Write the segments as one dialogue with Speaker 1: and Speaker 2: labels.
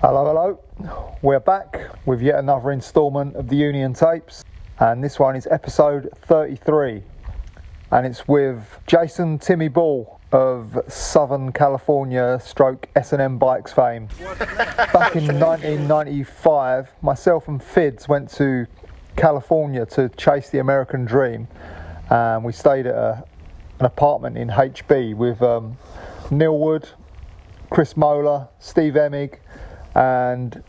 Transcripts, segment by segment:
Speaker 1: Hello, hello. We're back with yet another instalment of the Union Tapes, and this one is episode 33, and it's with Jason Timmy Ball of Southern California stroke S&M bikes fame. Back in 1995, myself and Fids went to California to chase the American dream, and we stayed at an apartment in HB with Neal Wood, Chris Moeller, Steve Emig, and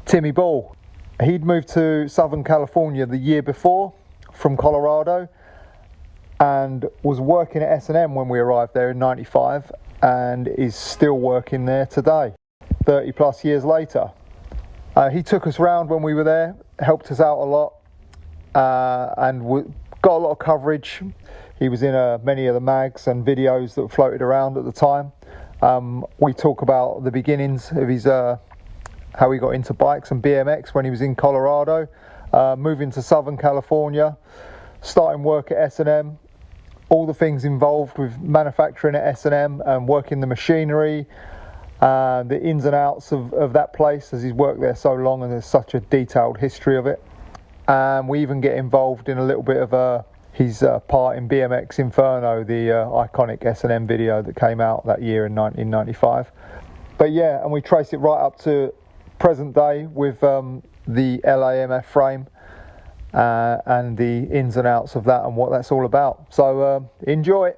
Speaker 1: Timmy Ball. He'd moved to Southern California the year before from Colarardo and was working at S&M when we arrived there in 95 and is still working there today, 30 plus years later. He took us round when we were there, helped us out a lot, and got a lot of coverage. He was in many of the mags and videos that floated around at the time. We talk about the beginnings of his how he got into bikes and BMX when he was in Colorado, moving to Southern California, starting work at S&M, all the things involved with manufacturing at S&M and working the machinery, the ins and outs of that place, as he's worked there so long and there's such a detailed history of it. We even get involved in a little bit of his part in BMX Inferno, the iconic S&M video that came out that year in 1995. But yeah, and we trace it right up to present day with the LAMF frame and the ins and outs of that and what that's all about. So enjoy.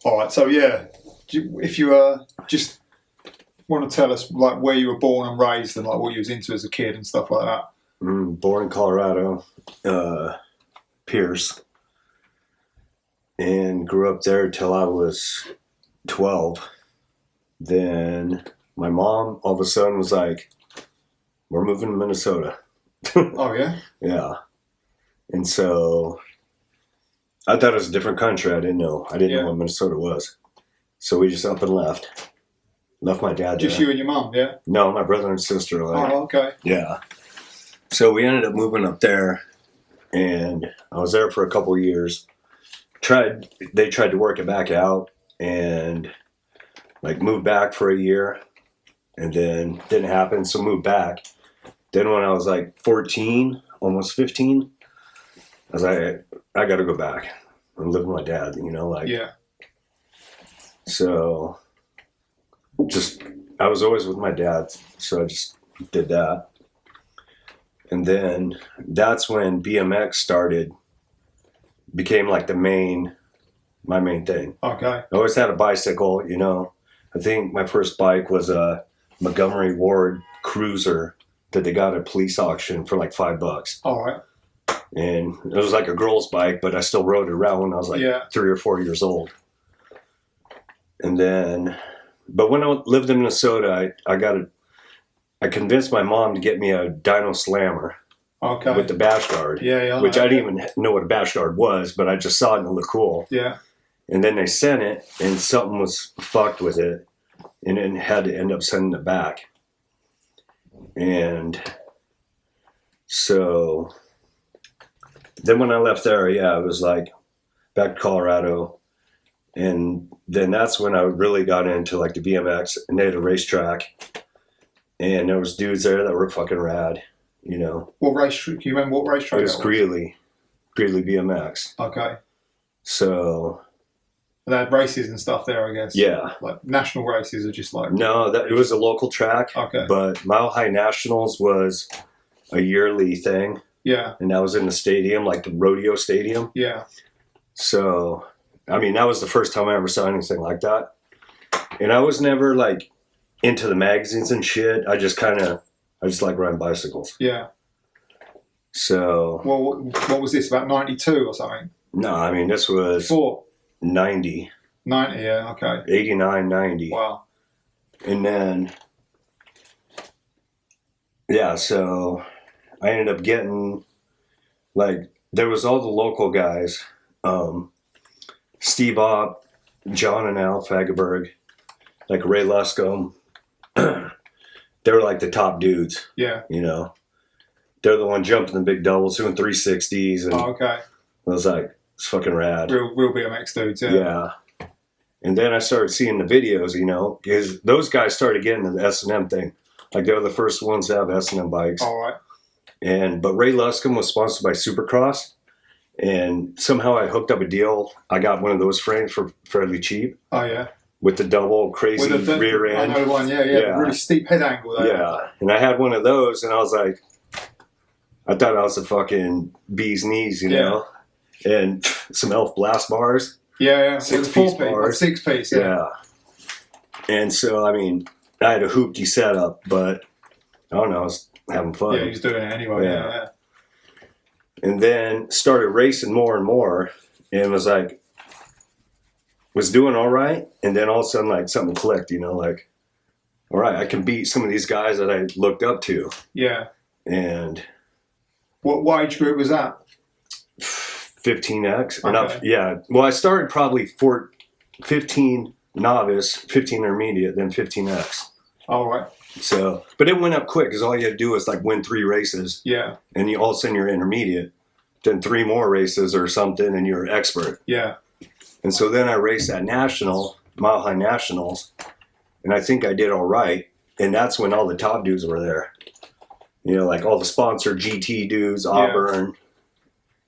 Speaker 2: All right, so yeah, if you just want to tell us like where you were born and raised and like what you was into as a kid and stuff like that.
Speaker 3: Born in Colorado, Pierce, and grew up there till I was 12. Then my mom all of a sudden was like, "We're moving to Minnesota."
Speaker 2: Oh yeah?
Speaker 3: Yeah. And so I thought it was a different country. I didn't know what Minnesota was. So we just up and left. Left my dad
Speaker 2: Just
Speaker 3: there.
Speaker 2: you and your mum, yeah?
Speaker 3: No, my brother and sister.
Speaker 2: Oh, okay.
Speaker 3: Yeah. So we ended up moving up there, and I was there for a couple of years. They tried to work it back out and like moved back for a year, and then didn't happen, so moved back. Then when I was like 14, almost 15, I was like, I got to go back and live with my dad,
Speaker 2: Yeah.
Speaker 3: So I was always with my dad, so I just did that. And then that's when BMX became like my main thing.
Speaker 2: Okay.
Speaker 3: I always had a bicycle, I think my first bike was a Montgomery Ward Cruiser that they got at a police auction for like $5.
Speaker 2: All right.
Speaker 3: And it was like a girl's bike, but I still rode it around when I was like 3 or 4 years old. And then, but when I lived in Minnesota, I convinced my mom to get me a dyno slammer.
Speaker 2: Okay.
Speaker 3: With the bash guard.
Speaker 2: Yeah.
Speaker 3: Which I didn't even know what a bash guard was, but I just saw it and it looked cool.
Speaker 2: Yeah.
Speaker 3: And then they sent it, and something was fucked with it, and then had to end up sending it back. And so then when I left there, it was like back to Colorado. And then that's when I really got into like the BMX, and they had a racetrack, and there was dudes there that were fucking rad,
Speaker 2: What racetrack? Can you remember what racetrack?
Speaker 3: It was Greeley BMX.
Speaker 2: Okay.
Speaker 3: So
Speaker 2: They had races and stuff there, I guess.
Speaker 3: Yeah.
Speaker 2: Like national races are just like...
Speaker 3: No, it was a local track.
Speaker 2: Okay.
Speaker 3: But Mile High Nationals was a yearly thing.
Speaker 2: Yeah.
Speaker 3: And that was in the stadium, like the rodeo stadium.
Speaker 2: Yeah.
Speaker 3: So, I mean, that was the first time I ever saw anything like that. And I was never like into the magazines and shit. I just like riding bicycles.
Speaker 2: Yeah.
Speaker 3: So.
Speaker 2: Well, what was this, about 92 or something?
Speaker 3: No, I mean, this was...
Speaker 2: Before?
Speaker 3: 90.
Speaker 2: 90, yeah, okay.
Speaker 3: 89, 90.
Speaker 2: Wow.
Speaker 3: And then, so I ended up getting, like, there was all the local guys, Steve Opp, John and Al fagerburg, like Ray Luscombe. they're like the top dudes.
Speaker 2: Yeah.
Speaker 3: You know, they're the one jumping the big doubles, doing 360s, and
Speaker 2: Oh, okay.
Speaker 3: I was like, it's fucking rad.
Speaker 2: Real BMX dudes. Yeah.
Speaker 3: Yeah. And then I started seeing the videos, you know, because those guys started getting into the S&M thing. Like they were the first ones to have S&M bikes.
Speaker 2: All right.
Speaker 3: But Ray Luscombe was sponsored by Supercross, and somehow I hooked up a deal. I got one of those frames for fairly cheap.
Speaker 2: Oh yeah.
Speaker 3: With the double crazy rear end.
Speaker 2: I know one. Yeah. Really steep head angle there.
Speaker 3: Yeah. And I had one of those, and I was like, I thought I was a fucking bee's knees, you know, and some L.F. blast bars.
Speaker 2: Yeah.
Speaker 3: 6-piece bars.
Speaker 2: 6-piece. Yeah.
Speaker 3: And so, I mean, I had a hoopty setup, but I don't know, I was having fun.
Speaker 2: Yeah, he was doing it anyway. Yeah.
Speaker 3: And then started racing more and more, and was doing all right. And then all of a sudden, like, something clicked, you know, like, all right, I can beat some of these guys that I looked up to.
Speaker 2: Yeah.
Speaker 3: And
Speaker 2: what age group was that?
Speaker 3: 15X.
Speaker 2: Okay.
Speaker 3: Yeah. Well, I started probably 15 novice, 15 intermediate, then 15X.
Speaker 2: All right.
Speaker 3: So, but it went up quick because all you had to do was like win 3 races.
Speaker 2: Yeah.
Speaker 3: And all of a sudden you're intermediate. Then 3 more races or something and you're expert.
Speaker 2: Yeah.
Speaker 3: And so then I raced at Mile High Nationals. And I think I did all right. And that's when all the top dudes were there. You know, like all the sponsored GT dudes, Auburn.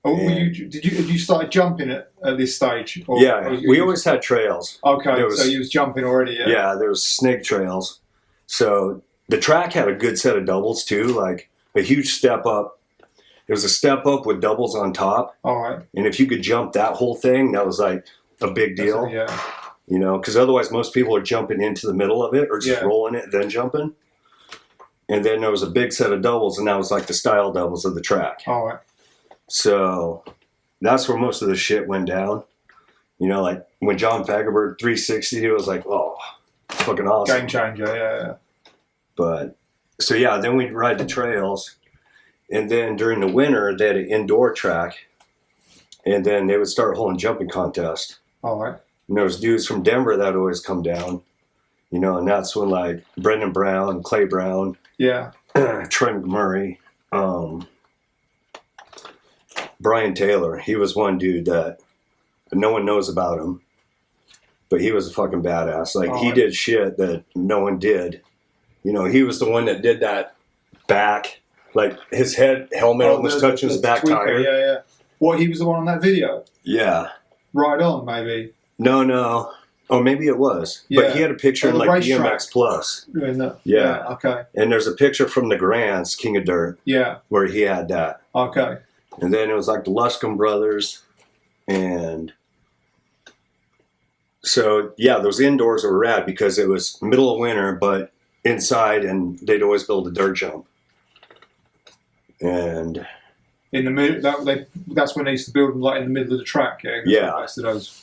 Speaker 2: Oh, did you start jumping at this stage? Or,
Speaker 3: yeah, we always had trails.
Speaker 2: Okay, so you was jumping already.
Speaker 3: Yeah, there was snake trails. So the track had a good set of doubles too, like a huge step up. It was a step up with doubles on top.
Speaker 2: All right.
Speaker 3: And if you could jump that whole thing, that was like a big deal.
Speaker 2: Yeah.
Speaker 3: You know, because otherwise most people are jumping into the middle of it or just rolling it, then jumping. And then there was a big set of doubles, and that was like the style doubles of the track.
Speaker 2: All right.
Speaker 3: So that's where most of the shit went down. You know, like when John Fagerburg 360, it was like, oh, fucking awesome.
Speaker 2: Game changer, yeah.
Speaker 3: But, so yeah, then we'd ride the trails. And then during the winter, they had an indoor track. And then they would start holding jumping contests.
Speaker 2: All right.
Speaker 3: And there was dudes from Denver that would always come down. You know, and that's when like Brendan Brown, Claybrown, Trent Murray, Brian Taylor, he was one dude that no one knows about him, but he was a fucking badass. Like, he did shit that no one did. You know, he was the one that did that back, like his helmet almost touching his back tire.
Speaker 2: Yeah. What, he was the one on that video?
Speaker 3: Yeah.
Speaker 2: Right on, maybe.
Speaker 3: No. Oh, maybe it was. Yeah. But he had a picture in like BMX Plus.
Speaker 2: Yeah. Okay.
Speaker 3: And there's a picture from the Grands, King of Dirt.
Speaker 2: Yeah.
Speaker 3: Where he had that.
Speaker 2: Okay.
Speaker 3: And then it was like the Luscombe brothers. And so, yeah, those indoors were rad because it was middle of winter, but inside, and they'd always build a dirt jump. And
Speaker 2: in the middle, that's when they used to build them, like in the middle of the track. Yeah.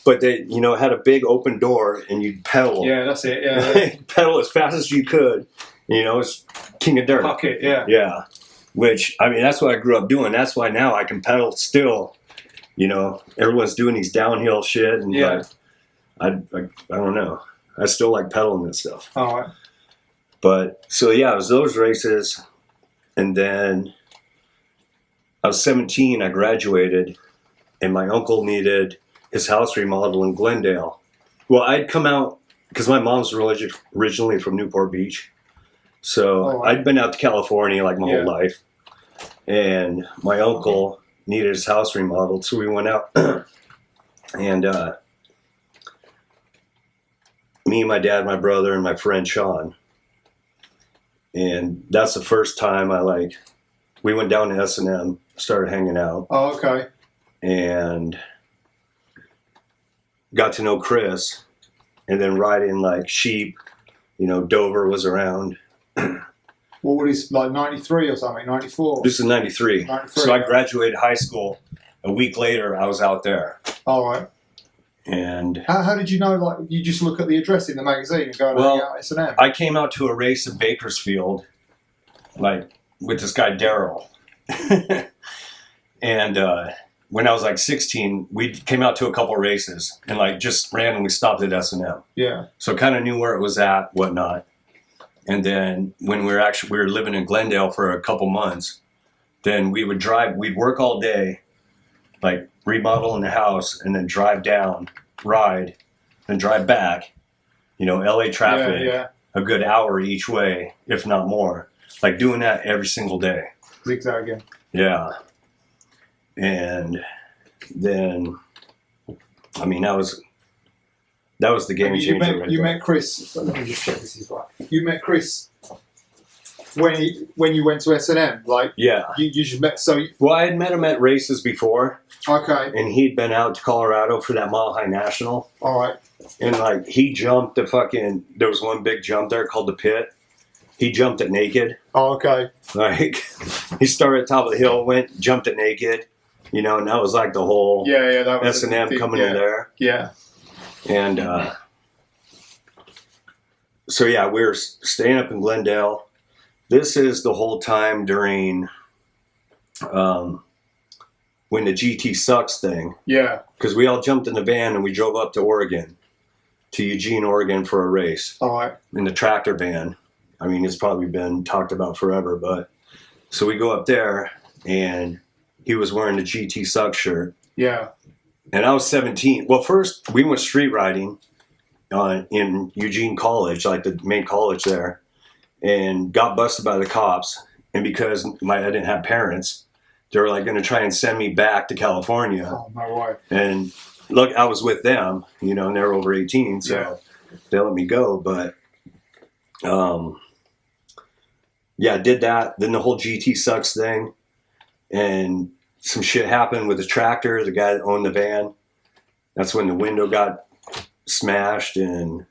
Speaker 3: But they, you know, had a big open door, and you'd pedal.
Speaker 2: Yeah, that's it. Yeah.
Speaker 3: Pedal as fast as you could. You know, it's King of Dirt.
Speaker 2: Fuck it. Yeah.
Speaker 3: Yeah. Which, I mean, that's what I grew up doing. That's why now I can pedal still. You know, everyone's doing these downhill shit, and I don't know. I still like pedaling and stuff.
Speaker 2: All right.
Speaker 3: But so yeah, it was those races, and then I was 17. I graduated, and my uncle needed his house remodeled in Glendale. Well, I'd come out because my mom's originally from Newport Beach, so I'd been out to California like my whole life, and my uncle needed his house remodeled, so we went out, and me, my dad, my brother, and my friend Sean. And that's the first time we went down to S&M, started hanging out.
Speaker 2: Oh, okay.
Speaker 3: And got to know Chris, and then riding like sheep, you know, Dover was around.
Speaker 2: What was he, like 93 or something, 94?
Speaker 3: This is 93. So I graduated high school. A week later, I was out there.
Speaker 2: All right.
Speaker 3: And
Speaker 2: how did you know? Like, you just look at the address in the magazine and go, "Well, S&M."
Speaker 3: I came out to a race in Bakersfield, like with this guy Daryl, and when I was like 16, we came out to a couple races and like just randomly stopped at S&M.
Speaker 2: Yeah.
Speaker 3: So kind of knew where it was at, whatnot, And then when we were living in Glendale for a couple months, then we'd work all day, like remodeling the house, and then drive down, ride, and drive back. You know, LA traffic, a good hour each way, if not more. Like doing that every single day.
Speaker 2: Zigzagging.
Speaker 3: Yeah. And then, I mean, that was the game changer.
Speaker 2: You met Chris. Let me just check this is right. You met Chris when you went to S&M. Like,
Speaker 3: yeah,
Speaker 2: you just met. So,
Speaker 3: well, I had met him at races before.
Speaker 2: Okay.
Speaker 3: And he'd been out to Colorado for that Mile High National.
Speaker 2: All right.
Speaker 3: And like he jumped there was one big jump there called the Pit. He jumped it naked.
Speaker 2: Oh, okay.
Speaker 3: Like he started at the top of the hill, jumped it naked. You know, and that was like the whole
Speaker 2: that was
Speaker 3: S&M coming in there.
Speaker 2: Yeah.
Speaker 3: And so we were staying up in Glendale. This is the whole time during when the GT sucks thing.
Speaker 2: Yeah.
Speaker 3: Because we all jumped in the van and we drove up to Eugene, Oregon for a race.
Speaker 2: All right.
Speaker 3: In the tractor van. I mean, it's probably been talked about forever, but so we go up there and he was wearing the GT suck shirt.
Speaker 2: Yeah.
Speaker 3: And I was 17. Well, first we went street riding in Eugene College, like the main college there, and got busted by the cops. And because I didn't have parents, they were like going to try and send me back to California.
Speaker 2: Oh, my wife.
Speaker 3: And look, I was with them, you know, and they were over 18, so they let me go. But, I did that. Then the whole GT sucks thing. And some shit happened with the tractor, the guy that owned the van. That's when the window got smashed. And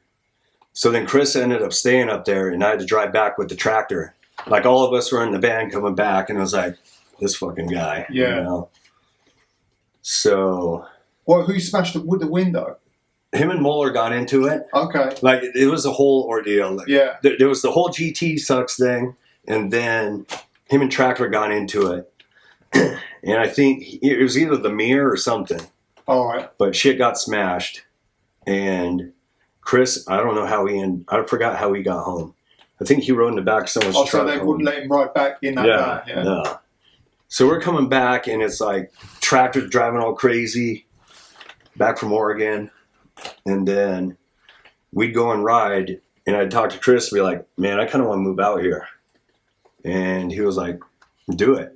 Speaker 3: so then Chris ended up staying up there, and I had to drive back with the tractor. Like all of us were in the van coming back, and I was like, this fucking guy.
Speaker 2: Yeah.
Speaker 3: You know? So.
Speaker 2: Well, who smashed the window?
Speaker 3: Him and Moeller got into it.
Speaker 2: Okay.
Speaker 3: Like it was a whole ordeal. Like, there was the whole GT sucks thing, and then him and Tractor got into it. And I think it was either the mirror or something.
Speaker 2: All right.
Speaker 3: But shit got smashed. And Chris, I don't know how I forgot how he got home. I think he rode in the back of someone's truck.
Speaker 2: So they wouldn't let him ride back in that van. Yeah.
Speaker 3: No. So we're coming back, and it's like Tractor's driving all crazy back from Oregon. And then we'd go and ride, and I'd talk to Chris and be like, man, I kind of want to move out here. And he was like, do it.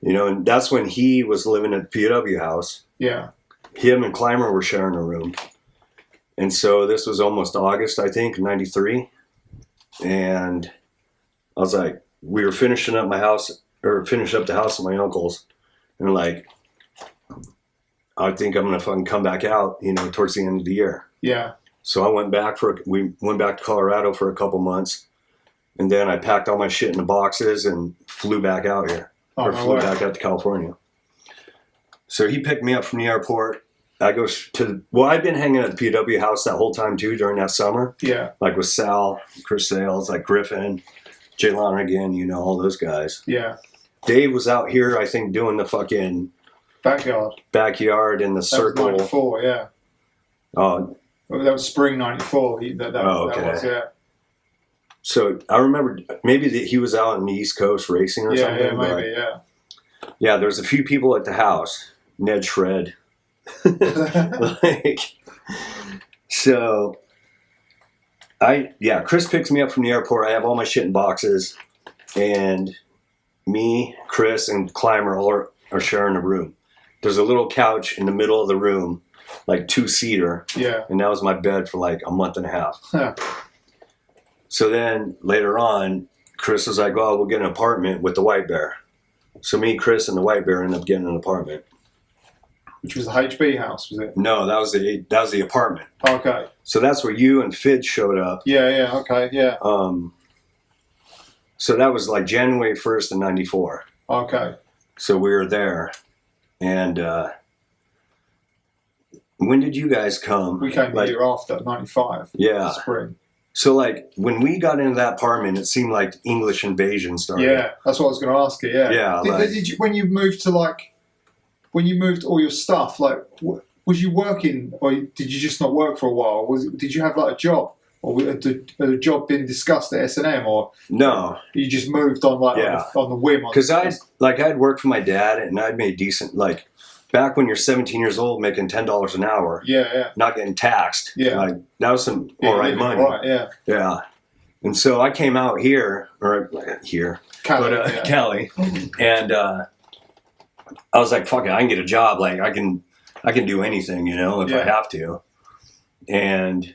Speaker 3: You know, and that's when he was living at the PW house.
Speaker 2: Yeah.
Speaker 3: Him and Clymer were sharing a room. And so this was almost August, I think, 93. And I was like, we were finishing up the house at my uncle's. And like, I think I'm going to fucking come back out, you know, towards the end of the year.
Speaker 2: Yeah.
Speaker 3: So we went back to Colorado for a couple months. And then I packed all my shit in the boxes and flew back out here. Flew back out to California. So he picked me up from the airport. I go I'd been hanging at the PW house that whole time too during that summer.
Speaker 2: Yeah.
Speaker 3: Like with Sal, Chris Sales, like Griffin, Jay Lonergan, you know, all those guys.
Speaker 2: Yeah.
Speaker 3: Dave was out here, I think, doing the fucking backyard in the circle.
Speaker 2: That was 94, yeah.
Speaker 3: Oh.
Speaker 2: That was spring 94.
Speaker 3: Okay.
Speaker 2: That was, yeah.
Speaker 3: So I remember maybe that he was out on the East Coast racing or something.
Speaker 2: Yeah, maybe, yeah.
Speaker 3: Yeah, there was a few people at the house. Ned Shred. Chris picks me up from the airport. I have all my shit in boxes, and me, Chris, and Clymer all are sharing a room. There's a little couch in the middle of the room, like 2-seater.
Speaker 2: Yeah. And
Speaker 3: that was my bed for like a month and a half. Huh. So then later on, Chris was like, "Oh, we'll get an apartment with the White Bear." So me, Chris, and the White Bear ended up getting an apartment.
Speaker 2: Which was the HB house, was it?
Speaker 3: No, that was the apartment.
Speaker 2: Okay.
Speaker 3: So that's where you and Fids showed up.
Speaker 2: Yeah, okay, yeah.
Speaker 3: So that was like January 1st of 94.
Speaker 2: Okay.
Speaker 3: So we were there. And when did you guys come?
Speaker 2: We came the year after, 95.
Speaker 3: Yeah.
Speaker 2: Spring.
Speaker 3: So like when we got into that apartment, it seemed like English invasion started.
Speaker 2: Yeah, that's what I was going to ask you, yeah.
Speaker 3: Yeah.
Speaker 2: Did you, when you moved all your stuff, like, was you working, or did you just not work for a while? Did you have like a job? or had the job been discussed at S&M, or
Speaker 3: No,
Speaker 2: you just moved on like on the whim?
Speaker 3: Because I'd worked for my dad, and I'd made decent, like, back when you're 17 years old making $10 an hour, not getting taxed, like, that was some all right money. Yeah. And so I came out here, Cali, and I was like, fuck it, I can get a job. Like, I can do anything, if I have to. And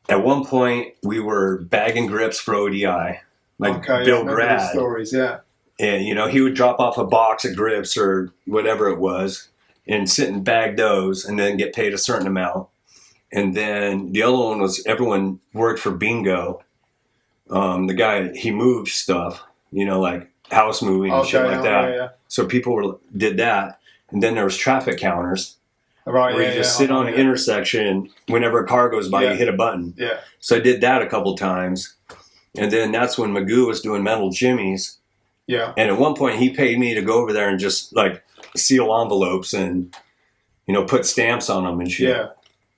Speaker 3: at one point, we were bagging grips for ODI, like Bill Grad.
Speaker 2: Stories,
Speaker 3: And, he would drop off a box of grips or whatever it was and sit and bag those and then get paid a certain amount. And then the other one was everyone worked for Bingo. The guy, he moved stuff, like house moving and shit like that.
Speaker 2: Yeah.
Speaker 3: So people did that. And then there was traffic counters.
Speaker 2: Right,
Speaker 3: where you just sit on an intersection. Whenever a car goes by, you hit a button.
Speaker 2: Yeah.
Speaker 3: So I did that a couple times. And then that's when Mcgilla was doing metal jimmies.
Speaker 2: Yeah.
Speaker 3: And at one point, he paid me to go over there and just, like, seal envelopes and, put stamps on them and shit.
Speaker 2: Yeah.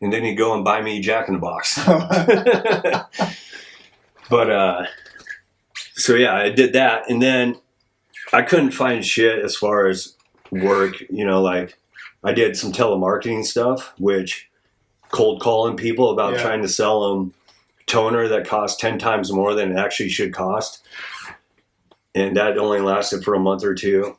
Speaker 3: And then he'd go and buy me Jack in the Box. But, so yeah, I did that. And then I couldn't find shit as far as work, like, I did some telemarketing stuff, which cold calling people about trying to sell them toner that cost 10 times more than it actually should cost. And that only lasted for a month or two.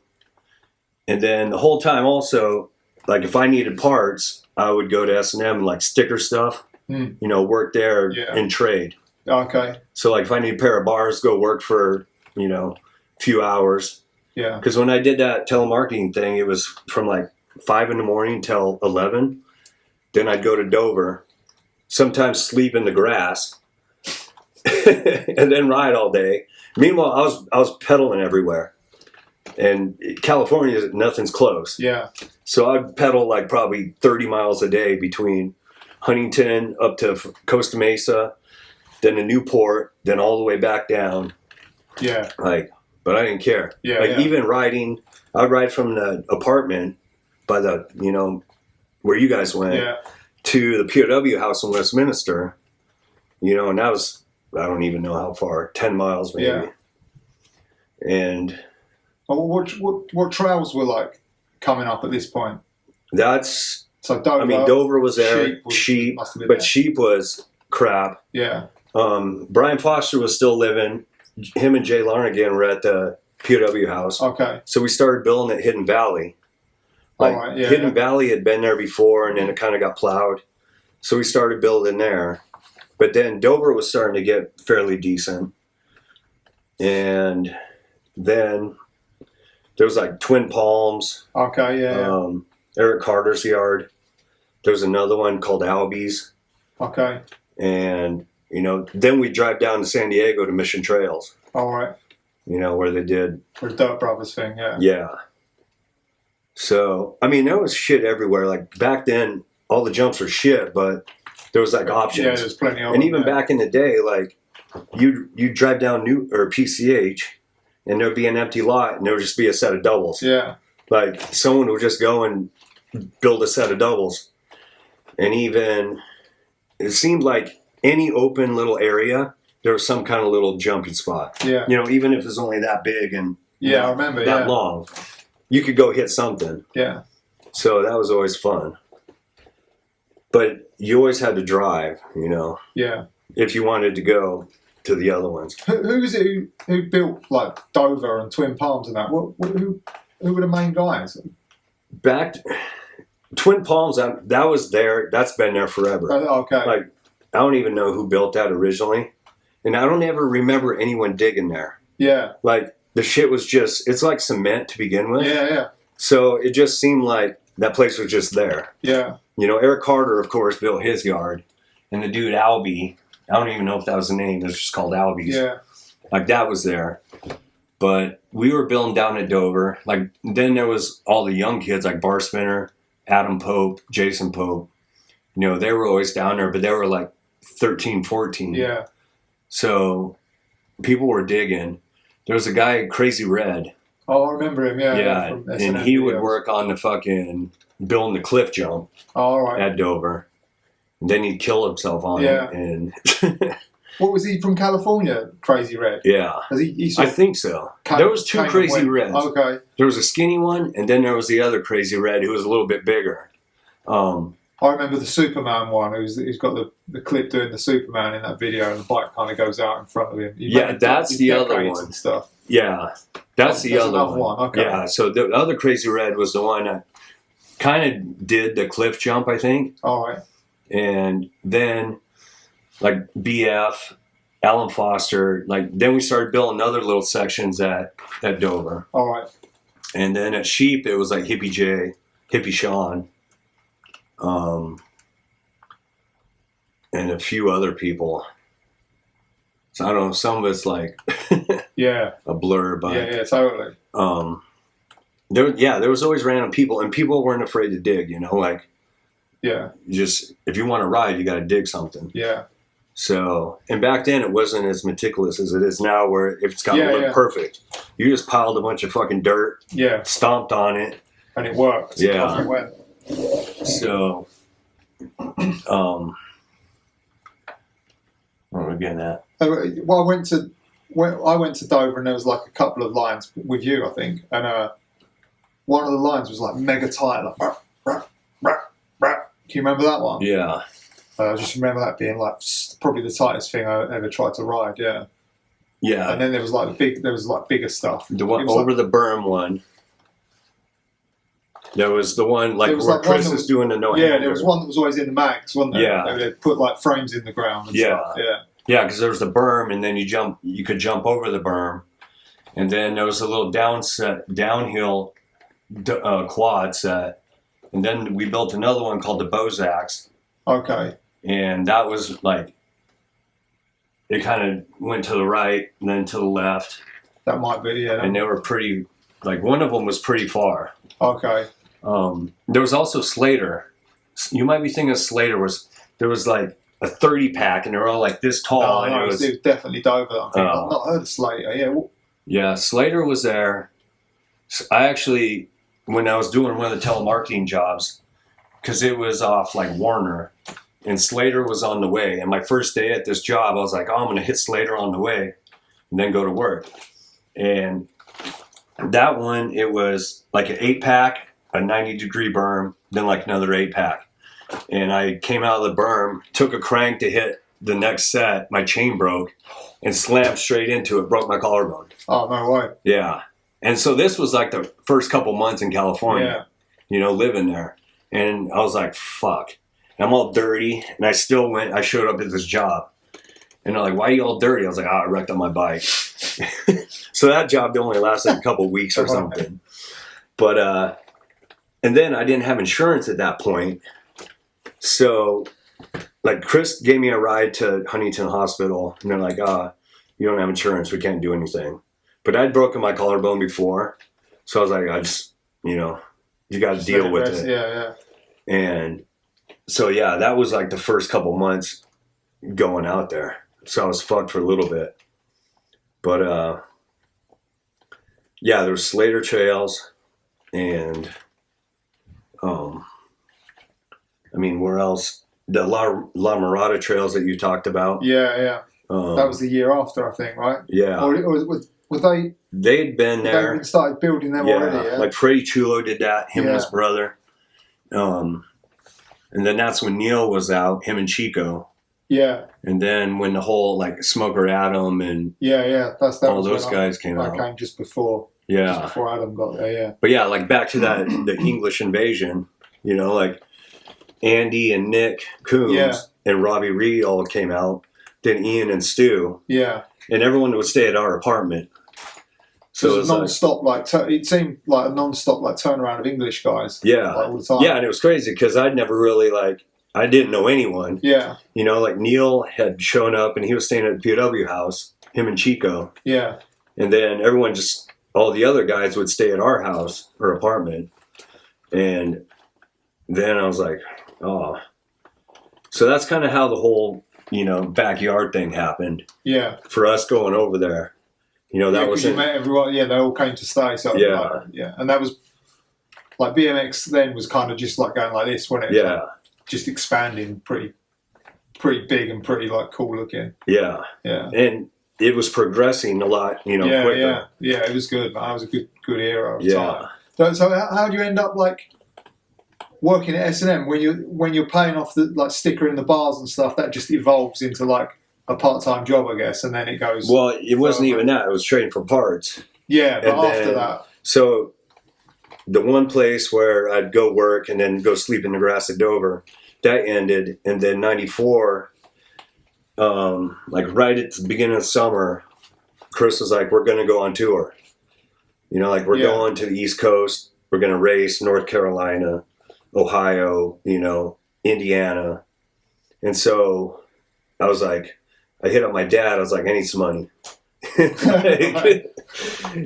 Speaker 3: And then the whole time also, like if I needed parts, I would go to S&M and like sticker stuff, work there and trade.
Speaker 2: Okay.
Speaker 3: So like if I need a pair of bars, go work for, a few hours.
Speaker 2: Yeah.
Speaker 3: Because when I did that telemarketing thing, it was from like 5 in the morning till 11. Then I'd go to Dover, sometimes sleep in the grass, and then ride all day. Meanwhile, I was pedaling everywhere, and California, nothing's close.
Speaker 2: Yeah.
Speaker 3: So I'd pedal like probably 30 miles a day between Huntington up to Costa Mesa, then to Newport, then all the way back down.
Speaker 2: Yeah.
Speaker 3: But I didn't care.
Speaker 2: Yeah.
Speaker 3: Even riding, I'd ride from the apartment by the, where you guys went to the POW house in Westminster, and that was, I don't even know how far, 10 miles maybe.
Speaker 2: Yeah.
Speaker 3: And
Speaker 2: what trails were like coming up at this point?
Speaker 3: That's,
Speaker 2: so Dover,
Speaker 3: Dover was there, Sheep, but Sheep was crap.
Speaker 2: Yeah.
Speaker 3: Brian Foster was still living. Him and Jay Larnigan were at the POW house.
Speaker 2: Okay.
Speaker 3: So we started building at Hidden Valley. Hidden Valley had been there before, and then it kind of got plowed. So we started building there. But then Dover was starting to get fairly decent. And then there was like Twin Palms.
Speaker 2: Okay,
Speaker 3: Eric Carter's yard. There was another one called Albie's.
Speaker 2: Okay.
Speaker 3: And, then we drive down to San Diego to Mission Trails.
Speaker 2: All right.
Speaker 3: Where they did.
Speaker 2: For the Dirt Brothers thing,
Speaker 3: Yeah. So, there was shit everywhere. Like, back then, all the jumps were shit, but there was, like, options.
Speaker 2: Yeah, there's plenty of them.
Speaker 3: And even back in the day, like, you'd drive down PCH, and there'd be an empty lot, and there would just be a set of doubles.
Speaker 2: Yeah.
Speaker 3: Like, someone would just go and build a set of doubles. And even, it seemed like any open little area, there was some kind of little jumping spot.
Speaker 2: Yeah.
Speaker 3: Even if it was only that big and
Speaker 2: I remember,
Speaker 3: that long. You could go hit something.
Speaker 2: Yeah.
Speaker 3: So that was always fun. But you always had to drive,
Speaker 2: Yeah.
Speaker 3: if you wanted to go to the other ones.
Speaker 2: Who was it who built like Dover and Twin Palms and that? Who were the main guys?
Speaker 3: Twin Palms, that was there. That's been there forever.
Speaker 2: Okay.
Speaker 3: Like, I don't even know who built that originally. And I don't ever remember anyone digging there.
Speaker 2: Yeah.
Speaker 3: Like, the shit was just, it's like cement to begin with.
Speaker 2: Yeah.
Speaker 3: So it just seemed like that place was just there.
Speaker 2: Yeah.
Speaker 3: Eric Carter, of course, built his yard. And the dude, Albie, I don't even know if that was the name. It was just called Albie's.
Speaker 2: Yeah.
Speaker 3: Like, that was there. But we were building down at Dover. Like, then there was all the young kids, like Bar Spinner, Adam Pope, Jason Pope. They were always down there, but they were like 13, 14.
Speaker 2: Yeah.
Speaker 3: So people were digging. There was a guy, Crazy Red.
Speaker 2: Oh, I remember him,
Speaker 3: Yeah, and he would work on the fucking building the cliff jump
Speaker 2: all right.
Speaker 3: at Dover. And then he'd kill himself on
Speaker 2: Yeah.
Speaker 3: it. And
Speaker 2: What was he from California? Crazy Red.
Speaker 3: yeah,
Speaker 2: Has he sort
Speaker 3: I
Speaker 2: of
Speaker 3: think so.
Speaker 2: came-
Speaker 3: There was two
Speaker 2: came and
Speaker 3: Crazy
Speaker 2: went?
Speaker 3: Reds.
Speaker 2: Okay.
Speaker 3: There was a skinny one, and then there was the other Crazy Red who was a little bit bigger.
Speaker 2: I remember the Superman one. He's got the clip doing the Superman in that video, and the bike kind of goes out in front of him. He
Speaker 3: Yeah,
Speaker 2: made
Speaker 3: that's the other
Speaker 2: decades
Speaker 3: one.
Speaker 2: and stuff.
Speaker 3: Yeah, that's the
Speaker 2: There's
Speaker 3: other
Speaker 2: another
Speaker 3: one.
Speaker 2: one, okay.
Speaker 3: Yeah, so the other Crazy Red was the one that kind of did the cliff jump, I think.
Speaker 2: All right.
Speaker 3: And then, like, BF, Alan Foster, like, then we started building other little sections at Dover.
Speaker 2: All right.
Speaker 3: And then at Sheep, it was like Hippie J, Hippie Sean, and a few other people. So I don't know, some of it's like
Speaker 2: Yeah.
Speaker 3: a blur, but
Speaker 2: Yeah. Totally.
Speaker 3: there was always random people, and people weren't afraid to dig, you know, like,
Speaker 2: Yeah.
Speaker 3: just, if you want to ride, you got to dig something.
Speaker 2: Yeah.
Speaker 3: So, and back then it wasn't as meticulous as it is now, where it's got to look
Speaker 2: Yeah.
Speaker 3: perfect. You just piled a bunch of fucking dirt,
Speaker 2: Yeah.
Speaker 3: stomped on it.
Speaker 2: And it worked.
Speaker 3: Yeah.
Speaker 2: Off it went.
Speaker 3: So, what are we getting at?
Speaker 2: Well, I went to Dover, and there was like a couple of lines with you, I think, and one of the lines was like mega tight, like rah, rah, rah, rah. Can you remember that one?
Speaker 3: Yeah.
Speaker 2: I just remember that being like probably the tightest thing I ever tried to ride. Yeah.
Speaker 3: Yeah.
Speaker 2: And then there was like bigger stuff.
Speaker 3: The one
Speaker 2: It was
Speaker 3: over
Speaker 2: like,
Speaker 3: the berm one. There was the one like
Speaker 2: There was
Speaker 3: where
Speaker 2: like one
Speaker 3: Chris
Speaker 2: that
Speaker 3: is
Speaker 2: was-
Speaker 3: doing the no
Speaker 2: yeah,
Speaker 3: hander.
Speaker 2: there was one that was always in the mags, wasn't there?
Speaker 3: Yeah.
Speaker 2: They'd put like frames in the ground and
Speaker 3: Yeah.
Speaker 2: stuff. Yeah.
Speaker 3: Yeah, because there was the berm, and then you could jump over the berm, and then there was a little downhill quad set, and then we built another one called the Bozaks,
Speaker 2: Okay.
Speaker 3: and that was like, it kind of went to the right and then to the left,
Speaker 2: That might be, yeah.
Speaker 3: and they were pretty, like one of them was pretty far.
Speaker 2: Okay.
Speaker 3: There was also Slater. You might be thinking there was like a 30 pack, and they were all like this tall.
Speaker 2: No,
Speaker 3: and
Speaker 2: it was definitely Dover. I think. I've not heard of Slater. Yeah.
Speaker 3: Yeah, Slater was there. I actually, when I was doing one of the telemarketing jobs, because it was off like Warner, and Slater was on the way. And my first day at this job, I was like, oh, I'm going to hit Slater on the way and then go to work. And that one, it was like an 8-pack, a 90-degree berm, then like another 8-pack. And I came out of the berm, took a crank to hit the next set, my chain broke, and slammed straight into it, broke my collarbone.
Speaker 2: Oh, no way.
Speaker 3: Yeah. And so this was like the first couple months in California, you know, living there. And I was like, fuck. And I'm all dirty. And I showed up at this job. And they're like, why are you all dirty? I was like, I wrecked on my bike. So that job only lasted a couple weeks or something. But, and then I didn't have insurance at that point. So, like, Chris gave me a ride to Huntington Hospital. And they're like, you don't have insurance. We can't do anything. But I'd broken my collarbone before. So I was like, you got to deal with it.
Speaker 2: Yeah.
Speaker 3: And so, yeah, that was like the first couple months going out there. So I was fucked for a little bit. But, yeah, there was Slater Trails and, where else? The La Mirada Trails that you talked about.
Speaker 2: Yeah. That was the year after, I think, right?
Speaker 3: Yeah.
Speaker 2: Or were they?
Speaker 3: They'd been there.
Speaker 2: They started building them already. Yeah.
Speaker 3: Like Freddie Chulo did that. Him and his brother. And then that's when Neal was out. Him and Chico.
Speaker 2: Yeah.
Speaker 3: And then when the whole like Smoker Adam and
Speaker 2: that
Speaker 3: all
Speaker 2: was
Speaker 3: those
Speaker 2: when
Speaker 3: guys came
Speaker 2: I
Speaker 3: out.
Speaker 2: came just before Adam got there. Yeah.
Speaker 3: But yeah, like back to that the English invasion. You know, like Andy and Nick Coombs and Robbie Reed all came out. Then Ian and Stu.
Speaker 2: Yeah.
Speaker 3: And everyone would stay at our apartment. So
Speaker 2: it was non-stop, it seemed like a non-stop turnaround of English guys.
Speaker 3: Yeah.
Speaker 2: All the time.
Speaker 3: Yeah, and it was crazy because I'd never really I didn't know anyone.
Speaker 2: Yeah.
Speaker 3: You know, like Neal had shown up and he was staying at the POW house, him and Chico.
Speaker 2: Yeah.
Speaker 3: And then all the other guys would stay at our house or apartment. And then I was like, oh. So that's kind of how the whole, backyard thing happened.
Speaker 2: Yeah.
Speaker 3: For us going over there. That was
Speaker 2: you met everyone. Yeah, they all came to stay. So and that was like BMX. Then was kind of just like going like this, wasn't it?
Speaker 3: Yeah,
Speaker 2: just expanding pretty pretty big and pretty like cool looking.
Speaker 3: Yeah.
Speaker 2: Yeah.
Speaker 3: And it was progressing a lot, quicker.
Speaker 2: Yeah. It was good, man. It was a good era of
Speaker 3: Yeah.
Speaker 2: time. So how do you end up like working at S&M when you're paying off the like sticker in the bars and stuff? That just evolves into like a part-time job, I guess, and then it goes.
Speaker 3: Well, it wasn't even that. It was trading for parts.
Speaker 2: Yeah, but
Speaker 3: And
Speaker 2: after
Speaker 3: then-
Speaker 2: that,
Speaker 3: So the one place where I'd go work and then go sleep in the grass at Dover, that ended. And then 94, like right at the beginning of summer, Chris was like, we're going to go on tour. Like we're going to the East Coast. We're going to race North Carolina, Ohio, Indiana. And so I was like, I hit up my dad. I was like, I need some money.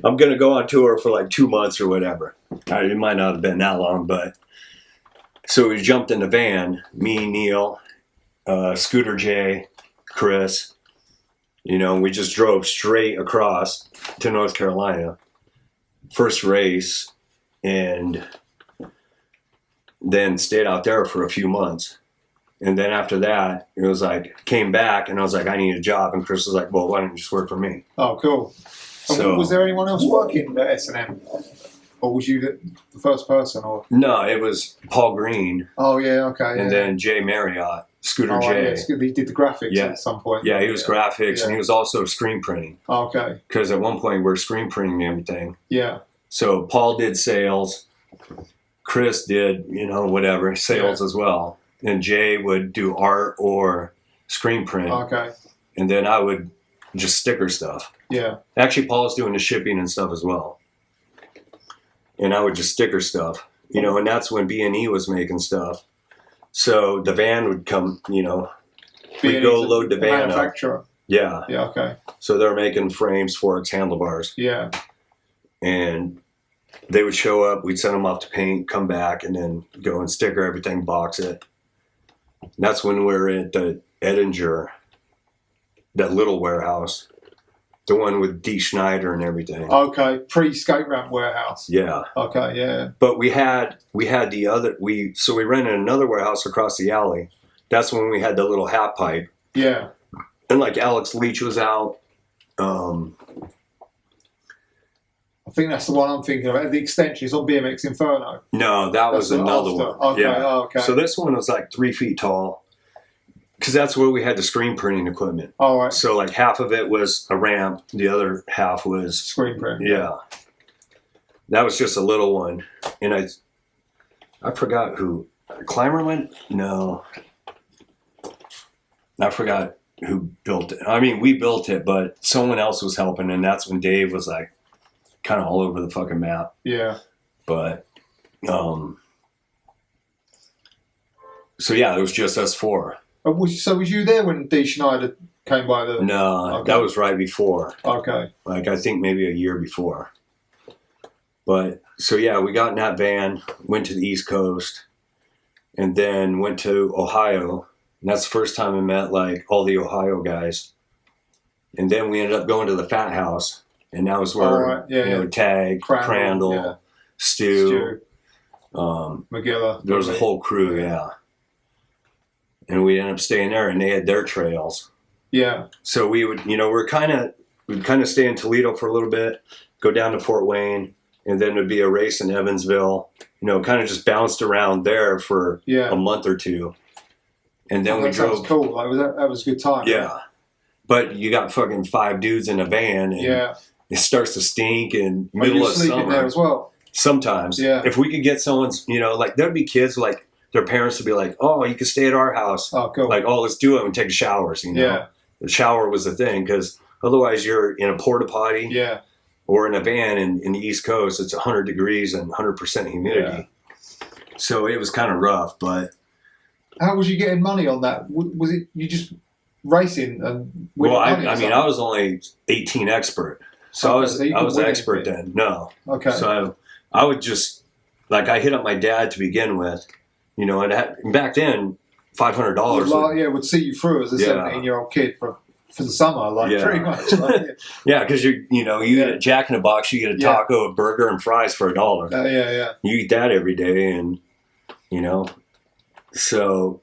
Speaker 3: I'm going to go on tour for like 2 months or whatever. It might not have been that long, but so we jumped in the van, me, Neal, Scooter J, Chris, we just drove straight across to North Carolina. First race, and then stayed out there for a few months. And then after that, it was like, came back and I was like, I need a job. And Chris was like, well, why don't you just work for me?
Speaker 2: oh, cool.
Speaker 3: So,
Speaker 2: Was there anyone else working at S&M? Or was you the first person? Or
Speaker 3: no, it was Paul Green.
Speaker 2: Oh, yeah, okay.
Speaker 3: And then Jay Marriott, Scooter J.
Speaker 2: Yeah, he did the graphics at some point.
Speaker 3: Yeah, he was graphics and he was also screen printing.
Speaker 2: Oh, okay.
Speaker 3: Because at one point we were screen printing everything.
Speaker 2: Yeah.
Speaker 3: So Paul did sales. Chris did, whatever, sales as well. And Jay would do art or screen print.
Speaker 2: Okay.
Speaker 3: And then I would just sticker stuff.
Speaker 2: Yeah.
Speaker 3: Actually, Paul's doing the shipping and stuff as well. And I would just sticker stuff, and that's when B&E was making stuff. So the van would come, we'd go load the van up.
Speaker 2: Manufacturer.
Speaker 3: Yeah.
Speaker 2: Yeah, okay.
Speaker 3: So they're making frames, forks, handlebars.
Speaker 2: Yeah.
Speaker 3: And they would show up, we'd send them off to paint, come back, and then go and sticker everything, box it. And that's when we're at the Edinger, that little warehouse, the one with D. Schneider and everything.
Speaker 2: Okay, pre-skate ramp warehouse.
Speaker 3: Yeah.
Speaker 2: Okay, yeah.
Speaker 3: But we had the other, so we rented another warehouse across the alley. That's when we had the little half pipe.
Speaker 2: Yeah.
Speaker 3: And like Alex Leech was out.
Speaker 2: I think that's the one I'm thinking of. The extension is on BMX Inferno.
Speaker 3: No, that was another one.
Speaker 2: Okay,
Speaker 3: yeah.
Speaker 2: Okay.
Speaker 3: So this one was like 3 feet tall. Because that's where we had the screen printing equipment.
Speaker 2: All right.
Speaker 3: So like half of it was a ramp. The other half was...
Speaker 2: Screen print.
Speaker 3: Yeah. That was just a little one. And I forgot who... Climber went? No. I forgot who built it. I mean, we built it, but someone else was helping. And that's when Dave was like kind of all over the fucking map.
Speaker 2: Yeah.
Speaker 3: But... So yeah, it was just us four.
Speaker 2: So was you there when D. Schneider came by the...
Speaker 3: No, that was right before.
Speaker 2: Okay.
Speaker 3: Like, I think maybe a year before. But, so yeah, we got in that van, went to the East Coast, and then went to Ohio. And that's the first time I met, like, all the Ohio guys. And then we ended up going to the Fat House. And that was where, Tag, Crandall, Stu.
Speaker 2: Mcgilla.
Speaker 3: There was a whole crew, yeah. And we ended up staying there, and they had their trails.
Speaker 2: Yeah.
Speaker 3: So we would, we'd kind of stay in Toledo for a little bit, go down to Fort Wayne, and then there'd be a race in Evansville. Kind of just bounced around there for a month or two, and then we drove.
Speaker 2: That was cool. That was a good time.
Speaker 3: Yeah,
Speaker 2: right?
Speaker 3: but you got fucking 5 dudes in a van, and it starts to stink in middle of summer.
Speaker 2: Sleeping there as well.
Speaker 3: Sometimes, if we could get someone's, like there'd be kids like. Their parents would be like, "Oh, you can stay at our house."
Speaker 2: Oh, cool.
Speaker 3: Like, "Oh, let's do it and take showers." The shower was the thing because otherwise you're in a porta potty, or in a van in the East Coast. It's 100 degrees and 100% humidity, so it was kind of rough. But
Speaker 2: how was you getting money on that? Was it you just racing and?
Speaker 3: I was only 18 expert, so I was expert then. No,
Speaker 2: okay.
Speaker 3: So I would just I hit up my dad to begin with. And back then, $500.
Speaker 2: Would see you through as a 17-year-old kid for the summer, pretty much.
Speaker 3: Because you get a Jack in the Box, you get a taco, a burger, and fries for $1.
Speaker 2: Yeah.
Speaker 3: You eat that every day, and so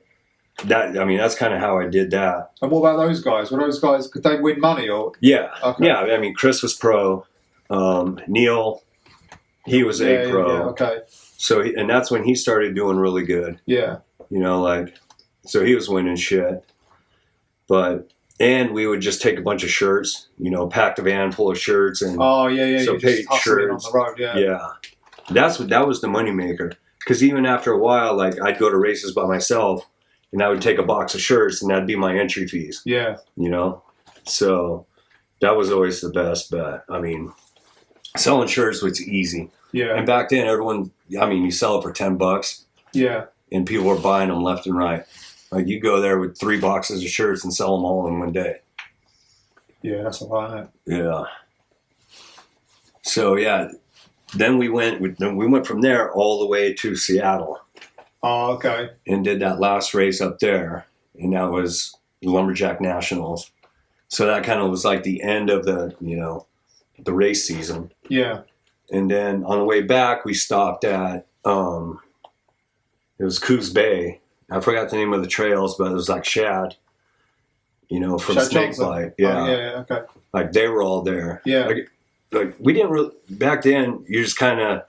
Speaker 3: that's kind of how I did that.
Speaker 2: And what about those guys? Were those guys, could they win money or?
Speaker 3: Yeah.
Speaker 2: Okay.
Speaker 3: Yeah. I mean, Chris was pro. Neal, he was a pro.
Speaker 2: Yeah, okay.
Speaker 3: So, and that's when he started doing really good.
Speaker 2: Yeah.
Speaker 3: You know, like, so he was winning shit. And we would just take a bunch of shirts, you know, packed a van full of shirts. And
Speaker 2: oh, yeah.
Speaker 3: so
Speaker 2: you just hustling on the road, yeah.
Speaker 3: Yeah. That was the moneymaker. Because even after a while, like, I'd go to races by myself and I would take a box of shirts and that'd be my entry fees.
Speaker 2: Yeah.
Speaker 3: You know? So that was always the best bet. I mean, selling shirts was easy.
Speaker 2: Yeah.
Speaker 3: And back then, you sell it for $10.
Speaker 2: Yeah.
Speaker 3: And people were buying them left and right. Like, you go there with 3 boxes of shirts and sell them all in one day.
Speaker 2: Yeah, that's a lot, isn't it?
Speaker 3: Yeah. So, yeah. Then we went from there all the way to Seattle.
Speaker 2: Oh, okay.
Speaker 3: And did that last race up there. And that was the Lumberjack Nationals. So that kind of was like the end of the, you know, the race season.
Speaker 2: Yeah.
Speaker 3: And then on the way back, we stopped at, it was Coos Bay. I forgot the name of the trails, but it was like Shad, you know, from Snakebite. Yeah.
Speaker 2: Oh, yeah, okay.
Speaker 3: Like they were all there.
Speaker 2: Yeah.
Speaker 3: Like we didn't really, back then, you just kind of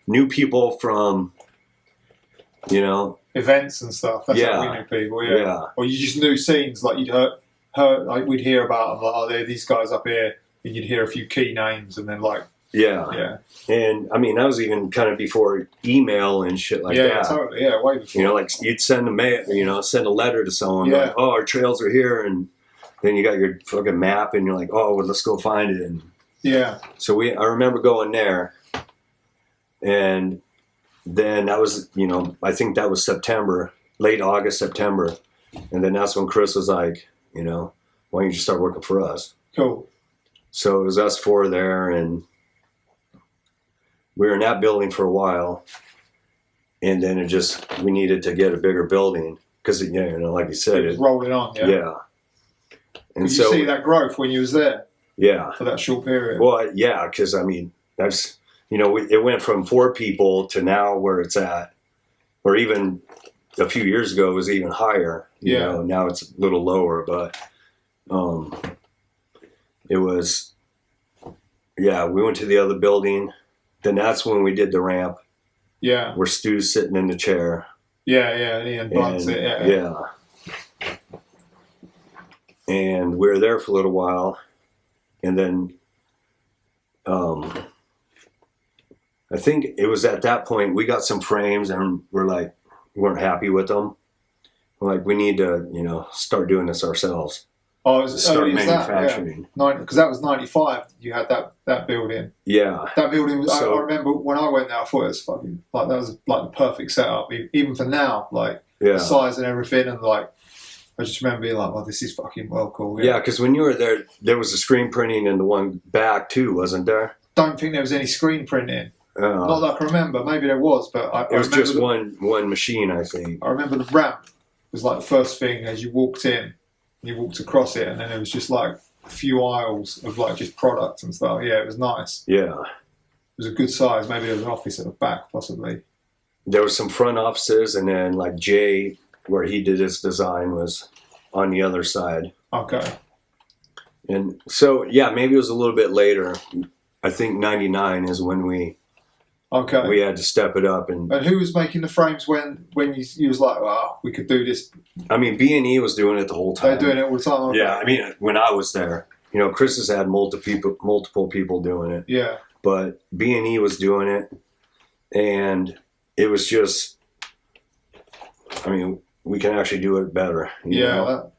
Speaker 3: knew people from, you know.
Speaker 2: Events and stuff. That's how we knew people, yeah. Or you just knew scenes, like you'd heard like we'd hear about them, like, oh, there are these guys up here, and you'd hear a few key names, and then like.
Speaker 3: Yeah. And I mean, that was even kind of before email and shit like that.
Speaker 2: Yeah, totally. Yeah, way before.
Speaker 3: You know, like you'd send a letter to someone, like, oh, our trails are here, and then you got your fucking map, and you're like, oh, well, let's go find it. And
Speaker 2: yeah.
Speaker 3: So I remember going there, and then that was, you know, I think that was September, late August, September, and then that's when Chris was like, you know, why don't you just start working for us?
Speaker 2: Cool.
Speaker 3: So it was us 4 there, and we were in that building for a while, and then we needed to get a bigger building because, you know, like you said,
Speaker 2: it was rolling on. Yeah.
Speaker 3: And
Speaker 2: Did you see that growth when you was there?
Speaker 3: Yeah.
Speaker 2: For that short period.
Speaker 3: Well, yeah, because I mean, that's, you know, it went from 4 people to now where it's at, or even a few years ago it was even higher. You know, now it's a little lower, but it was. Yeah, we went to the other building. Then that's when we did the ramp.
Speaker 2: Yeah.
Speaker 3: Where Stu's sitting in the chair.
Speaker 2: Yeah, Ian blunts it.
Speaker 3: Yeah. And we were there for a little while. And then I think it was at that point we got some frames and we weren't happy with them. We're like, we need to, you know, start doing this ourselves.
Speaker 2: Oh, it was
Speaker 3: start manufacturing.
Speaker 2: Because that was 95. You had that building.
Speaker 3: Yeah.
Speaker 2: That building was. I remember when I went there, I thought it was fucking like that was like the perfect setup, even for now. Like the size and everything, and like I just remember being like, "Well, this is fucking well cool."
Speaker 3: Yeah, because when you were there was a screen printing in the one back too, wasn't there?
Speaker 2: Don't think there was any screen printing. Not that I can remember. Maybe there was, but it was
Speaker 3: just one machine, I think.
Speaker 2: I remember the ramp was like the first thing as you walked in. You walked across it, and then it was just like a few aisles of like just products and stuff. Yeah, it was nice.
Speaker 3: Yeah.
Speaker 2: It was a good size. Maybe there was an office at the back, possibly.
Speaker 3: There was some front offices, and then like Jay, where he did his design, was on the other side.
Speaker 2: Okay.
Speaker 3: And so, yeah, maybe it was a little bit later. I think 99 is when we had to step it up. And
Speaker 2: who was making the frames when you was like, wow, we could do this?
Speaker 3: I mean, B&E was doing it the whole time.
Speaker 2: They're doing it all the time. Okay.
Speaker 3: Yeah, I mean, when I was there, you know, Chris has had multiple people doing it.
Speaker 2: Yeah.
Speaker 3: But B&E was doing it, and it was just, I mean, we can actually do it better. You know?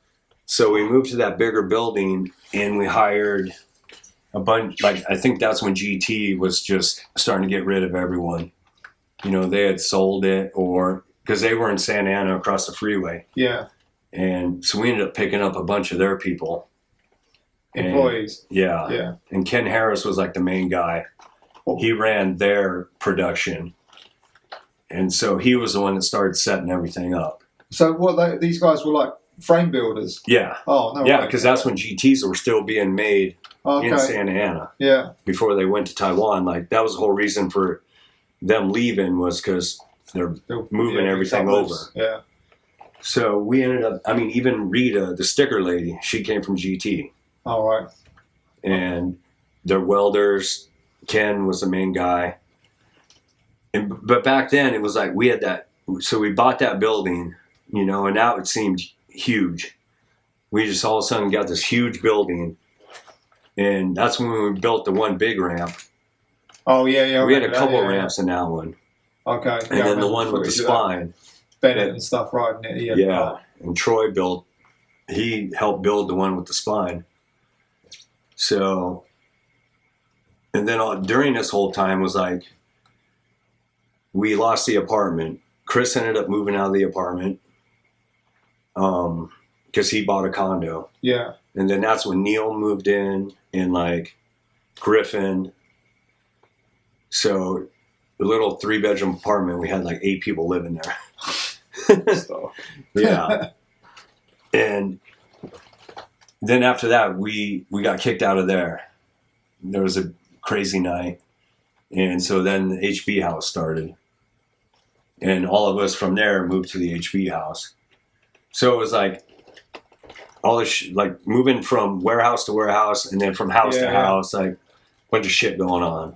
Speaker 3: So we moved to that bigger building, and we hired a bunch. Like, I think that's when GT was just starting to get rid of everyone. You know, they had sold it, or because they were in Santa Ana across the freeway.
Speaker 2: Yeah.
Speaker 3: And so we ended up picking up a bunch of their people.
Speaker 2: Employees.
Speaker 3: Yeah. And Ken Harris was like the main guy. He ran their production. And so he was the one that started setting everything up.
Speaker 2: So these guys were like frame builders?
Speaker 3: Yeah.
Speaker 2: Oh, no.
Speaker 3: Yeah, because that's when GTs were still being made in Santa Ana.
Speaker 2: Yeah.
Speaker 3: Before they went to Taiwan. Like, that was the whole reason for them leaving, was because they're moving everything over.
Speaker 2: Yeah.
Speaker 3: So we ended up, I mean, even Rita, the sticker lady, she came from GT.
Speaker 2: All right.
Speaker 3: And they're welders. Ken was the main guy. But back then it was like we had that, so we bought that building, you know, and now it seemed huge. We just all of a sudden got this huge building. And that's when we built the one big ramp.
Speaker 2: Oh, yeah.
Speaker 3: We had a couple ramps in that one.
Speaker 2: Okay.
Speaker 3: And then the one with the spine.
Speaker 2: Bennett and stuff riding it.
Speaker 3: Yeah. And Troy he helped build the one with the spine. So, and then during this whole time was like, we lost the apartment. Chris ended up moving out of the apartment because he bought a condo.
Speaker 2: Yeah.
Speaker 3: And then that's when Neal moved in and like Griffin. So the little 3-bedroom apartment, we had like 8 people living there. Yeah. And then after that, we got kicked out of there. There was a crazy night. And so then the HB house started. And all of us from there moved to the HB house. So it was like all this, like moving from warehouse to warehouse and then from house to house, like a bunch of shit going on.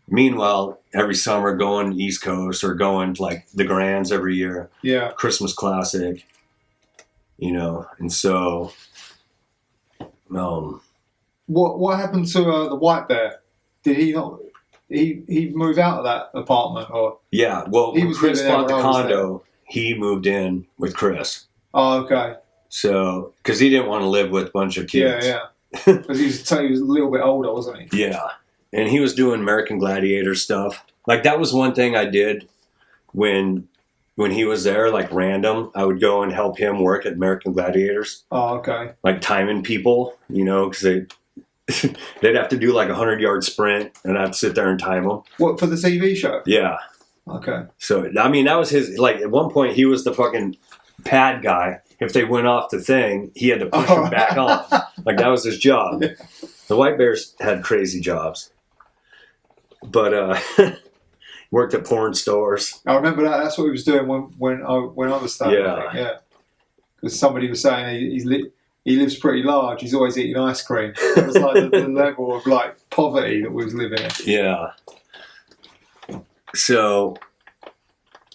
Speaker 3: Meanwhile, every summer going East Coast or going to like the Grands every year.
Speaker 2: Yeah.
Speaker 3: Christmas Classic, you know, and so.
Speaker 2: What happened to the White Bear? Did he not? He move out of that apartment or?
Speaker 3: Yeah, well,
Speaker 2: he
Speaker 3: when
Speaker 2: was
Speaker 3: Chris bought the
Speaker 2: condo.
Speaker 3: He moved in with Chris.
Speaker 2: Oh, okay.
Speaker 3: So, because he didn't want to live with a bunch of kids.
Speaker 2: Yeah. Because he was a little bit older, wasn't he?
Speaker 3: Yeah, and he was doing American Gladiator stuff. Like that was one thing I did when he was there, like random. I would go and help him work at American Gladiators.
Speaker 2: Oh, okay.
Speaker 3: Like timing people, you know, because they'd have to do like a 100-yard sprint, and I'd sit there and time them.
Speaker 2: What, for the TV show?
Speaker 3: Yeah.
Speaker 2: Okay.
Speaker 3: So I mean, that was his. Like at one point, he was the fucking pad guy. If they went off the thing, he had to push them back on. Like that was his job. Yeah. The White Bears had crazy jobs, but worked at porn stores.
Speaker 2: I remember that. That's what he was doing when I was staying. Yeah. Because somebody was saying he lives pretty large. He's always eating ice cream. It was like the level of like poverty that we was living in.
Speaker 3: Yeah. So,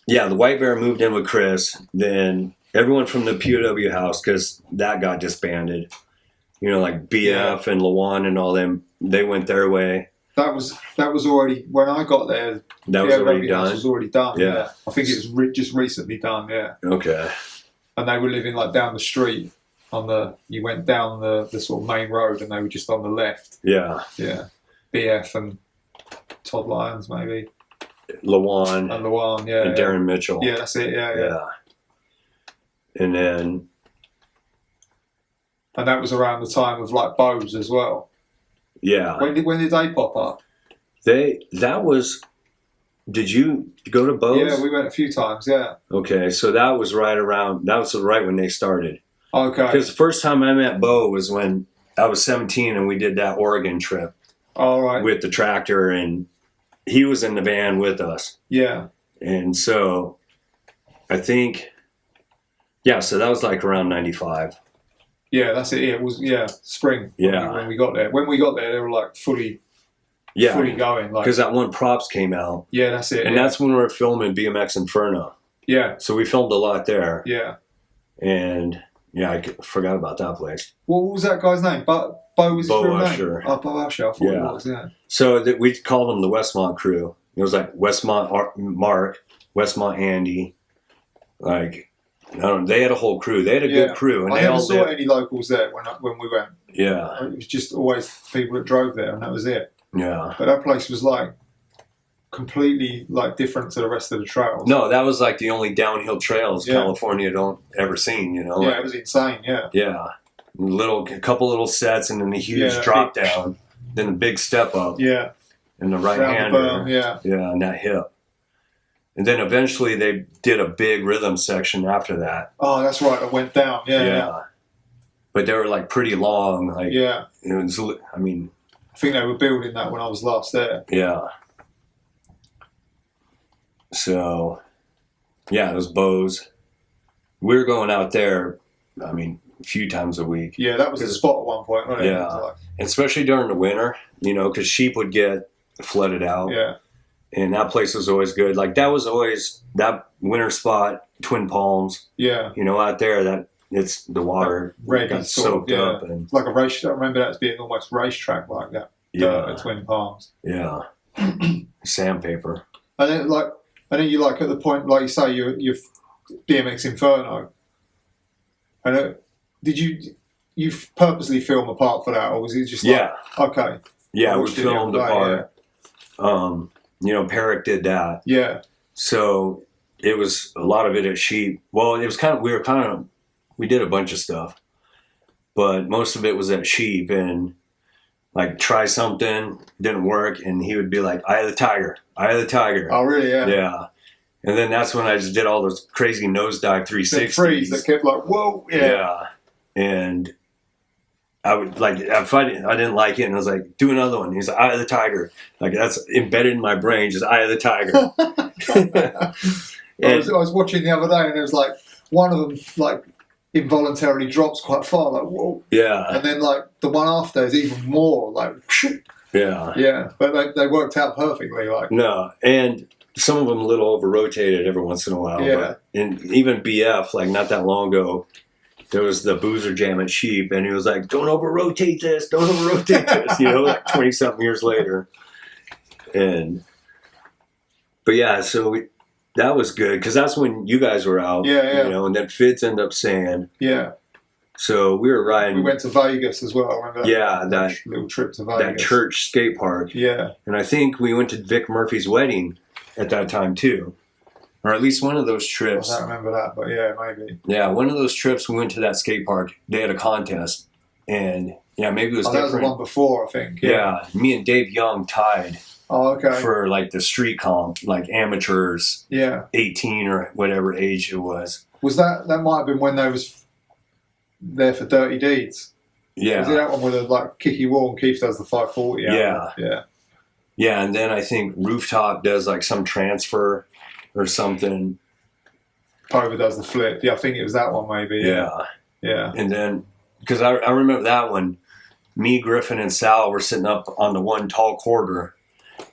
Speaker 3: yeah, the White Bear moved in with Chris. Then everyone from the POW house, because that got disbanded. You know, like BF and Lawan and all them, they went their way.
Speaker 2: That was already, when I got there,
Speaker 3: that was already done.
Speaker 2: House was already done.
Speaker 3: Yeah.
Speaker 2: I think it was just recently done. Yeah.
Speaker 3: Okay.
Speaker 2: And they were living like down the street you went down the sort of main road and they were just on the left.
Speaker 3: Yeah.
Speaker 2: Yeah. BF and ToddLyons maybe.
Speaker 3: Lawan.
Speaker 2: And Lawan, yeah.
Speaker 3: And Darren Mitchell.
Speaker 2: Yeah, that's it, yeah.
Speaker 3: And then.
Speaker 2: And that was around the time of like Bows as well.
Speaker 3: Yeah.
Speaker 2: When did they pop up?
Speaker 3: Did you go to Bows?
Speaker 2: Yeah, we went a few times, yeah.
Speaker 3: Okay, so that was right when they started.
Speaker 2: Okay.
Speaker 3: Because the first time I met Bo was when I was 17 and we did that Oregon trip.
Speaker 2: All right.
Speaker 3: With the tractor, and he was in the van with us.
Speaker 2: Yeah.
Speaker 3: And so I think, so that was like around 95.
Speaker 2: Yeah, that's it. It was, spring.
Speaker 3: Yeah.
Speaker 2: When we got there. When we got there, they were like fully going.
Speaker 3: Because that one Props came out.
Speaker 2: Yeah, that's it.
Speaker 3: And that's when we were filming BMX Inferno.
Speaker 2: Yeah.
Speaker 3: So we filmed a lot there.
Speaker 2: Yeah.
Speaker 3: And I forgot about that place.
Speaker 2: What was that guy's name? Bo was his real name?
Speaker 3: Usher.
Speaker 2: Oh, Bo Usher. I thought it was, yeah.
Speaker 3: So we called them the Westmont crew. It was like Westmont Mark, Westmont Andy. Like, I don't know, they had a whole crew. They had a good crew. And
Speaker 2: I never saw any locals there when we went.
Speaker 3: Yeah.
Speaker 2: It was just always people that drove there, and that was it.
Speaker 3: Yeah.
Speaker 2: But that place was like completely like different to the rest of the trails.
Speaker 3: No, that was like the only downhill trails California don't ever seen, you know?
Speaker 2: Yeah, it was insane, yeah.
Speaker 3: Yeah. A couple little sets and then a huge drop down. Then a big step up.
Speaker 2: Yeah.
Speaker 3: And the right hander.
Speaker 2: Yeah,
Speaker 3: and that hip. And then eventually they did a big rhythm section after that.
Speaker 2: Oh, that's right. It went down. Yeah.
Speaker 3: But they were like pretty long. Like,
Speaker 2: yeah.
Speaker 3: It was, I mean.
Speaker 2: I think they were building that when I was last there.
Speaker 3: Yeah. So, it was Bows. we were going out there, I mean, a few times a week.
Speaker 2: Yeah, that was the spot at one point, wasn't it?
Speaker 3: Yeah.
Speaker 2: It was like,
Speaker 3: Especially during the winter, you know, because sheep would get flooded out.
Speaker 2: yeah.
Speaker 3: And that place was always good. Like, that was always that winter spot, Twin Palms,
Speaker 2: Yeah.
Speaker 3: you know, out there, that it's the water
Speaker 2: Red
Speaker 3: got
Speaker 2: and sort of,
Speaker 3: soaked
Speaker 2: yeah.
Speaker 3: up. And
Speaker 2: It's like a race. I remember that as being almost racetrack like that.
Speaker 3: yeah,
Speaker 2: At Twin Palms.
Speaker 3: yeah. Sandpaper.
Speaker 2: And then you like at the point, like you say, you're BMX Inferno. And did you purposely film a part for that, or was it just like,
Speaker 3: Yeah.
Speaker 2: okay?
Speaker 3: Yeah,
Speaker 2: I
Speaker 3: we
Speaker 2: watched it
Speaker 3: filmed
Speaker 2: the
Speaker 3: a
Speaker 2: other day,
Speaker 3: part. You know, Perrick did that.
Speaker 2: Yeah.
Speaker 3: So it was a lot of it at sheep. Well, it was we did a bunch of stuff, but most of it was at sheep, and like try something, didn't work, and he would be like, "Eye of the tiger, eye of the tiger."
Speaker 2: Oh, really? Yeah.
Speaker 3: Yeah. And then that's when I just did all those crazy nosedive 360s.
Speaker 2: The freeze that kept like, whoa, yeah.
Speaker 3: And I would like, if I didn't like it, and I was like, do another one. He's like, eye of the tiger. Like, that's embedded in my brain, just eye of the tiger.
Speaker 2: I was watching the other day, and it was like one of them like involuntarily drops quite far, like whoa.
Speaker 3: Yeah.
Speaker 2: And then like the one after is even more like,
Speaker 3: yeah.
Speaker 2: Yeah. But they worked out perfectly, like.
Speaker 3: No, and some of them a little over rotated every once in a while.
Speaker 2: Yeah.
Speaker 3: But, and even BF, like not that long ago, there was the boozer jam at sheep, and he was like, "Don't over rotate this, don't over rotate this," you know, like 20 something years later. But yeah, so that was good, because that's when you guys were out.
Speaker 2: Yeah.
Speaker 3: You know, and then Fids ended up saying.
Speaker 2: Yeah.
Speaker 3: So we were riding.
Speaker 2: We went to Vegas as well. I remember that.
Speaker 3: Yeah, that
Speaker 2: little trip to Vegas.
Speaker 3: That church skate park.
Speaker 2: Yeah.
Speaker 3: And I think we went to Vic Murphy's wedding at that time too. Or at least one of those trips.
Speaker 2: I don't remember that, but yeah, maybe.
Speaker 3: Yeah, one of those trips we went to that skate park. They had a contest. And yeah, maybe it was
Speaker 2: that
Speaker 3: different.
Speaker 2: was the one before, I think.
Speaker 3: Yeah, me and Dave Young tied.
Speaker 2: Oh, okay.
Speaker 3: For like the street comp, like amateurs.
Speaker 2: Yeah.
Speaker 3: 18 or whatever age it was.
Speaker 2: Was that might have been when they was there for Dirty Deeds?
Speaker 3: Yeah.
Speaker 2: Was it that one with the like Kicky Wall and Keith does the 540?
Speaker 3: Yeah.
Speaker 2: Yeah.
Speaker 3: Yeah, and then I think Rooftop does like some transfer or something.
Speaker 2: Povah does the flip. Yeah, I think it was that one maybe.
Speaker 3: Yeah.
Speaker 2: Yeah.
Speaker 3: And then, because I remember that one, me, Griffin, and Sal were sitting up on the one tall quarter,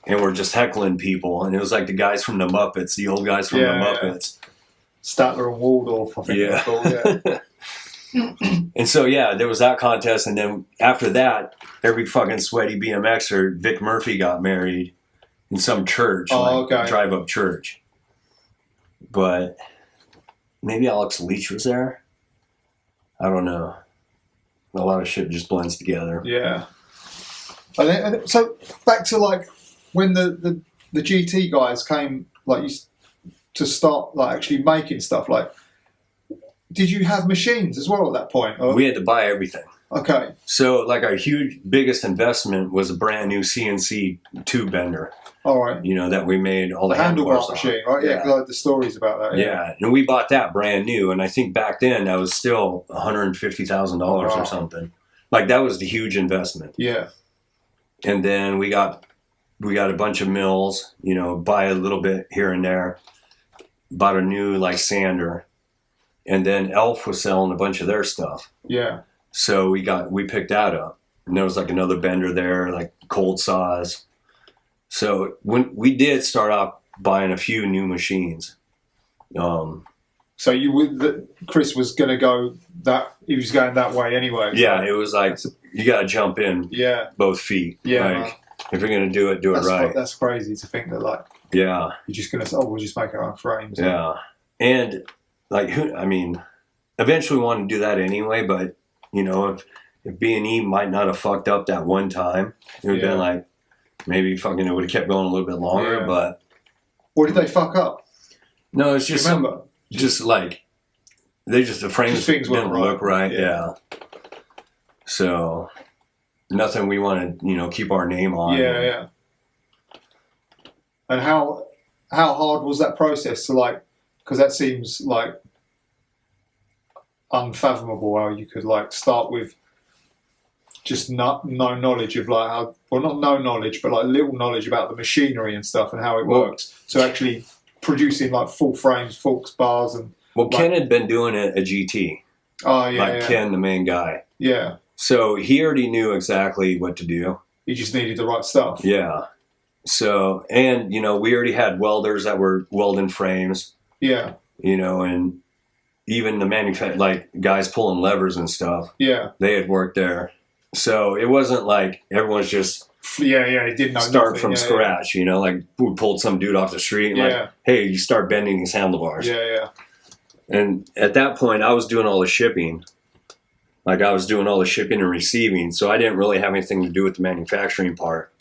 Speaker 3: and we're just heckling people. And it was like the guys from the Muppets, the old guys from the Muppets.
Speaker 2: Statler and Waldorf, I think
Speaker 3: Yeah.
Speaker 2: they're called, yeah.
Speaker 3: And so, yeah, there was that contest. And then after that, every fucking sweaty BMXer, Vic Murphy got married in some church, drive-up church. But maybe Alex Leech was there. I don't know. A lot of shit just blends together.
Speaker 2: Yeah. And so back to like when the GT guys came like to start like actually making stuff, like did you have machines as well at that point? Or?
Speaker 3: We had to buy everything.
Speaker 2: Okay.
Speaker 3: So like our biggest investment was a brand new CNC tube bender.
Speaker 2: All right.
Speaker 3: You know, that we made all the
Speaker 2: handlebar machine, right? Yeah, because I heard the stories about that.
Speaker 3: Yeah, and we bought that brand new, and I think back then that was still $150,000 or something. Like that was the huge investment.
Speaker 2: Yeah.
Speaker 3: And then we got a bunch of mills, you know, buy a little bit here and there. Bought a new like sander, and then L.A.F was selling a bunch of their stuff.
Speaker 2: Yeah.
Speaker 3: So we picked that up, and there was like another bender there, like cold saws. So when we did start off buying a few new machines.
Speaker 2: So Chris was going to go he was going that way anyway. So.
Speaker 3: Yeah, it was like you got to jump in.
Speaker 2: Yeah.
Speaker 3: Both feet.
Speaker 2: Yeah.
Speaker 3: Like, if you're going to do it right.
Speaker 2: That's crazy to think that like.
Speaker 3: Yeah.
Speaker 2: You're just going to we'll just make our own frames.
Speaker 3: Yeah. And like eventually we want to do that anyway, but you know, if B&E might not have fucked up that one time, it would have been like, maybe fucking it would have kept going a little bit longer, but...
Speaker 2: What did they fuck up?
Speaker 3: No, it's just...
Speaker 2: Remember?
Speaker 3: Just like... the frames didn't look right, yeah. So, nothing we want to, keep our name on.
Speaker 2: Yeah. And how hard was that process to like... Because that seems like unfathomable how you could like start with just no knowledge of like how, well, not no knowledge, but like little knowledge about the machinery and stuff and how it works. So actually producing like full frames, forks, bars, and
Speaker 3: Well, Ken had been doing it at GT.
Speaker 2: Oh, yeah.
Speaker 3: Like Ken, the main guy.
Speaker 2: Yeah.
Speaker 3: So he already knew exactly what to do.
Speaker 2: He just needed the right stuff.
Speaker 3: Yeah. So, and, you know, we already had welders that were welding frames.
Speaker 2: Yeah.
Speaker 3: You know, and even the like guys pulling levers and stuff.
Speaker 2: Yeah.
Speaker 3: They had worked there. So it wasn't like everyone's just
Speaker 2: He didn't know
Speaker 3: start
Speaker 2: nothing.
Speaker 3: from scratch, you know, like we pulled some dude off the street and like, hey, you start bending these handlebars.
Speaker 2: Yeah.
Speaker 3: And at that point I was doing all the shipping. Like I was doing all the shipping and receiving. So I didn't really have anything to do with the manufacturing part.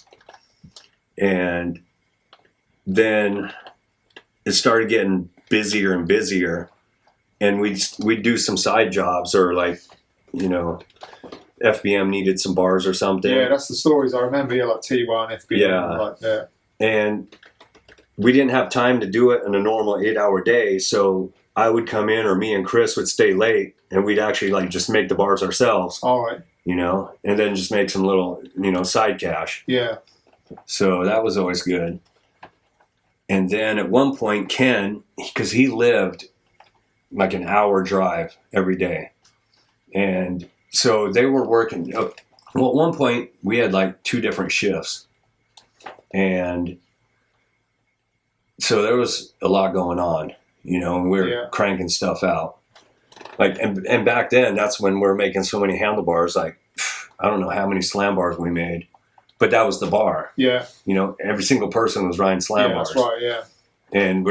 Speaker 3: And then it started getting busier and busier. And we'd do some side jobs or like, you know, FBM needed some bars or something.
Speaker 2: Yeah, that's the stories I remember. Yeah, like T1, FBM.
Speaker 3: Yeah. And we didn't have time to do it in a normal 8-hour day. So I would come in, or me and Chris would stay late, and we'd actually like just make the bars ourselves.
Speaker 2: All right.
Speaker 3: You know, and then just make some little, you know, side cash.
Speaker 2: Yeah.
Speaker 3: So that was always good. And then at one point, Ken, because he lived like an hour drive every day. And so they were working. Well, at one point, we had like 2 different shifts. And so there was a lot going on, you know, and we were cranking stuff out. Like, and back then, that's when we were making so many handlebars. Like, I don't know how many slam bars we made, but that was the bar.
Speaker 2: Yeah.
Speaker 3: You know, every single person was riding slam bars.
Speaker 2: That's right, yeah.
Speaker 3: And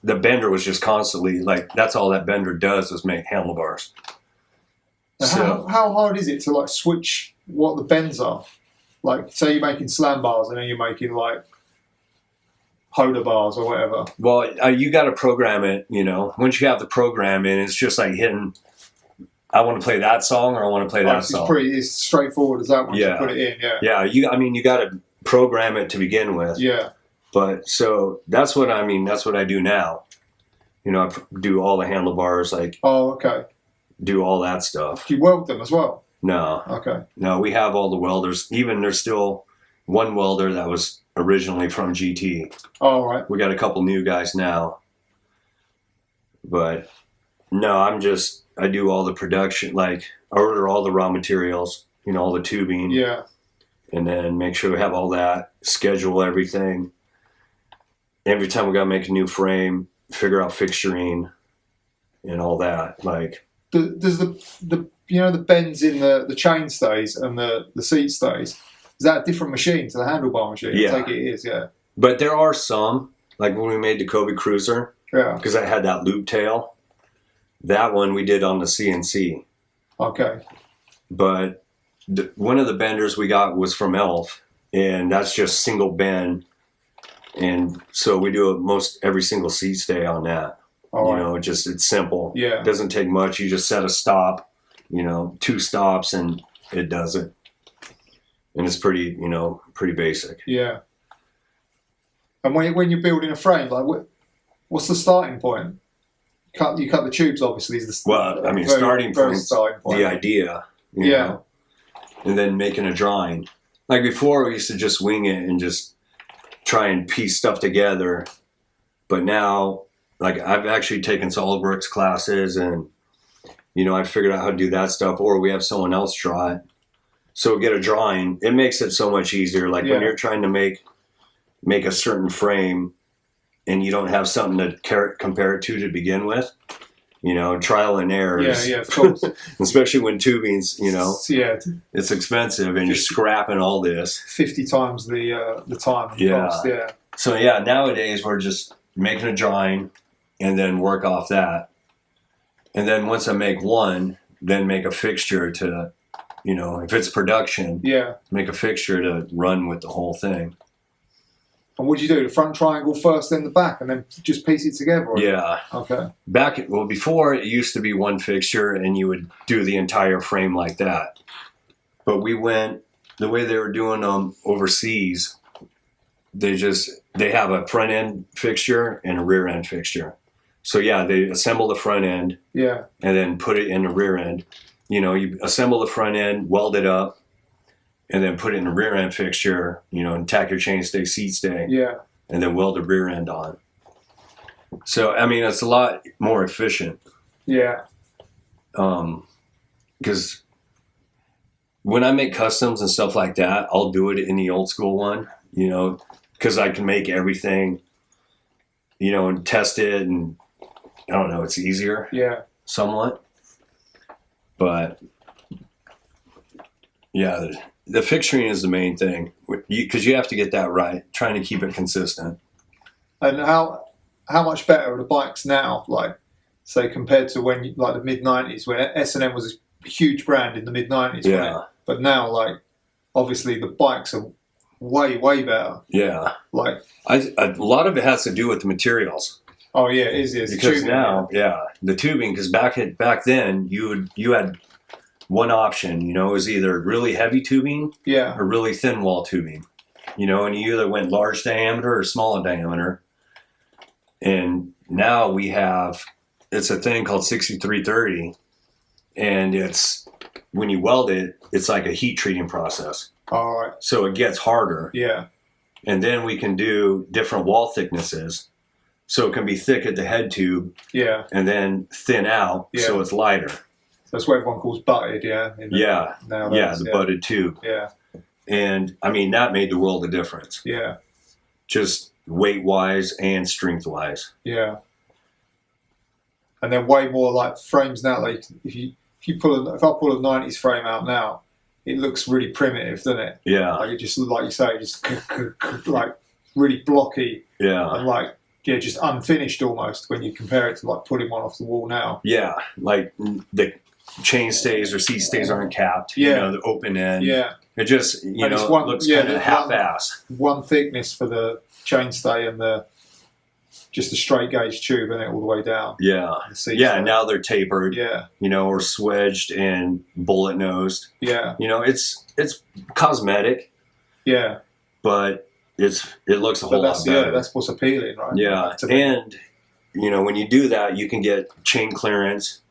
Speaker 3: the bender was just constantly, like, that's all that bender does is make handlebars.
Speaker 2: So, how hard is it to, like, switch what the bends are? Like, say you're making slam bars and then you're making, like, Hoda bars or whatever.
Speaker 3: Well, you got to program it, you know. Once you have the program in, it's just like hitting, I want to play that song or I want to play that song.
Speaker 2: It's straightforward as that once you put it in,
Speaker 3: Yeah, you got to program it to begin with.
Speaker 2: Yeah.
Speaker 3: But, so, that's what I do now. You know, I do all the handlebars, like.
Speaker 2: Oh, okay.
Speaker 3: Do all that stuff.
Speaker 2: Do you weld them as well?
Speaker 3: No.
Speaker 2: Okay.
Speaker 3: No, we have all the welders. Even there's still one welder that was originally from GT.
Speaker 2: Oh, right.
Speaker 3: We got a couple new guys now. But no, I do all the production, like I order all the raw materials, you know, all the tubing.
Speaker 2: Yeah.
Speaker 3: And then make sure we have all that, schedule everything. Every time we got to make a new frame, figure out fixturing and all that. Like,
Speaker 2: does the you know the bends in the chain stays and the seat stays, is that a different machine to the handlebar machine?
Speaker 3: Yeah.
Speaker 2: I take it is, yeah.
Speaker 3: But there are some, like when we made the Kobe Cruiser, because I had that loop tail, that one we did on the CNC.
Speaker 2: Okay.
Speaker 3: But one of the benders we got was from L.A.F, and that's just single bend. And so we do most every single seat stay on that.
Speaker 2: All right.
Speaker 3: You know, it's simple.
Speaker 2: Yeah.
Speaker 3: It doesn't take much. You just set a stop, you know, 2 stops and it does it. And it's pretty basic.
Speaker 2: Yeah. And when you're building a frame, like what's the starting point? You cut the tubes, obviously.
Speaker 3: Starting point, the idea. You know, and then making a drawing. Like before, we used to just wing it and just try and piece stuff together. But now, like I've actually taken SolidWorks classes and, you know, I figured out how to do that stuff, or we have someone else draw it. So we get a drawing. It makes it so much easier. Like when you're trying to make a certain frame and you don't have something to compare it to begin with, you know, trial and error.
Speaker 2: Yeah, of course.
Speaker 3: Especially when tubing's, you know, it's expensive and you're scrapping all this.
Speaker 2: 50 times the time and cost, yeah.
Speaker 3: So nowadays we're just making a drawing and then work off that. And then once I make one, then make a fixture to, you know, if it's production, make a fixture to run with the whole thing.
Speaker 2: And what do you do? The front triangle first, then the back, and then just piece it together? Or?
Speaker 3: Yeah.
Speaker 2: Okay.
Speaker 3: Before it used to be one fixture and you would do the entire frame like that. But we went, the way they were doing them overseas, they have a front end fixture and a rear end fixture. So they assemble the front end and then put it in the rear end. You know, you assemble the front end, weld it up, and then put it in the rear end fixture, you know, and tack your chainstay, seat stay. Yeah. And then weld the rear end on. So I mean, it's a lot more efficient.
Speaker 2: Yeah.
Speaker 3: Because when I make customs and stuff like that, I'll do it in the old school one, you know, because I can make everything, you know, and test it, and I don't know, it's easier.
Speaker 2: Yeah.
Speaker 3: Somewhat. But yeah, the fixturing is the main thing, because you have to get that right, trying to keep it consistent.
Speaker 2: And how much better are the bikes now, like, say, compared to when, like, the mid-90s, when S&M was a huge brand in the mid-90s,
Speaker 3: Yeah.
Speaker 2: But now, like, obviously the bikes are way, way better.
Speaker 3: Yeah.
Speaker 2: Like,
Speaker 3: a lot of it has to do with the materials.
Speaker 2: oh, yeah, it is.
Speaker 3: Because now, the tubing, because back then, you had one option, you know, it was either really heavy tubing or really thin wall tubing, you know, and you either went large diameter or small diameter. And now it's a thing called 6330, and it's, when you weld it, it's like a heat treating process.
Speaker 2: All right.
Speaker 3: So it gets harder.
Speaker 2: Yeah.
Speaker 3: And then we can do different wall thicknesses. So it can be thick at the head tube.
Speaker 2: Yeah.
Speaker 3: And then thin out, so it's lighter.
Speaker 2: That's what everyone calls butted, yeah?
Speaker 3: The butted tube.
Speaker 2: Yeah.
Speaker 3: And, I mean, that made the world of difference.
Speaker 2: Yeah.
Speaker 3: Just weight-wise and strength-wise.
Speaker 2: Yeah. And they're way more like frames now. Like, if I pull a 90s frame out now, it looks really primitive, doesn't it?
Speaker 3: Yeah.
Speaker 2: Like, it just, like you say, just like really blocky.
Speaker 3: Yeah.
Speaker 2: And like, yeah, just unfinished almost when you compare it to like pulling one off the wall now.
Speaker 3: Yeah. Like the chain stays or seat stays aren't capped. You know, the open end.
Speaker 2: Yeah.
Speaker 3: It just, looks kind of half-assed.
Speaker 2: One thickness for the chainstay and just a straight gauge tube, and it all the way down.
Speaker 3: Yeah. Yeah, now they're tapered.
Speaker 2: Yeah.
Speaker 3: You know, or swedged and bullet nosed.
Speaker 2: Yeah.
Speaker 3: You know, it's cosmetic.
Speaker 2: Yeah.
Speaker 3: But it looks a whole lot better.
Speaker 2: Yeah, that's what's appealing, right?
Speaker 3: Yeah. And, you know, when you do that, you can get chain clearance.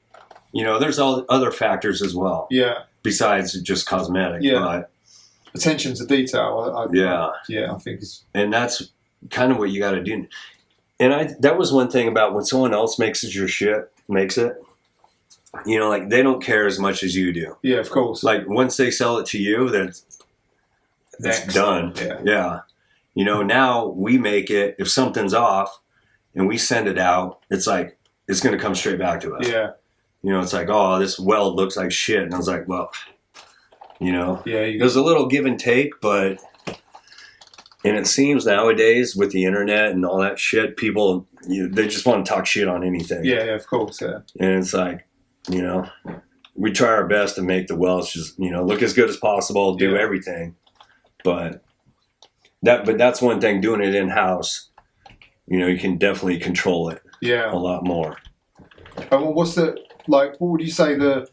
Speaker 3: You know, there's all other factors as well.
Speaker 2: Yeah.
Speaker 3: Besides just cosmetic.
Speaker 2: Yeah.
Speaker 3: But,
Speaker 2: attention to detail. I think it's...
Speaker 3: And that's kind of what you got to do. And that was one thing about when someone else makes it, you know, like, they don't care as much as you do.
Speaker 2: Yeah, of course.
Speaker 3: Like, once they sell it to you, that's done. Yeah. You know, now we make it, if something's off and we send it out, it's like, it's going to come straight back to us.
Speaker 2: Yeah.
Speaker 3: You know, it's like, oh, this weld looks like shit. And I was like, well, you know,
Speaker 2: yeah,
Speaker 3: there's a little give and take, but, and it seems nowadays with the internet and all that shit, people, they just want to talk shit on anything.
Speaker 2: Yeah, of course, yeah.
Speaker 3: And it's like, you know, we try our best to make the welds just, you know, look as good as possible, do everything. But that's one thing, doing it in-house, you know, you can definitely control it a lot more.
Speaker 2: And what would you say the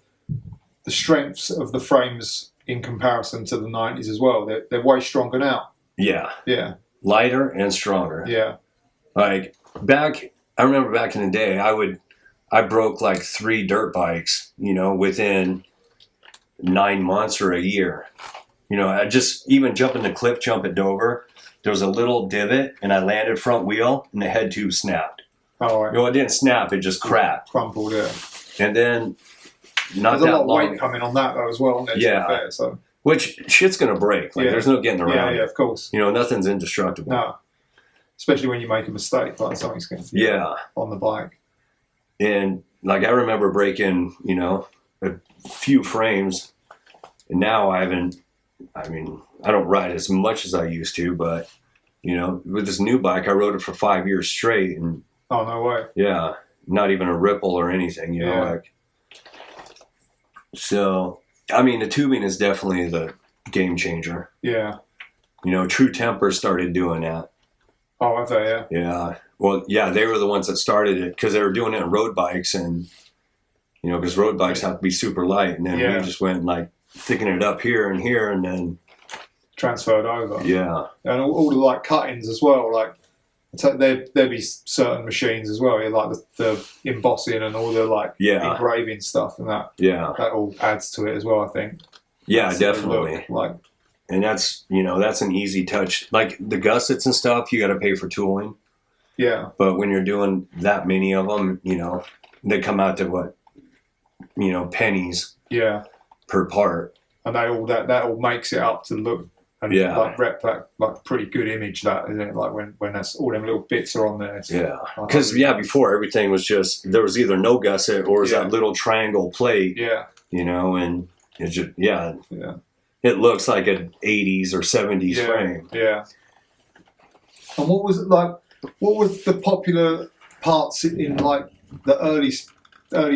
Speaker 2: strengths of the frames in comparison to the 90s as well? They're way stronger now.
Speaker 3: Yeah.
Speaker 2: Yeah.
Speaker 3: Lighter and stronger.
Speaker 2: Yeah.
Speaker 3: Like, I remember back in the day, I broke like 3 dirt bikes, you know, within 9 months or a year. You know, I just, even jumping the cliff jump at Dover, there was a little divot and I landed front wheel and the head tube snapped.
Speaker 2: Oh, right.
Speaker 3: You know, it didn't snap, it just cracked.
Speaker 2: Crumpled, yeah.
Speaker 3: And then, not
Speaker 2: There's
Speaker 3: that
Speaker 2: a lot of
Speaker 3: long.
Speaker 2: weight coming on that though as well.
Speaker 3: Yeah. Which, shit's going to break. Like, there's no getting around it.
Speaker 2: Yeah, of course.
Speaker 3: You know, nothing's indestructible.
Speaker 2: No. Especially when you make a mistake, like something's going to be on the bike.
Speaker 3: And, like, I remember breaking, you know, a few frames. And now I don't ride as much as I used to, but, you know, with this new bike, I rode it for 5 years straight. And
Speaker 2: oh, no way.
Speaker 3: Yeah. Not even a ripple or anything, you know, like. So, I mean, the tubing is definitely the game changer. Yeah. You know, True Temper started doing that.
Speaker 2: Oh, have they? Yeah.
Speaker 3: Yeah. Well, yeah, they were the ones that started it because they were doing it on road bikes, and, you know, because road bikes have to be super light. And then we just went like thickening it up here, and then
Speaker 2: transferred over.
Speaker 3: Yeah.
Speaker 2: And all the like cuttings as well. Like, there'd be certain machines as well, like the embossing and all the like engraving stuff and that. Yeah. That all adds to it as well, I think.
Speaker 3: Yeah,
Speaker 2: that's
Speaker 3: definitely.
Speaker 2: Like,
Speaker 3: and that's, you know, that's an easy touch. Like the gussets and stuff, you got to pay for tooling.
Speaker 2: Yeah.
Speaker 3: But when you're doing that many of them, you know, they come out to what, you know, pennies.
Speaker 2: Yeah.
Speaker 3: Per part.
Speaker 2: And that all makes it up to look and like rep that like pretty good image, that isn't it? Like when that's all them little bits are on there.
Speaker 3: Yeah. Because before everything was just there was either no gusset or was that little triangle plate.
Speaker 2: Yeah.
Speaker 3: You know, and it just it looks like an 80s or 70s frame.
Speaker 2: Yeah. And what was it like? What was the popular parts in like the early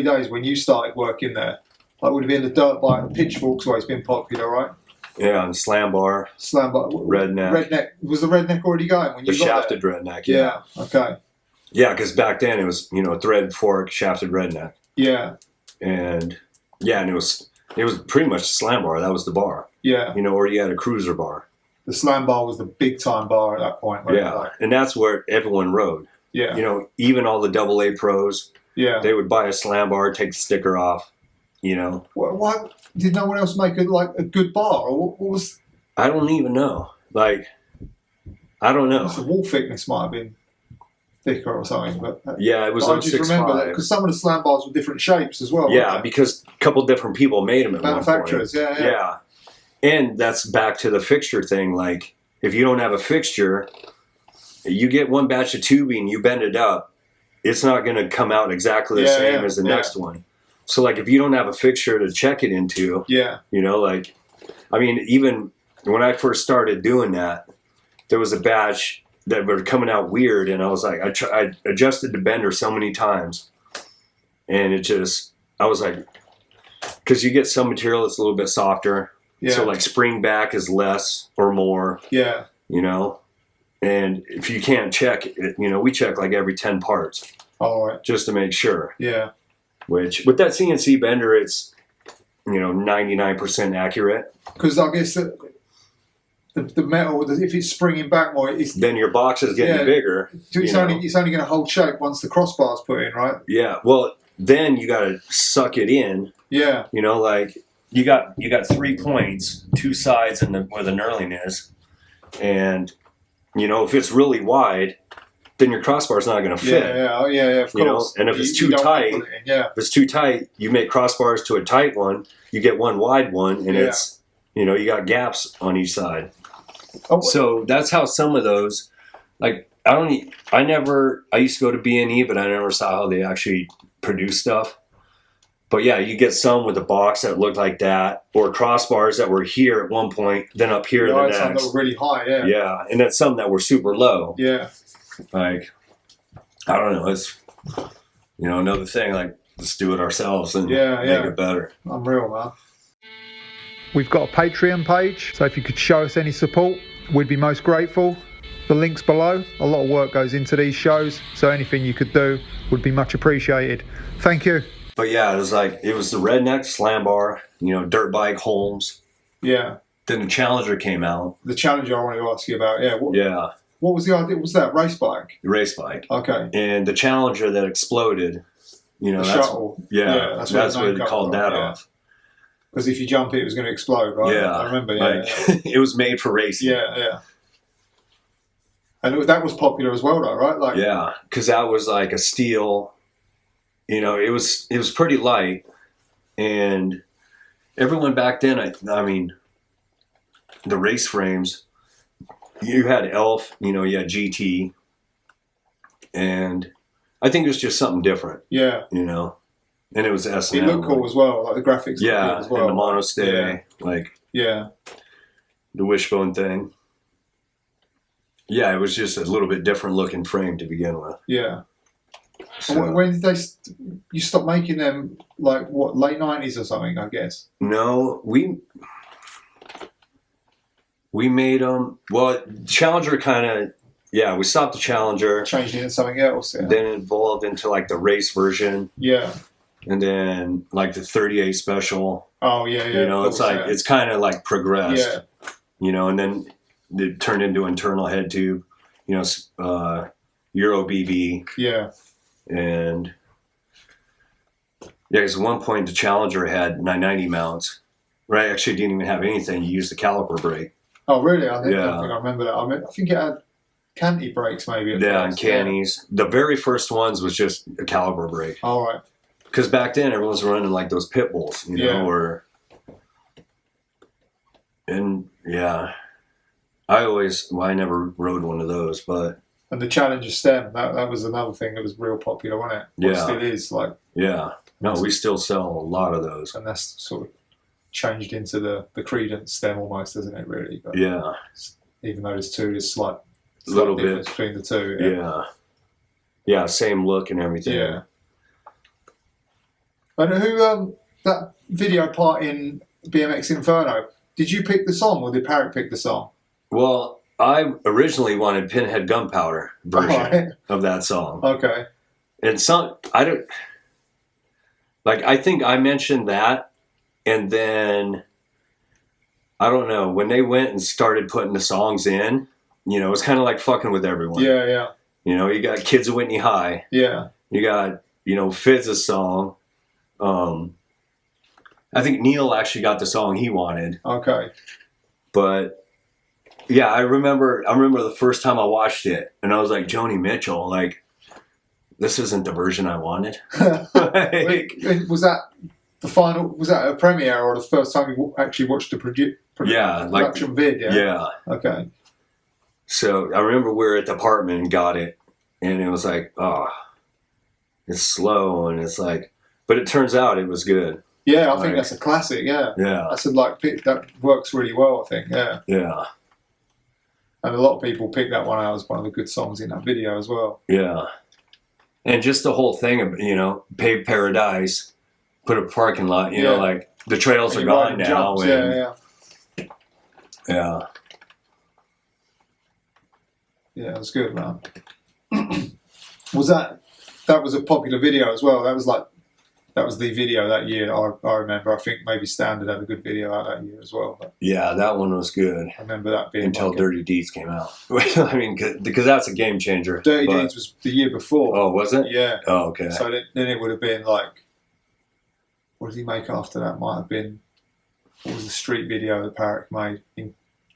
Speaker 2: days when you started working there? Like would have been the dirt bike and pitchforks always been popular, right?
Speaker 3: Yeah, and slam bar. Redneck.
Speaker 2: Was the redneck already going when you got
Speaker 3: shafted
Speaker 2: there?
Speaker 3: Redneck,
Speaker 2: yeah. Okay.
Speaker 3: Yeah, because back then it was, you know, thread fork, shafted redneck.
Speaker 2: Yeah.
Speaker 3: And it was pretty much slam bar. That was the bar.
Speaker 2: Yeah.
Speaker 3: You know, or you had a cruiser bar.
Speaker 2: The slam bar was the big time bar at that point. Right?
Speaker 3: Yeah, and that's where everyone rode.
Speaker 2: Yeah.
Speaker 3: You know, even all the AA pros.
Speaker 2: Yeah.
Speaker 3: They would buy a slam bar, take the sticker off. You know.
Speaker 2: Why did no one else make a good bar, or what was?
Speaker 3: I don't even know. Like, I don't know.
Speaker 2: The wall thickness might have been thicker or something, but
Speaker 3: it was.
Speaker 2: I just remember that because some of the slam bars were different shapes as well.
Speaker 3: Yeah, because a couple different people made them at
Speaker 2: manufacturers.
Speaker 3: One point. Yeah. And that's back to the fixture thing. Like, if you don't have a fixture, you get one batch of tubing, you bend it up, it's not going to come out exactly the same as the next one. So, like, if you don't have a fixture to check it into, you know, like, I mean, even when I first started doing that, there was a batch that were coming out weird, and I was like, I adjusted the bender so many times, and I was like, because you get some material that's a little bit softer, so, like, spring back is less or more, you know, and if you can't check it, you know, we check, like, every 10 parts, just to make sure.
Speaker 2: Yeah.
Speaker 3: Which, with that CNC bender, it's, you know, 99% accurate.
Speaker 2: Because I guess the metal, if it's springing back more,
Speaker 3: then your box is getting bigger.
Speaker 2: So it's only going to hold shape once the crossbar's put in, right?
Speaker 3: Yeah. Well, then you got to suck it in.
Speaker 2: Yeah.
Speaker 3: You know, like you got 3 points, 2 sides, and where the knurling is, and you know, if it's really wide, then your crossbar's not going to fit.
Speaker 2: Yeah, of course.
Speaker 3: You know, and if it's too tight, if it's too tight, you make crossbars to a tight one, you get one wide one, and it's, you know, you got gaps on each side. So that's how some of those, like, I used to go to B&E, but I never saw how they actually produce stuff. But yeah, you get some with a box that looked like that, or crossbars that were here at one point, then up here the next.
Speaker 2: Some that were really high,
Speaker 3: Yeah, and then some that were super low.
Speaker 2: Yeah.
Speaker 3: Like, I don't know, it's, you know, another thing, like, let's do it ourselves and make it better.
Speaker 2: Unreal, man.
Speaker 1: We've got a Patreon page, so if you could show us any support, we'd be most grateful. The link's below. A lot of work goes into these shows, so anything you could do would be much appreciated. Thank you.
Speaker 3: But yeah, it was the redneck slam bar, you know, dirt bike Holmes.
Speaker 2: Yeah.
Speaker 3: Then the Challenger came out.
Speaker 2: The Challenger I wanted to ask you about,
Speaker 3: yeah.
Speaker 2: What was the idea? What was that? Race bike?
Speaker 3: Race bike.
Speaker 2: Okay.
Speaker 3: And the Challenger that exploded, you know,
Speaker 2: the shuttle.
Speaker 3: Yeah, that's what they called that off.
Speaker 2: Because if you jump it was going to explode, right?
Speaker 3: Yeah.
Speaker 2: I remember,
Speaker 3: it was made for racing.
Speaker 2: Yeah. And that was popular as well, though, right? Like,
Speaker 3: yeah, because that was like a steel, you know, it was pretty light. And everyone back then, I mean, the race frames, you had L.A.F, you know, you had GT, and I think it was just something different.
Speaker 2: Yeah.
Speaker 3: You know, and it was S&M.
Speaker 2: It looked cool as well, like the graphics.
Speaker 3: Yeah,
Speaker 2: as well.
Speaker 3: and the monostay, the wishbone thing. Yeah, it was just a little bit different looking frame to begin with.
Speaker 2: Yeah.
Speaker 3: So,
Speaker 2: when did you stop making them, like, what, late 90s or something, I guess?
Speaker 3: No, we made them, well, Challenger kind of, we stopped the Challenger.
Speaker 2: Changed it into something else,
Speaker 3: Then it evolved into, like, the race version.
Speaker 2: Yeah.
Speaker 3: And then, like, the 38 Special.
Speaker 2: Oh, yeah.
Speaker 3: You know, it's like, it's kind of, like, progressed.
Speaker 2: Yeah.
Speaker 3: You know, and then it turned into internal head tube, you know, Euro BB.
Speaker 2: Yeah.
Speaker 3: And, because at one point the Challenger had 990 mounts. Right? Actually, didn't even have anything. You used the caliper brake.
Speaker 2: Oh, really? I don't think I remember that. I think it had canty brakes maybe. At
Speaker 3: Yeah,
Speaker 2: first.
Speaker 3: and cannies. The very first ones was just a caliber brake.
Speaker 2: All right.
Speaker 3: Because back then everyone was running like those pit bulls, you know, and yeah, I never rode one of those, but.
Speaker 2: And the Challenger stem, that was another thing that was real popular, wasn't it? Well,
Speaker 3: Yeah.
Speaker 2: It still is, like.
Speaker 3: Yeah. No, we still sell a lot of those.
Speaker 2: And that's sort of changed into the Credence stem almost, isn't it, really? But
Speaker 3: yeah.
Speaker 2: even though there's two, there's slight
Speaker 3: little
Speaker 2: difference
Speaker 3: bit
Speaker 2: between the two.
Speaker 3: Yeah. Yeah, same look and everything.
Speaker 2: Yeah. And who, that video part in BMX Inferno, did you pick the song or did Parrot pick the song?
Speaker 3: Well, I originally wanted Pinhead Gunpowder version of that song.
Speaker 2: Okay.
Speaker 3: And I think I mentioned that, and then, I don't know, when they went and started putting the songs in, you know, it's kind of like fucking with everyone.
Speaker 2: Yeah, yeah.
Speaker 3: You know, you got Kids of Whitney High.
Speaker 1: Yeah.
Speaker 3: You got, you know, Fids' song. I think Neal actually got the song he wanted.
Speaker 1: Okay.
Speaker 3: But yeah, I remember the first time I watched it, and I was like, Joni Mitchell, like, this isn't the version I wanted.
Speaker 1: Like, was that the final? Was that a premiere or the first time you actually watched the production vid? Yeah.
Speaker 3: Yeah.
Speaker 1: Okay.
Speaker 3: So I remember we were at the apartment and got it, and it was like, oh, it's slow, and it's like, but it turns out it was good.
Speaker 1: Yeah, I think that's a classic. Yeah.
Speaker 3: Yeah.
Speaker 1: That's a that works really well. I think. Yeah.
Speaker 3: Yeah.
Speaker 1: And a lot of people pick that one out as one of the good songs in that video as well.
Speaker 3: Yeah. And just the whole thing of, you know, paved paradise, put a parking lot, you know, like the trails are gone now.
Speaker 1: Jumps,
Speaker 3: and, yeah.
Speaker 1: Yeah, it was good, man. That was a popular video as well. That was the video that year. I remember. I think maybe Standard had a good video out that year as well. But
Speaker 3: yeah, that one was good.
Speaker 1: I remember that being
Speaker 3: until Dirty Deeds came out. I mean, because that's a game changer.
Speaker 1: Dirty Deeds was the year before.
Speaker 3: Oh, was it?
Speaker 1: Yeah.
Speaker 3: Oh, okay.
Speaker 1: So then it would have been like, what did he make after that? Might have been, what was the street video that Parrot made in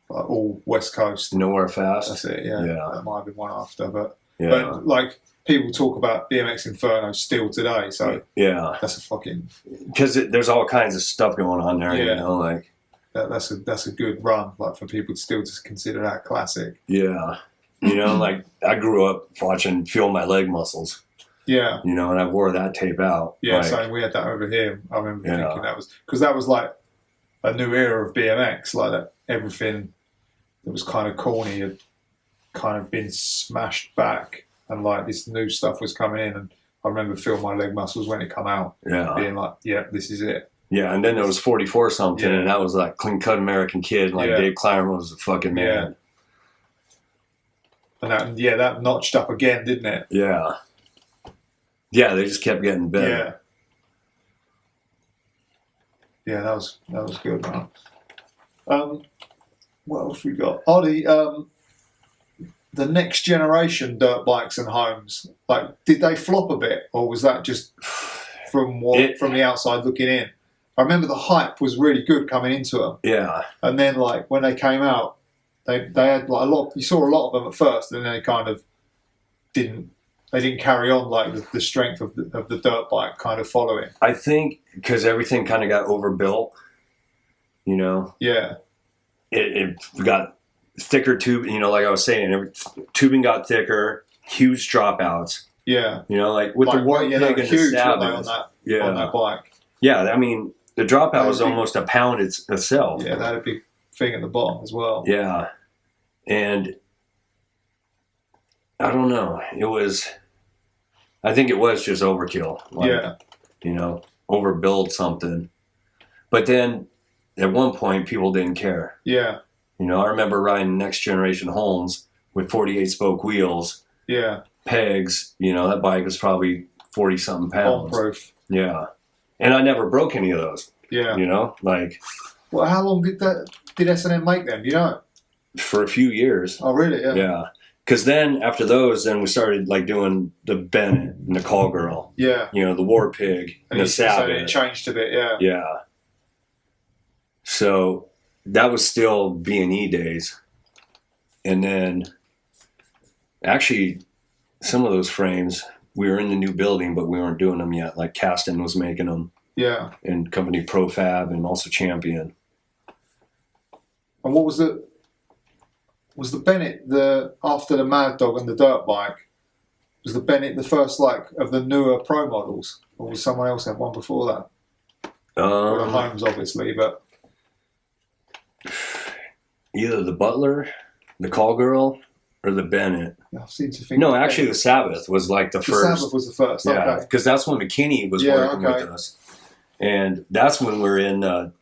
Speaker 1: all West Coast?
Speaker 3: Nowhere Fast.
Speaker 1: That's it. Yeah. That might have been one after, but like. People talk about BMX Inferno still today, so that's a fucking
Speaker 3: because there's all kinds of stuff going on there. You know, like
Speaker 1: that's a good run, like for people still to consider that classic.
Speaker 3: Yeah, you know, like I grew up watching Feel My Leg Muscles.
Speaker 1: Yeah,
Speaker 3: you know, and I wore that tape out.
Speaker 1: Yeah,
Speaker 3: like,
Speaker 1: so we had that over here. I remember thinking that was because that was like a new era of BMX, like that everything that was kind of corny had kind of been smashed back. And like this new stuff was coming in, and I remember Feel My Leg Muscles when it come out, being like, "Yeah, this is it."
Speaker 3: Yeah, and then there was 44 something, and that was like clean cut American Kid, like Dave Clymer was a fucking man.
Speaker 1: And that notched up again, didn't it?
Speaker 3: Yeah. Yeah, they just kept getting better.
Speaker 1: Yeah, that was good, man. What else we got? Oh, the next generation dirt bikes and homes, like, did they flop a bit, or was that just from the outside looking in? I remember the hype was really good coming into them. Yeah. And then, like, when they came out, they had like a lot. You saw a lot of them at first, and then they kind of didn't carry on like the strength of the dirt bike kind of following.
Speaker 3: I think because everything kind of got overbuilt, you know.
Speaker 1: Yeah.
Speaker 3: It got thicker tube, you know, like I was saying, tubing got thicker, huge dropouts.
Speaker 1: Yeah.
Speaker 3: You know, like with the warp pig and the Savage.
Speaker 1: On that bike.
Speaker 3: Yeah, I mean, the dropout was almost a pound itself.
Speaker 1: Yeah, that had a big thing at the bottom as well.
Speaker 3: Yeah. And I don't know. I think it was just overkill. Like, you know, overbuild something. But then at one point, people didn't care.
Speaker 1: Yeah.
Speaker 3: You know, I remember riding Next Generation Holmes with 48 spoke wheels.
Speaker 1: Yeah.
Speaker 3: Pegs. You know, that bike was probably 40-something pounds.
Speaker 1: Bomb-proof.
Speaker 3: Yeah. And I never broke any of those.
Speaker 1: Yeah.
Speaker 3: You know, like.
Speaker 1: Well, how long did S&M make them? Do you know?
Speaker 3: For a few years.
Speaker 1: Oh, really? Yeah.
Speaker 3: Yeah. Because then, after those, then we started, like, doing the Bennett and the Call Girl.
Speaker 1: Yeah.
Speaker 3: You know, the War Pig and the Savage.
Speaker 1: So it changed a bit, yeah.
Speaker 3: Yeah. So that was still B&E days. And then Actually, some of those frames, we were in the new building, but we weren't doing them yet. Like Caston was making them.
Speaker 2: Yeah.
Speaker 3: And company Profab and also Champion.
Speaker 2: And what was the Bennett after the Mad Dog and the dirt bike? Was the Bennett the first of the newer pro models, or was someone else have one before that? Or the Holmes, obviously, but
Speaker 3: either the Butler, the Call Girl, or the Bennett.
Speaker 2: I seem to think.
Speaker 3: No, actually, the Sabbath was like the first.
Speaker 2: Sabbath was the first.
Speaker 3: Yeah,
Speaker 2: okay.
Speaker 3: because that's when McKinney was working with us, and that's when we're in the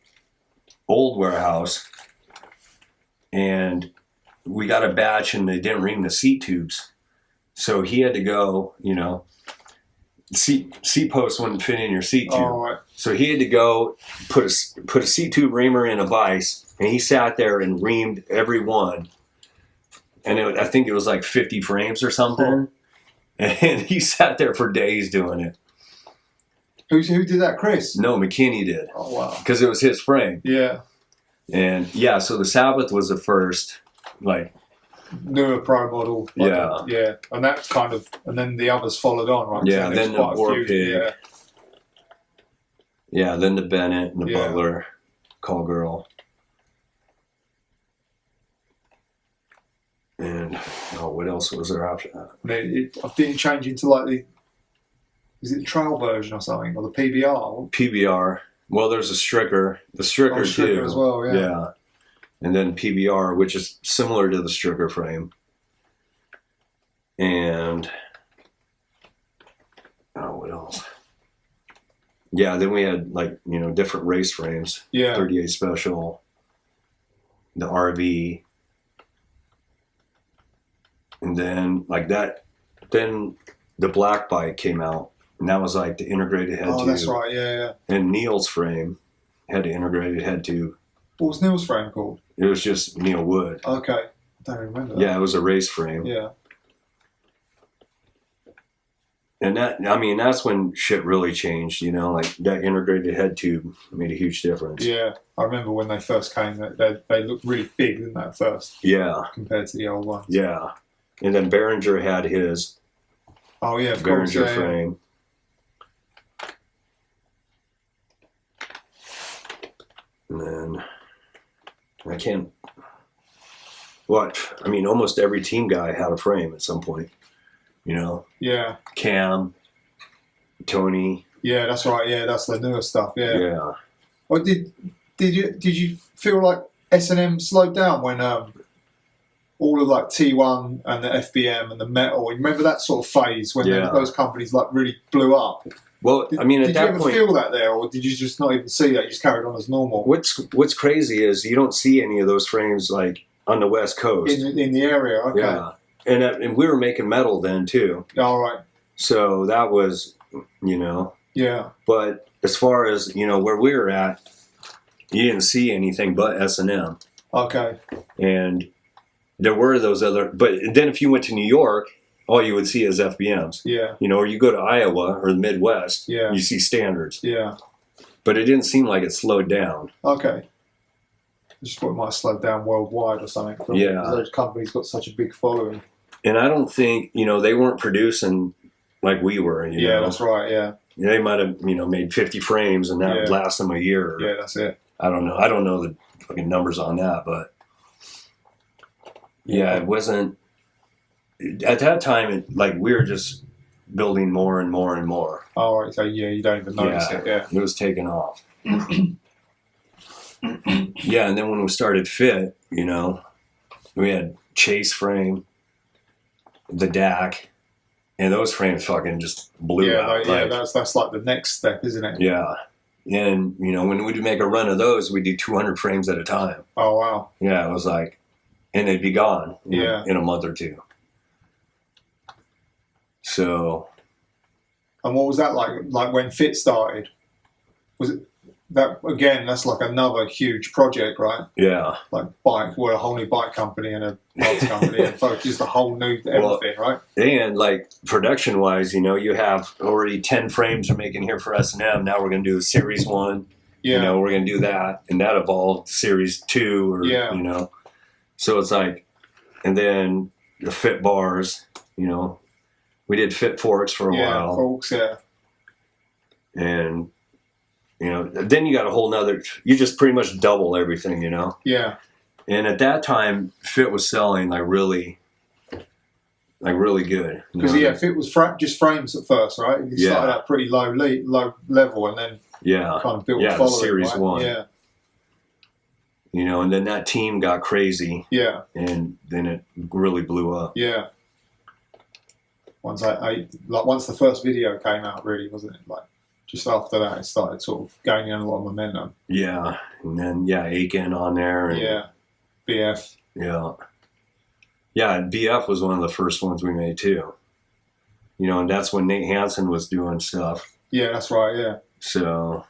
Speaker 3: old warehouse, and we got a batch, and they didn't ring the seat tubes, so he had to go. Seat post wouldn't fit in your seat tube,
Speaker 2: right.
Speaker 3: So he had to go put a seat tube reamer in a vise, and he sat there and reamed every one. And I think it was like 50 frames or something. And he sat there for days doing it.
Speaker 2: Who did that, Chris?
Speaker 3: No, McKinney did.
Speaker 2: Oh, wow.
Speaker 3: Because it was his frame.
Speaker 2: Yeah.
Speaker 3: And yeah, so the Sabbath was the first,
Speaker 2: newer pro model. Yeah. And that and then the others followed on, right?
Speaker 3: Yeah,
Speaker 2: so
Speaker 3: then the War Pig.
Speaker 2: Yeah.
Speaker 3: Then the Bennett and the Butler, Call Girl. And what else was there after that?
Speaker 2: I didn't change into is it the trail version or something, or the PBR?
Speaker 3: PBR. Well, there's a Stricker. The Stricker too.
Speaker 2: As well, yeah.
Speaker 3: Yeah. And then PBR, which is similar to the Stricker frame. And what else? Yeah, then we had different race frames.
Speaker 2: Yeah.
Speaker 3: 38 Special, the RV. And then then the black bike came out, and that was the integrated head tube.
Speaker 2: Oh, that's right, yeah.
Speaker 3: And Neal's frame had the integrated head tube.
Speaker 2: What was Neal's frame called?
Speaker 3: It was just Neal Wood.
Speaker 2: Okay, I don't remember that.
Speaker 3: Yeah, it was a race frame.
Speaker 2: Yeah.
Speaker 3: And that's when shit really changed, that integrated head tube made a huge difference.
Speaker 2: Yeah, I remember when they first came, they looked really big, didn't they, at first?
Speaker 3: Yeah.
Speaker 2: Compared to the old ones.
Speaker 3: Yeah. And then Behringer had his
Speaker 2: of
Speaker 3: Behringer
Speaker 2: course,
Speaker 3: frame. And then almost every team guy had a frame at some point,
Speaker 2: Yeah.
Speaker 3: Cam, Tony.
Speaker 2: Yeah, that's right. Yeah, that's the newer stuff. Yeah.
Speaker 3: Yeah.
Speaker 2: Well, did you feel like S&M slowed down when all of T1 and the FBM and the metal? Remember that sort of phase when those companies really blew up?
Speaker 3: Well,
Speaker 2: did
Speaker 3: at that
Speaker 2: you ever
Speaker 3: point,
Speaker 2: feel that there, or did you just not even see that? You just carried on as normal.
Speaker 3: What's crazy is you don't see any of those frames on the West Coast
Speaker 2: in the area. Okay.
Speaker 3: Yeah, and we were making metal then too.
Speaker 2: All right.
Speaker 3: So that was,
Speaker 2: Yeah.
Speaker 3: But as far as where we were at, you didn't see anything but S&M.
Speaker 2: Okay.
Speaker 3: And there were those but then if you went to New York, all you would see is FBMs.
Speaker 2: Yeah.
Speaker 3: Or you go to Iowa or the Midwest,
Speaker 2: you
Speaker 3: see standards.
Speaker 2: Yeah.
Speaker 3: But it didn't seem like it slowed down.
Speaker 2: Okay. I just thought it might have slowed down worldwide or something. Because those companies got such a big following.
Speaker 3: And I don't think, they weren't producing like we were.
Speaker 2: Yeah, that's right, yeah.
Speaker 3: They might have, made 50 frames and that would last them a year.
Speaker 2: Yeah, that's it.
Speaker 3: I don't know. I don't know the fucking numbers on that, but it wasn't. At that time, we were just building more and more and more.
Speaker 2: Oh, right. So you don't even notice it. Yeah,
Speaker 3: it was taking off. Yeah, and then when we started Fit, we had Chase frame, the DAC, and those frames fucking just blew out.
Speaker 2: That's the next step, isn't it?
Speaker 3: Yeah. And, when we'd make a run of those, we'd do 200 frames at a time.
Speaker 2: Oh, wow.
Speaker 3: Yeah, it was and they'd be gone in a month or two. So.
Speaker 2: And what was that like when Fit started? Was it that, again, that's another huge project, right?
Speaker 3: Yeah.
Speaker 2: We're a whole new bike company and a parts company and just a whole new everything, right?
Speaker 3: And production-wise, you have already 10 frames you're making here for S&M. Now we're going to do a Series 1. Yeah. We're going to do that. And that evolved Series 2 or, So it's and then the Fit bars You know, we did fit forks for a while.
Speaker 2: Forks, yeah.
Speaker 3: And, you know, then you got a whole nother, you just pretty much double everything, you know?
Speaker 2: Yeah.
Speaker 3: And at that time, fit was selling like really good.
Speaker 2: Because fit was just frames at first, right? It started out pretty low level, and then kind of built a following.
Speaker 3: Series
Speaker 2: right?
Speaker 3: 1.
Speaker 2: Yeah.
Speaker 3: You know, and then that team got crazy.
Speaker 2: Yeah.
Speaker 3: And then it really blew up.
Speaker 2: Yeah. Once the first video came out, really, wasn't it? Like just after that, it started sort of gaining a lot of momentum.
Speaker 3: Yeah, and then Aiken on there. And,
Speaker 2: BF.
Speaker 3: Yeah. Yeah, and BF was one of the first ones we made too. You know, and that's when Nate Hansen was doing stuff.
Speaker 2: Yeah, that's right, yeah.
Speaker 3: So.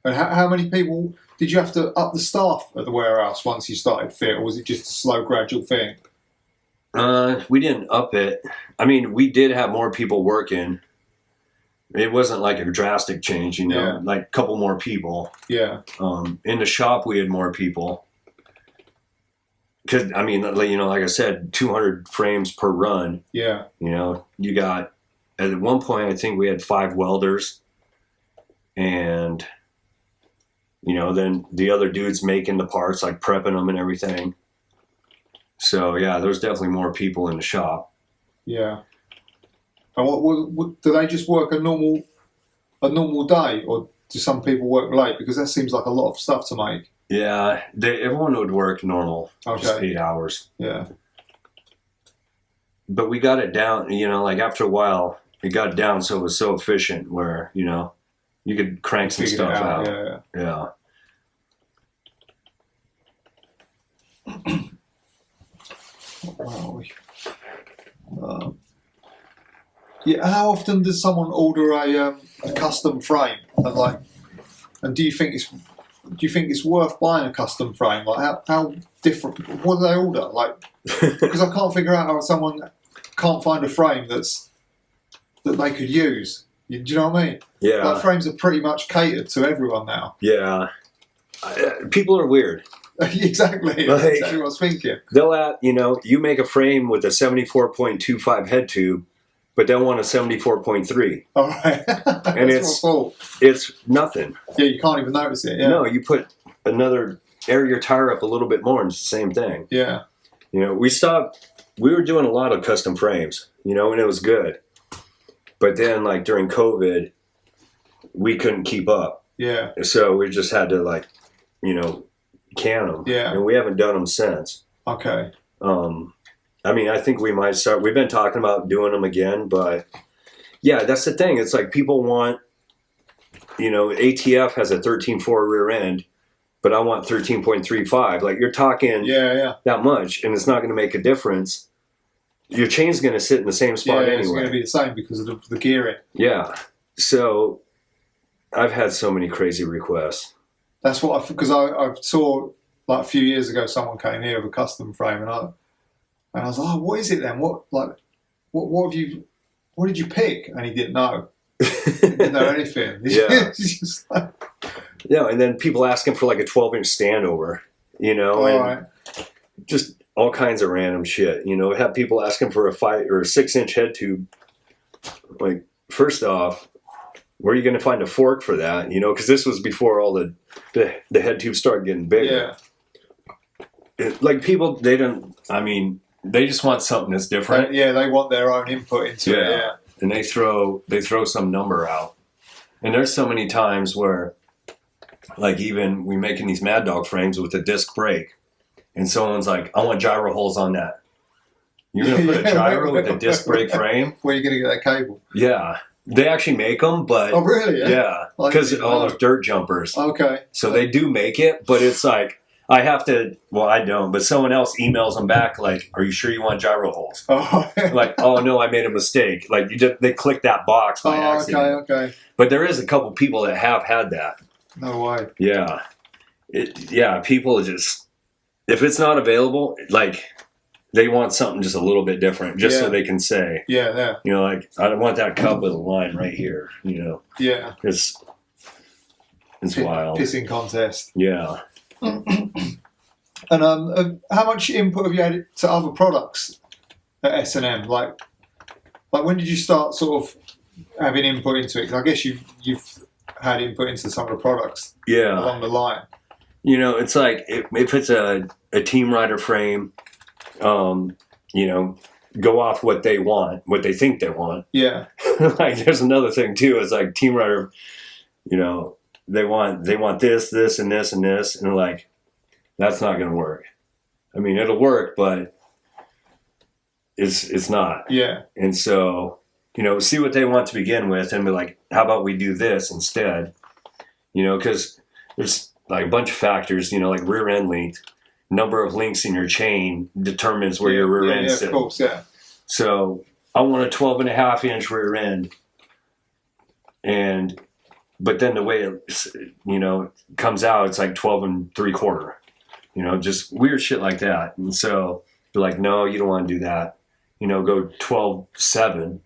Speaker 2: And how many people did you have to up the staff at the warehouse once you started fit, or was it just a slow, gradual thing?
Speaker 3: We didn't up it. I mean, we did have more people working. It wasn't like a drastic change, you know, like a couple more people.
Speaker 2: Yeah.
Speaker 3: In the shop, we had more people. Because, I mean, you know, like I said, 200 frames per run.
Speaker 2: Yeah.
Speaker 3: You know, you got, at one point, I think we had 5 welders. And, you know, then the other dudes making the parts, like prepping them and everything. So, yeah, there's definitely more people in the shop.
Speaker 2: Yeah. And what do they just work a normal day, or do some people work late? Because that seems like a lot of stuff to make.
Speaker 3: Yeah, everyone would work normal, just 8 hours.
Speaker 2: Yeah.
Speaker 3: But we got it down, you know, like after a while, it got down so it was so efficient where, you know, you could crank some stuff out. Yeah.
Speaker 2: How often does someone order a custom frame? And do you think it's worth buying a custom frame? Like how different? What do they order? Like, because I can't figure out how someone can't find a frame that they could use. Do you know what I mean?
Speaker 3: Yeah.
Speaker 2: Like frames are pretty much catered to everyone now.
Speaker 3: Yeah. People are weird.
Speaker 2: Exactly. That's exactly what I was thinking.
Speaker 3: They'll you know, you make a frame with a 74.25 head tube, but they'll want a 74.3.
Speaker 2: All right.
Speaker 3: And it's nothing.
Speaker 2: Yeah, you can't even notice it. Yeah.
Speaker 3: No, you put air your tire up a little bit more and it's the same thing.
Speaker 2: Yeah.
Speaker 3: You know, we were doing a lot of custom frames, you know, and it was good. But then, like, during COVID, we couldn't keep up.
Speaker 2: Yeah.
Speaker 3: So we just had to, like, you know, can them.
Speaker 2: Yeah.
Speaker 3: And we haven't done them since.
Speaker 2: Okay.
Speaker 3: I mean, I think we might start. We've been talking about doing them again, but yeah, that's the thing. It's like people want, you know, ATF has a 13.4 rear end, but I want 13.35. Like, you're talking that much, and it's not going to make a difference. Your chain's going to sit in the same spot anyway.
Speaker 2: It's going to be the same because of the gearing.
Speaker 3: Yeah. So I've had so many crazy requests.
Speaker 2: That's what because I saw like a few years ago someone came here with a custom frame, and I was like, oh, what is it then? What did you pick? And he didn't know. He didn't know anything.
Speaker 3: Yeah.
Speaker 2: Just like,
Speaker 3: yeah, and then people asking for like a 12-inch standover, you know, and just all kinds of random shit. You know, have people asking for a 5 or 6-inch head tube. Like, first off, where are you going to find a fork for that? You know, because this was before all the head tubes started getting bigger. Yeah. Like, people, they just want something that's different.
Speaker 2: They want their own input into it. Yeah.
Speaker 3: And they throw some number out. And there's so many times where, like, even we making these Mad Dog frames with a disc brake, and someone's like, I want gyro holes on that. You're going to put a gyro with a disc brake frame?
Speaker 2: Where are you going to get that cable?
Speaker 3: Yeah. They actually make them, but...
Speaker 2: Oh, really?
Speaker 3: Yeah. Because all those dirt jumpers.
Speaker 2: Okay.
Speaker 3: So they do make it, but it's like, I have to... Well, I don't, but someone else emails them back, like, are you sure you want gyro holes?
Speaker 2: Oh.
Speaker 3: Like, oh, no, I made a mistake. Like, they clicked that box by accident.
Speaker 2: Okay.
Speaker 3: But there is a couple people that have had that.
Speaker 2: No way.
Speaker 3: Yeah. People just... If it's not available, like... They want something just a little bit different, just so they can say, you know, like, I don't want that cup with a line right here, you know.
Speaker 2: Yeah.
Speaker 3: It's wild.
Speaker 2: Pissing contest.
Speaker 3: Yeah.
Speaker 2: And how much input have you had to other products at S&M? Like when did you start sort of having input into it? 'Cause I guess you've had input into some of the products along the line.
Speaker 3: You know, it's like if it's a team rider frame, you know, go off what they want, what they think they want.
Speaker 2: Yeah.
Speaker 3: Like there's another thing too. It's like team rider, you know, they want this, this, and this, and this, and like that's not going to work. I mean, it'll work, but it's not.
Speaker 2: Yeah.
Speaker 3: And so, you know, see what they want to begin with, and be like, how about we do this instead? You know, because there's like a bunch of factors. You know, like rear end length, number of links in your chain determines where your rear end sits.
Speaker 2: Of course, yeah.
Speaker 3: So I want a 12.5-inch rear end, but then the way it, you know, comes out, it's like 12 3/4. You know, just weird shit like that. And so you're like, no, you don't want to do that. You know, go 12.7,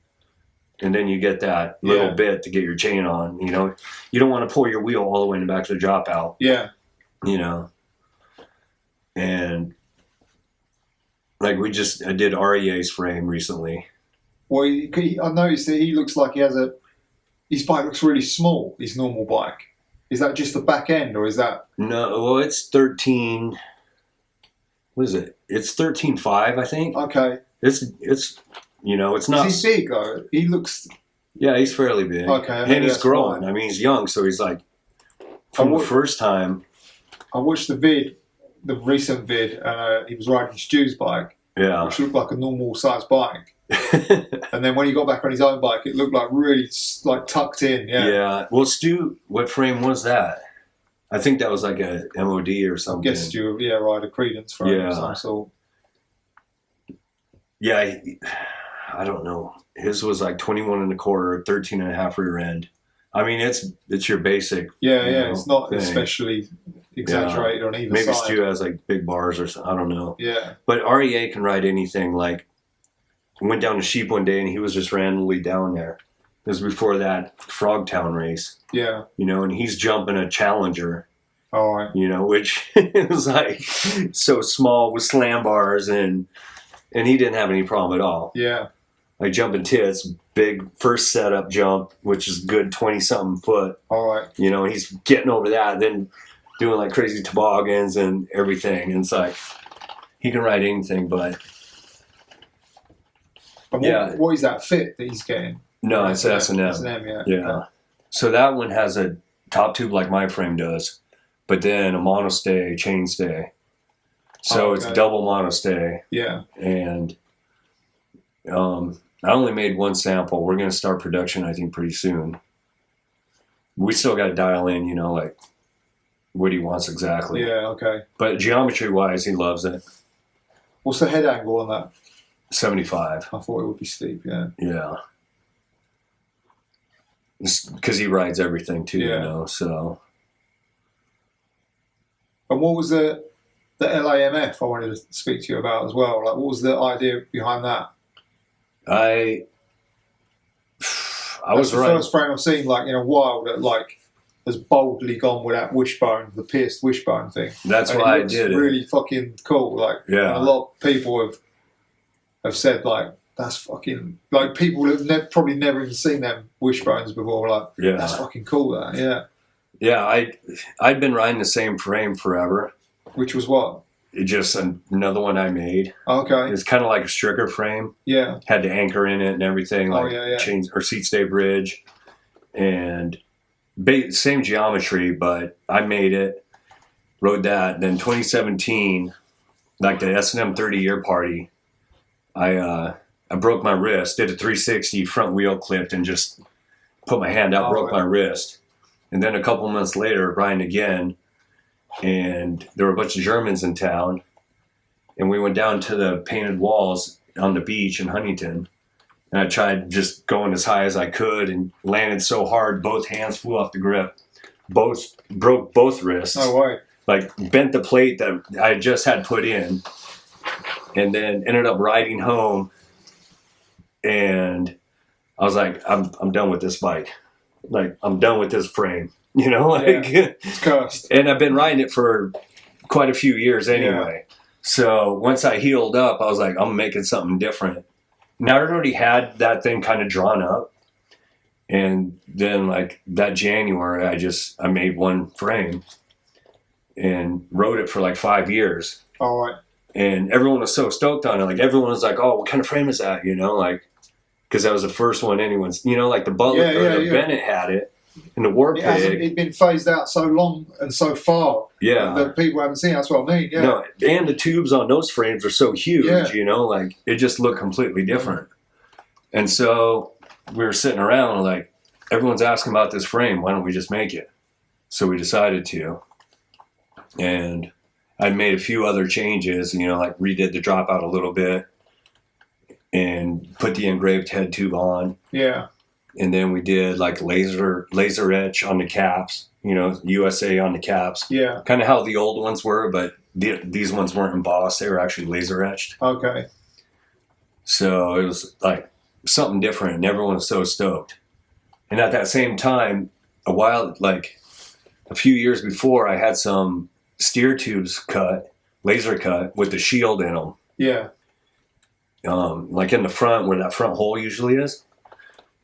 Speaker 3: and then you get that little bit to get your chain on. You know, you don't want to pull your wheel all the way in the back to the drop out.
Speaker 2: Yeah.
Speaker 3: You know, and like I did REA's frame recently.
Speaker 2: Well, I noticed that he looks like his bike looks really small, his normal bike. Is that just the back end, or is that?
Speaker 3: No, well, it's 13. What is it? It's 13.5, I think.
Speaker 2: Okay.
Speaker 3: It's you know, it's not.
Speaker 2: Is he big though? He looks.
Speaker 3: Yeah, he's fairly big.
Speaker 2: Okay,
Speaker 3: and he's growing. Fine. I mean, he's young, so he's like from the first time.
Speaker 2: I watched the recent vid, and he was riding Stu's bike.
Speaker 3: Yeah.
Speaker 2: Which looked like a normal sized bike. And then when he got back on his own bike, it looked like really like tucked in. Yeah.
Speaker 3: Yeah. Well, Stu, what frame was that? I think that was like a MOD or something.
Speaker 2: I guess Stu, ride a Credence frame of some sort.
Speaker 3: Yeah, I don't know. His was like 21 1/4, 13.5 rear end. I mean, it's your basic.
Speaker 2: Yeah, it's not thing. Especially exaggerated on either
Speaker 3: side. Maybe Stu has like big bars or something. I don't know.
Speaker 2: Yeah.
Speaker 3: But REA can ride anything. Like, I went down to Sheep one day and he was just randomly down there. It was before that Frogtown race.
Speaker 2: Yeah.
Speaker 3: You know, and he's jumping a Challenger.
Speaker 2: All right.
Speaker 3: You know, which is like so small with slam bars, and he didn't have any problem at all.
Speaker 2: Yeah.
Speaker 3: Like jumping tits, big first setup jump, which is good 20-something foot.
Speaker 2: All right.
Speaker 3: You know, and he's getting over that, then doing like crazy toboggans and everything. And it's like, he can ride anything, but.
Speaker 2: What is that fit that he's getting?
Speaker 3: No, it's S&M.
Speaker 2: S&M, yeah.
Speaker 3: Yeah. Okay. So that one has a top tube like my frame does, but then a monostay, chainstay. So it's double monostay.
Speaker 2: Yeah.
Speaker 3: And I only made one sample. We're going to start production, I think, pretty soon. We still got to dial in, you know, like what he wants exactly.
Speaker 2: Yeah, okay.
Speaker 3: But geometry-wise, he loves it.
Speaker 2: What's the head angle on that?
Speaker 3: 75.
Speaker 2: I thought it would be steep, yeah.
Speaker 3: Yeah. Because he rides everything, too, you know, so.
Speaker 2: And what was the LAMF I wanted to speak to you about as well? Like, what was the idea behind that?
Speaker 3: I was
Speaker 2: the first frame I've seen like in a while that like has boldly gone with that wishbone, the pierced wishbone thing.
Speaker 3: That's why I did it.
Speaker 2: Really fucking cool. Like,
Speaker 3: yeah.
Speaker 2: And a lot of people have said like that's fucking like people have probably never even seen them wishbones before. Like, that's fucking cool. That
Speaker 3: yeah. I'd been riding the same frame forever.
Speaker 2: Which was what?
Speaker 3: Just another one I made.
Speaker 2: Okay.
Speaker 3: It's kind of like a stricker frame.
Speaker 2: Yeah.
Speaker 3: Had the anchor in it and everything, like chains or seat stay bridge, and same geometry. But I made it, rode that. Then 2017, like the S&M 30-year party, I broke my wrist. Did a 360 front wheel clipped and just put my hand out, broke my wrist. And then a couple months later, riding again. And there were a bunch of Germans in town, and we went down to the painted walls on the beach in Huntington, and I tried just going as high as I could and landed so hard both hands flew off the grip, broke both wrists.
Speaker 2: Oh, way.
Speaker 3: Like bent the plate that I just had put in, and then ended up riding home, and I was like, I'm done with this bike. Like, I'm done with this frame. You know, like
Speaker 2: it's cursed.
Speaker 3: And I've been riding it for quite a few years anyway. So once I healed up, I was like, I'm making something different. Now I already had that thing kind of drawn up. And then like that January, I made one frame and rode it for like 5 years.
Speaker 2: All right.
Speaker 3: And everyone was so stoked on it. Like everyone was like, oh, what kind of frame is that? You know, like, because that was the first one anyone's, you know, like the Butler or the Bennett had it. And the War Pig.
Speaker 2: It's been phased out so long and so far that people haven't seen it. That's what I mean. Yeah.
Speaker 3: No, and the tubes on those frames are so huge, you know, like it just looked completely different. And so we were sitting around like, everyone's asking about this frame. Why don't we just make it? So we decided to. And I made a few other changes, you know, like redid the dropout a little bit and put the engraved head tube on.
Speaker 2: Yeah.
Speaker 3: And then we did like laser etch on the caps, you know, USA on the caps.
Speaker 2: Yeah.
Speaker 3: Kind of how the old ones were, but these ones weren't embossed. They were actually laser etched.
Speaker 2: Okay.
Speaker 3: So it was like something different and everyone was so stoked. And at that same time, like a few years before, I had some steer tubes laser cut with the shield in them.
Speaker 2: Yeah.
Speaker 3: Like in the front where that front hole usually is.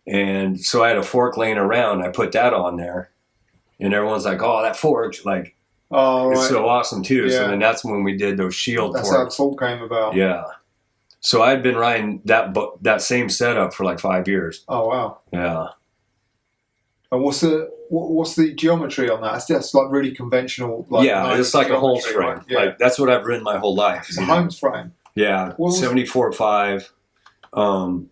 Speaker 3: And so I had a fork laying around. I put that on there, and everyone's like, "Oh, that fork, like, it's so awesome too." Yeah. So then that's when we did those shield forks.
Speaker 2: That's how the fork came about.
Speaker 3: Yeah. So I'd been riding that same setup for like 5 years.
Speaker 2: Oh wow.
Speaker 3: Yeah.
Speaker 2: And what's the geometry on that? It's just like really conventional. Like
Speaker 3: it's like a Holmes frame.
Speaker 2: Right? Yeah.
Speaker 3: Like that's what I've ridden my whole life.
Speaker 2: It's a Holmes frame.
Speaker 3: Yeah. 74.5.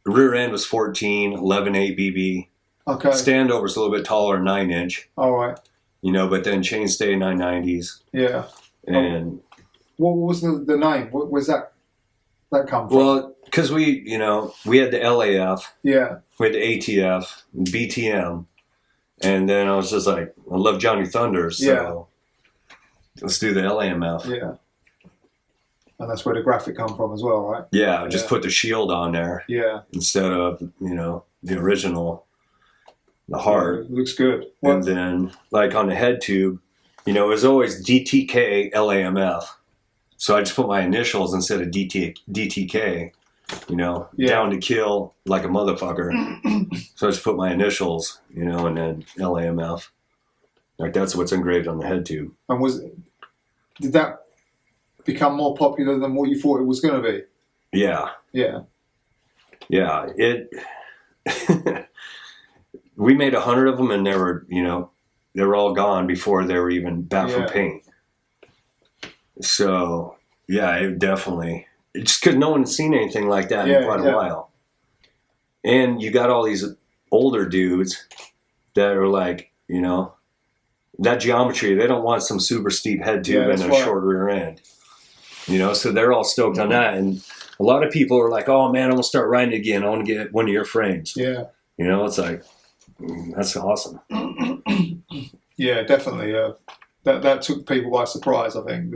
Speaker 3: Rear end was 14, 11.8 BB.
Speaker 2: Okay.
Speaker 3: Standover's a little bit taller, 9-inch.
Speaker 2: All right.
Speaker 3: You know, but then chainstay 990s.
Speaker 2: Yeah.
Speaker 3: And
Speaker 2: what was the name? Where's that come from?
Speaker 3: Well, because we had the L.A.F.
Speaker 2: Yeah.
Speaker 3: We had the ATF, BTM, and then I was just like, I love Johnny Thunder, so let's do the LAMF.
Speaker 2: Yeah. And that's where the graphic come from as well, right?
Speaker 3: Yeah, just put the shield on there.
Speaker 2: Yeah.
Speaker 3: Instead of, the original, the heart.
Speaker 2: Yeah, it looks good.
Speaker 3: And then, like on the head tube, it was always DTK LAMF. So I just put my initials instead of DTK, down to kill like a motherfucker. So I just put my initials, and then LAMF. Like that's what's engraved on the head tube.
Speaker 2: And did that become more popular than what you thought it was going to be?
Speaker 3: Yeah.
Speaker 2: Yeah.
Speaker 3: Yeah. We made 100 of them and they were all gone before they were even back from paint. So yeah, it definitely, just because no one had seen anything like that in quite a while. And you got all these older dudes that are like, that geometry, they don't want some super steep head tube and a short rear end. So they're all stoked on that. And a lot of people are like, oh man, I'm gonna start riding again. I want to get one of your frames.
Speaker 2: Yeah.
Speaker 3: It's like, that's awesome.
Speaker 2: Yeah, definitely. That took people by surprise, I think.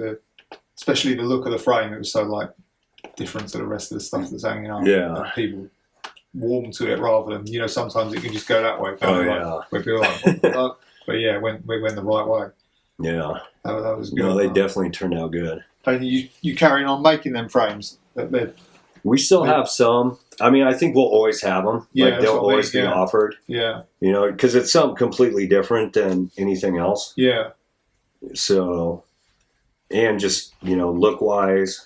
Speaker 2: Especially the look of the frame, it was so like different to the rest of the stuff that's hanging on.
Speaker 3: Yeah.
Speaker 2: Like, people warm to it rather than, sometimes it can just go that way. Where people are like, what the fuck? But yeah, we went the right way.
Speaker 3: Yeah.
Speaker 2: That was good.
Speaker 3: No, they definitely turned out good.
Speaker 2: And you carrying on making them frames?
Speaker 3: We still have some. I mean, I think we'll always have them.
Speaker 2: Yeah,
Speaker 3: like they'll always be offered.
Speaker 2: Yeah.
Speaker 3: Because it's something completely different than anything else.
Speaker 2: Yeah.
Speaker 3: So, and just, look wise,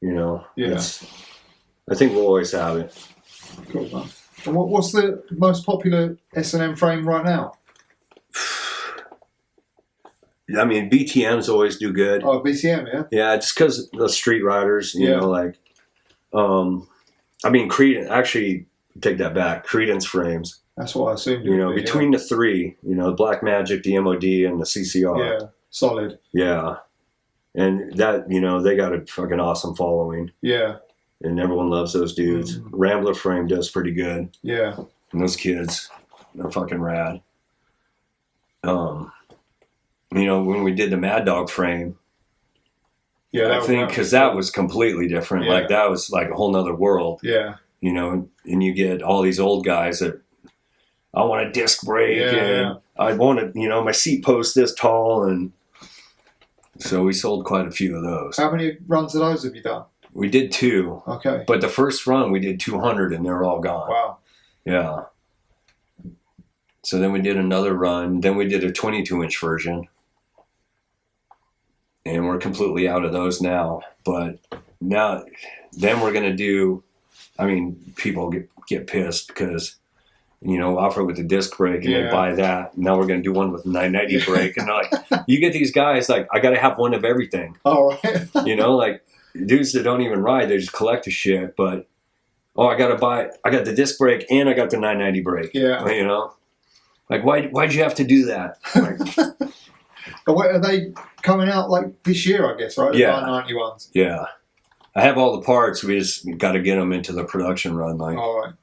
Speaker 3: I think we'll always have it.
Speaker 2: Cool, man. And what's the most popular S&M frame right now?
Speaker 3: I mean, BTMs always do good.
Speaker 2: Oh, BTM, yeah?
Speaker 3: Yeah, just because the street riders, Credence, actually, take that back, Credence frames.
Speaker 2: That's what I assumed.
Speaker 3: Between the three, the Black Magic, the MOD, and the CCR.
Speaker 2: Yeah, solid.
Speaker 3: Yeah. And that, they got a fucking awesome following.
Speaker 2: Yeah.
Speaker 3: And everyone loves those dudes. Mm-hmm. Rambler frame does pretty good.
Speaker 2: Yeah.
Speaker 3: And those kids, they're fucking rad. When we did the Mad Dog frame, I think because that was completely different. Yeah. Like that was like a whole nother world.
Speaker 2: Yeah.
Speaker 3: And you get all these old guys that I want a disc brake and I want to, my seat post this tall and So we sold quite a few of those.
Speaker 2: How many runs of those have you done?
Speaker 3: We did 2.
Speaker 2: Okay.
Speaker 3: But the first run we did 200 and they were all gone.
Speaker 2: Wow.
Speaker 3: Yeah. So then we did another run. Then we did a 22-inch version. And we're completely out of those now. But then we're going to do, I mean, people get pissed because, offer with the disc brake and they buy that. Now we're going to do one with a 990 brake. And like, you get these guys like, I got to have one of everything.
Speaker 2: All right.
Speaker 3: Like dudes that don't even ride, they just collect the shit. But, I got the disc brake and I got the 990 brake.
Speaker 2: Yeah.
Speaker 3: Like, why'd you have to do that? Like,
Speaker 2: are they coming out like this year, I guess, right? The
Speaker 3: Yeah.
Speaker 2: 991s.
Speaker 3: Yeah. I have all the parts. We just got to get them into the production run. Like,
Speaker 2: All right.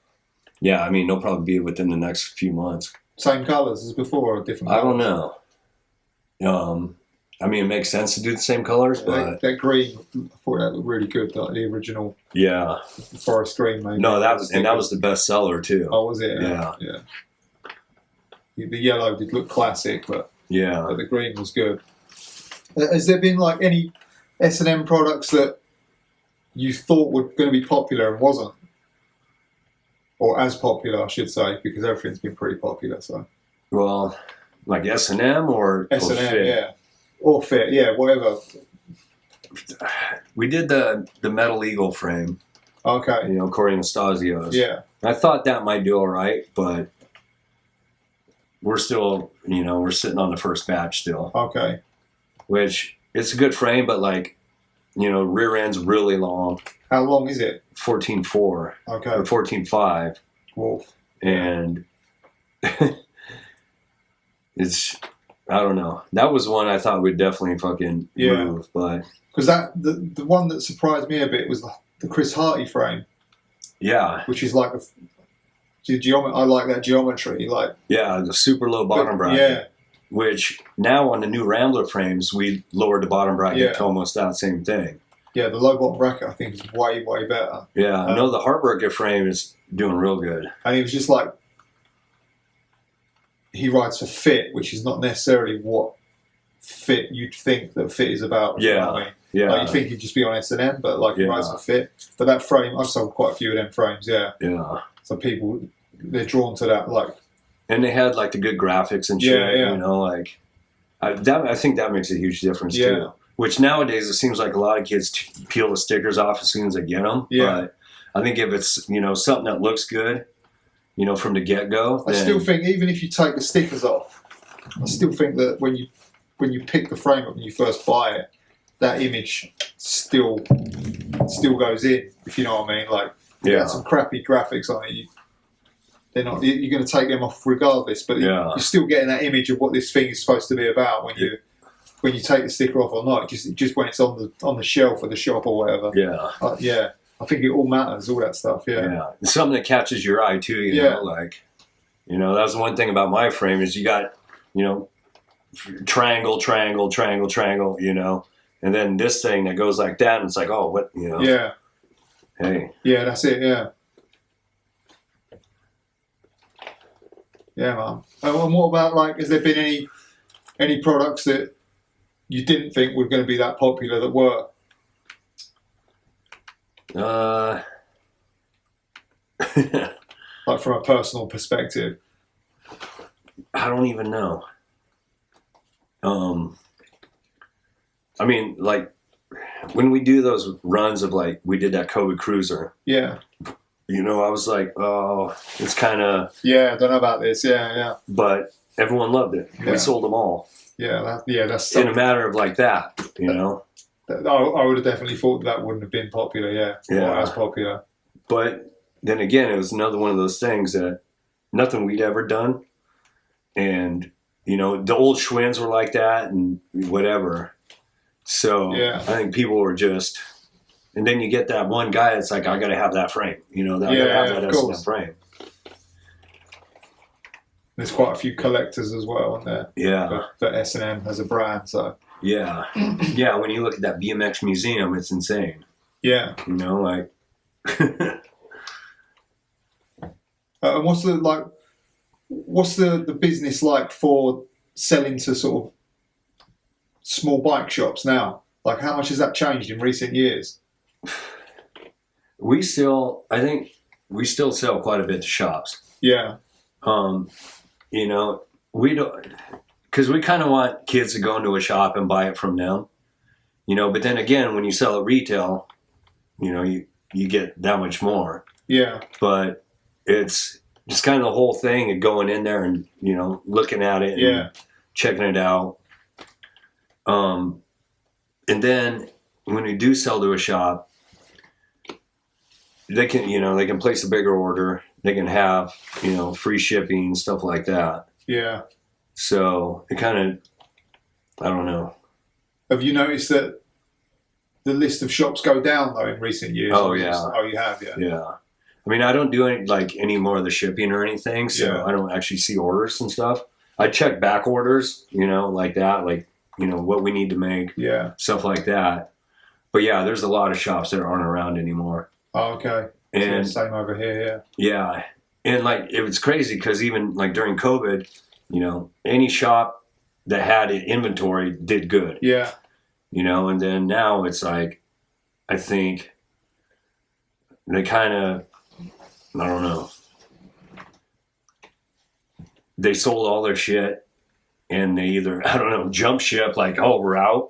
Speaker 3: yeah, I mean, they'll probably be within the next few months.
Speaker 2: Same colours as before or different
Speaker 3: I
Speaker 2: colours?
Speaker 3: don't know. I mean, it makes sense to do the same colors, but
Speaker 2: that green, I thought that looked really good, like the original
Speaker 3: yeah.
Speaker 2: forest green maybe.
Speaker 3: No, that was the best seller too.
Speaker 2: Oh, was it?
Speaker 3: Yeah.
Speaker 2: Yeah. The yellow did look classic, but
Speaker 3: Yeah.
Speaker 2: the green was good. Has there been like any S&M products that you thought were going to be popular and wasn't? Or as popular, I should say, because everything's been pretty popular. So
Speaker 3: Well, like S&M or
Speaker 2: S&M,
Speaker 3: Fit?
Speaker 2: yeah, or Fit, yeah, whatever.
Speaker 3: We did the Metal Eagle frame,
Speaker 2: Okay,
Speaker 3: Corey Anastasio's.
Speaker 2: yeah,
Speaker 3: I thought that might do all right, but we're still, we're sitting on the first batch still,
Speaker 2: okay,
Speaker 3: which it's a good frame, but like, rear end's really long,
Speaker 2: how long is it?
Speaker 3: 14.4
Speaker 2: Okay,
Speaker 3: or 14.5,
Speaker 2: Wolf.
Speaker 3: and it's, I don't know. That was one I thought would definitely fucking move, but
Speaker 2: Because the one that surprised me a bit was the Chris Harty frame,
Speaker 3: yeah,
Speaker 2: which is like I like that geometry, like
Speaker 3: yeah, the super low bottom bracket.
Speaker 2: Yeah,
Speaker 3: Which now on the new Rambler frames, we lowered the bottom bracket
Speaker 2: Yeah.
Speaker 3: to almost that same thing.
Speaker 2: yeah, the low bottom bracket I think is way better.
Speaker 3: Yeah, I know the Heartbreaker frame is doing real good.
Speaker 2: And he was just like, he rides for Fit, which is not necessarily what Fit you'd think that Fit is about. You know what I mean?
Speaker 3: Yeah,
Speaker 2: Like you think he'd just be on S&M, but like he rides for Fit. But that frame, I've sold quite a few of them frames. Yeah.
Speaker 3: yeah.
Speaker 2: So people, they're drawn to that. Like,
Speaker 3: And they had like the good graphics and shit.
Speaker 2: Yeah.
Speaker 3: Like I think that makes a huge difference too. Which nowadays it seems like a lot of kids peel the stickers off as soon as they get them.
Speaker 2: Yeah.
Speaker 3: But I think if it's something that looks good, from the get go,
Speaker 2: I still think even if you take the stickers off, I still think that when you pick the frame up and you first buy it, that image still goes in. If you know what I mean, like you had some crappy graphics on it. They're not. You're going to take them off regardless, but you're still getting that image of what this thing is supposed to be about when you take the sticker off or not. Just when it's on the shelf or the shop or whatever.
Speaker 3: Yeah.
Speaker 2: I think it all matters, all that stuff. Yeah.
Speaker 3: It's something that catches your eye too. You know, like that was the one thing about my frame is you got triangle, and then this thing that goes like that, and it's like, oh, what,
Speaker 2: Yeah.
Speaker 3: Hey.
Speaker 2: Yeah, that's it. Yeah. Yeah, man. And what about like? Has there been any products that you didn't think were going to be that popular that were? Like from a personal perspective.
Speaker 3: I don't even know. I mean, like when we do those runs of like we did that COVID cruiser.
Speaker 2: Yeah.
Speaker 3: I was like, oh, it's kind of.
Speaker 2: Yeah, I don't know about this. Yeah.
Speaker 3: But everyone loved it.
Speaker 2: Yeah.
Speaker 3: We sold them all.
Speaker 2: Yeah, that's
Speaker 3: in a matter of like that,
Speaker 2: I would have definitely thought that wouldn't have been popular. Yeah. Or as popular.
Speaker 3: But then again, it was another one of those things that nothing we'd ever done, and the old Schwinns were like that and whatever. So I think people were just. And then you get that one guy that's like, I got to have that frame. I got to have that S&M frame.
Speaker 2: There's quite a few collectors as well on there.
Speaker 3: Yeah.
Speaker 2: For S&M as a brand, so.
Speaker 3: Yeah. Yeah, when you look at that BMX museum, it's insane.
Speaker 2: Yeah.
Speaker 3: Like.
Speaker 2: And what's the business like for selling to sort of small bike shops now? Like, how much has that changed in recent years?
Speaker 3: I think we still sell quite a bit to shops.
Speaker 2: Yeah.
Speaker 3: You know, we don't, because we kind of want kids to go into a shop and buy it from them, you know, but then again, when you sell at retail, you know, you get that much more.
Speaker 2: Yeah.
Speaker 3: But it's just kind of the whole thing of going in there and, you know, looking at it and checking it out. And then when you do sell to a shop, they can place a bigger order. They can have, you know, free shipping, stuff like that.
Speaker 2: Yeah.
Speaker 3: So it kind of, I don't know.
Speaker 2: Have you noticed that the list of shops go down though in recent years?
Speaker 3: Oh yeah.
Speaker 2: Oh, you have, yeah.
Speaker 3: Yeah. I mean, I don't do any more of the shipping or anything, so I don't actually see orders and stuff. I check back orders, you know, like that, like, you know, what we need to make, stuff like that. But yeah, there's a lot of shops that aren't around anymore.
Speaker 2: Oh, okay.
Speaker 3: And
Speaker 2: so same over here,
Speaker 3: yeah. And like, it was crazy because even like during COVID, you know, any shop that had inventory did good.
Speaker 2: Yeah.
Speaker 3: You know, and then now it's like, I think they kind of, I don't know. They sold all their shit and they either, I don't know, jump ship like, oh, we're out,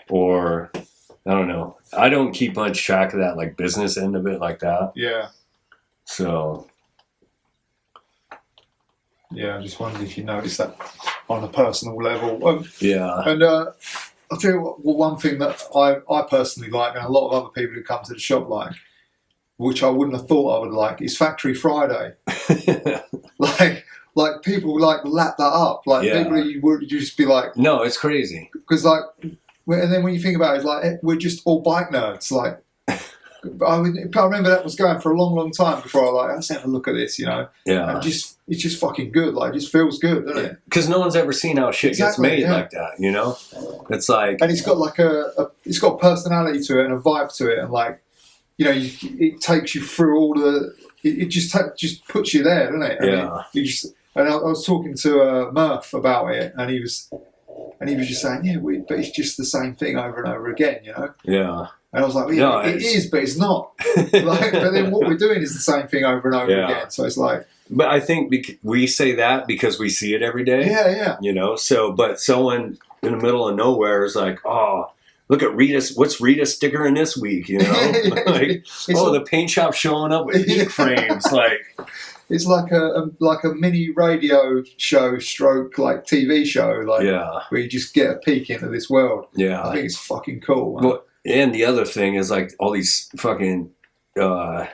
Speaker 3: or I don't know. I don't keep much track of that, like business end of it like that.
Speaker 2: Yeah.
Speaker 3: So.
Speaker 2: Yeah, I just wondered if you noticed that on a personal level.
Speaker 3: Yeah.
Speaker 2: And I'll tell you what, one thing that I personally like, and a lot of other people who come to the shop like, which I wouldn't have thought I would like, is Factory Friday. like people like lap that up. Like people you would just be like,
Speaker 3: no, it's crazy.
Speaker 2: Because like, and then when you think about it, it's like we're just all bike nerds. Like, I remember that was going for a long, long time before I like, let's have a look at this, you know.
Speaker 3: Yeah.
Speaker 2: And it's just fucking good. Like, it just feels good, doesn't it?
Speaker 3: Because no one's ever seen how shit gets made like that, you know. It's like,
Speaker 2: and it's got like it's got a personality to it and a vibe to it, and like, you know, it takes you through all the. It just puts you there, doesn't it? And I was talking to Murph about it, and he was just saying, but it's just the same thing over and over again, you know.
Speaker 3: Yeah.
Speaker 2: And I was like, it is, but it's not. Like, but then what we're doing is the same thing over and over again. So it's like.
Speaker 3: But I think we say that because we see it every day.
Speaker 2: Yeah.
Speaker 3: You know, so, but someone in the middle of nowhere is like, oh, look at Rita's, what's Rita's sticker in this week, you know? Like, the paint shop showing up with ink frames, like.
Speaker 2: It's like a mini radio show stroke like TV show, like where you just get a peek into this world.
Speaker 3: Yeah.
Speaker 2: I think it's fucking cool. Man.
Speaker 3: Well, and the other thing is like all these fucking, you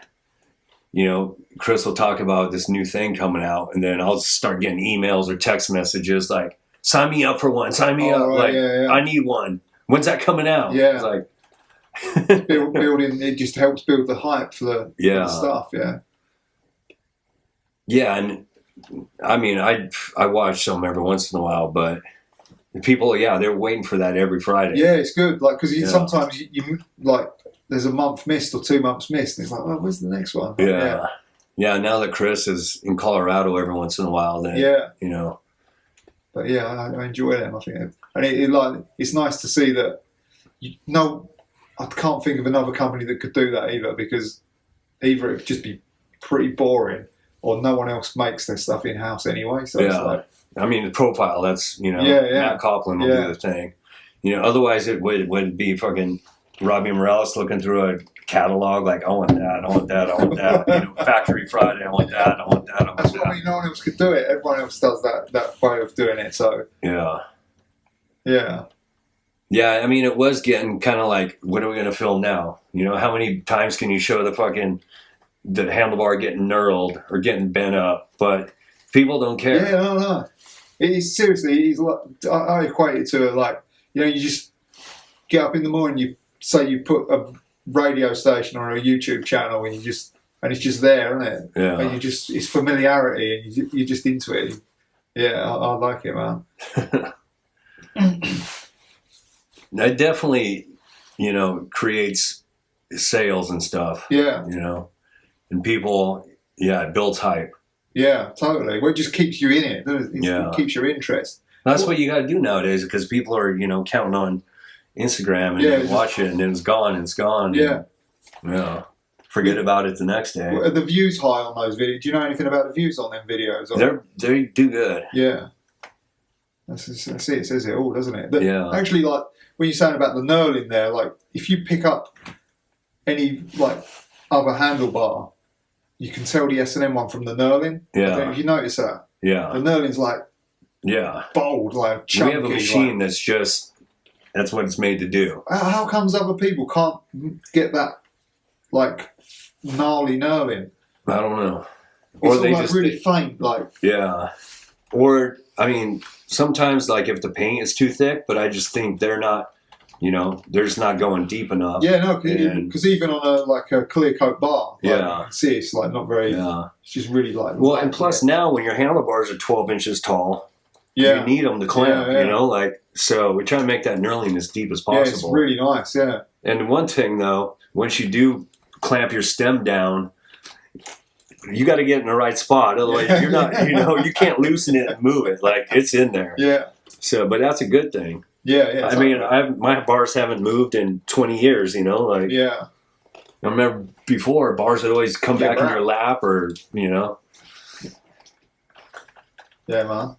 Speaker 3: know, Chris will talk about this new thing coming out, and then I'll start getting emails or text messages like, sign me up for one, sign me up.
Speaker 2: Right,
Speaker 3: like, I need one. When's that coming out?
Speaker 2: Yeah.
Speaker 3: It's like,
Speaker 2: building, it just helps build the hype for the stuff. Yeah.
Speaker 3: Yeah. And I mean, I watch some every once in a while, but people, they're waiting for that every Friday.
Speaker 2: Yeah, it's good. Like, because sometimes you like, there's a month missed or 2 months missed, and it's like, oh, where's the next one?
Speaker 3: Yeah. Now that Chris is in Colorado every once in a while, then you know.
Speaker 2: But yeah, I enjoy them. I think, and it's nice to see that. I can't think of another company that could do that either, because either it'd just be pretty boring, or no one else makes their stuff in house anyway. So it's like,
Speaker 3: I mean, the profile, that's, you know, Matt Copeland will do the thing. You know, otherwise it would be fucking Robbie Morales looking through a catalog like, I want that, I want that, I want that. You know, Factory Friday, I want that, I want that, I want
Speaker 2: that's
Speaker 3: that.
Speaker 2: What I mean, no one else could do it. Everyone else does that way of doing it. So
Speaker 3: yeah, I mean, it was getting kind of like, when are we going to film now? You know, how many times can you show the handlebar getting knurled or getting bent up? But people don't care.
Speaker 2: Yeah, no. It's seriously, I equate it to like, you know, you just get up in the morning, you say you put a radio station or a YouTube channel, and it's just there, isn't it?
Speaker 3: Yeah.
Speaker 2: And it's familiarity, and you're just into it. Yeah, I like it, man.
Speaker 3: That definitely, you know, creates sales and stuff.
Speaker 2: Yeah.
Speaker 3: You know, and people, it builds hype.
Speaker 2: Yeah, totally. Well, it just keeps you in it. It keeps your interest.
Speaker 3: That's what you got to do nowadays because people are, counting on Instagram and they watch it and then it's gone and it's gone.
Speaker 2: Yeah.
Speaker 3: And, forget about it the next day.
Speaker 2: Are the views high on those videos? Do you know anything about the views on them videos?
Speaker 3: They do good.
Speaker 2: Yeah. That's it. It says it all, doesn't it?
Speaker 3: Yeah.
Speaker 2: Actually, like when you're saying about the knurling there, like if you pick up any like other handlebar, you can tell the S&M one from the knurling.
Speaker 3: Yeah.
Speaker 2: I don't know if you notice that.
Speaker 3: Yeah.
Speaker 2: The knurling's like bold, like chunky.
Speaker 3: We have a machine that's what it's made to do.
Speaker 2: How comes other people can't get that like gnarly knurling?
Speaker 3: I don't know.
Speaker 2: Or they like just really faint, like
Speaker 3: Or I mean, sometimes like if the paint is too thick, but I just think they're not, they're just not going deep enough.
Speaker 2: Yeah, no, because even on a clear coat bar, like,
Speaker 3: yeah,
Speaker 2: I can see it's like not very. Yeah. It's just really like.
Speaker 3: Well, and plus now when your handlebars are 12 inches tall, you need them to clamp. So we try to make that knurling as deep as possible.
Speaker 2: Yeah, it's really nice. Yeah.
Speaker 3: And one thing though, once you do clamp your stem down, you got to get in the right spot. Otherwise, you're not. You can't loosen it and move it. Like it's in there.
Speaker 2: Yeah.
Speaker 3: So, but that's a good thing.
Speaker 2: Yeah.
Speaker 3: I mean, my bars haven't moved in 20 years.
Speaker 2: Yeah.
Speaker 3: I remember before bars would always come back in your lap, or
Speaker 2: Yeah, man.